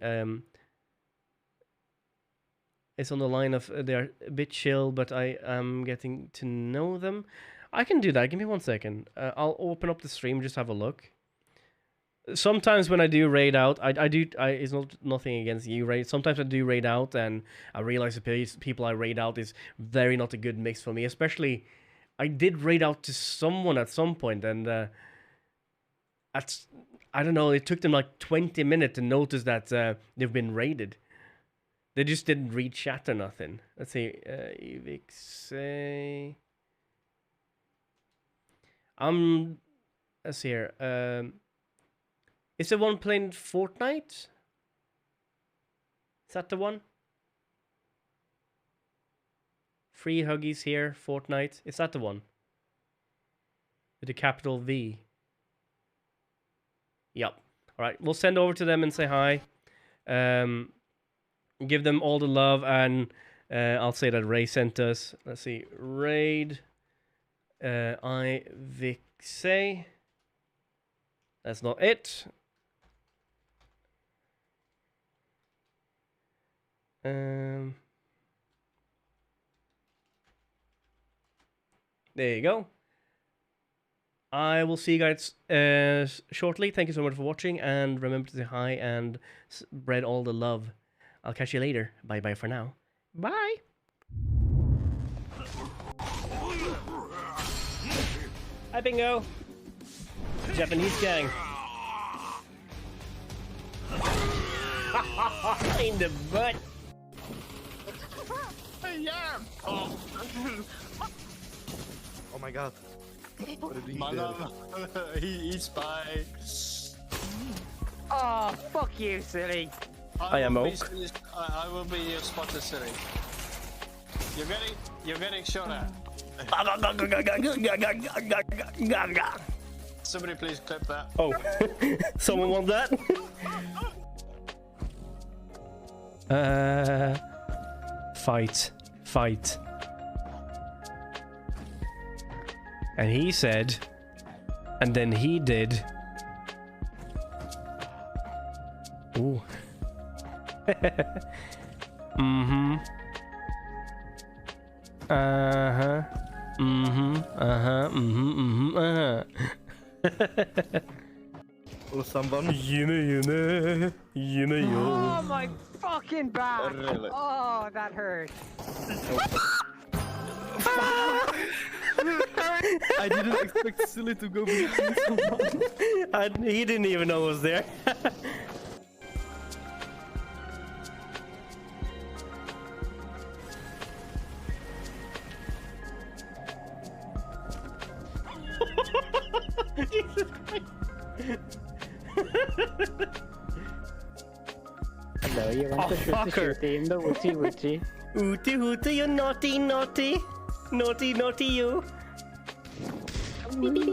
it's on the line of they're a bit chill, but I am getting to know them. I can do that. Give me 1 second. I'll open up the stream, just have a look. Sometimes when I do raid out, it's nothing against you, raid. Sometimes I do raid out, and I realize the people I raid out is very not a good mix for me. Especially, I did raid out to someone at some point, and I don't know. It took them like 20 minutes to notice that they've been raided. They just didn't read chat or nothing. Let's see. Evixie. Let's see here. Is the one playing Fortnite? Is that the one? Free Huggies here, Fortnite. Is that the one? With a capital V. Yep. Alright, we'll send over to them and say hi. Give them all the love, and I'll say that Ray sent us. Let's see. Raid. Evixie. That's not it. There you go. I will see you guys shortly. Thank you so much for watching, and remember to say hi and spread all the love. I'll catch you later. Bye bye for now. Bye. Hi, Bingo. Japanese gang. In the butt. Yeah. Oh my god. What did he do? He's by. Oh, fuck you, silly. I am Oak. I will be your spotter, silly. You're getting shot at. Somebody please clip that. Oh, someone want that? Fight. And he said, and then he did. Ooh. Mm-hmm. Uh-huh. Mm-hmm. Uh-huh. Mm-hmm. Mm-hmm. Uh-huh. Or someone. Yine yo. Oh my fucking back! Really? Oh, that hurt. I didn't expect Silly to go behind someone. He didn't even know I was there. Hello, you want Oh, to shoot the fucker. shooty in the wooty wooty? Hooty hooty, you naughty naughty. Naughty naughty you. Beep, beep, beep.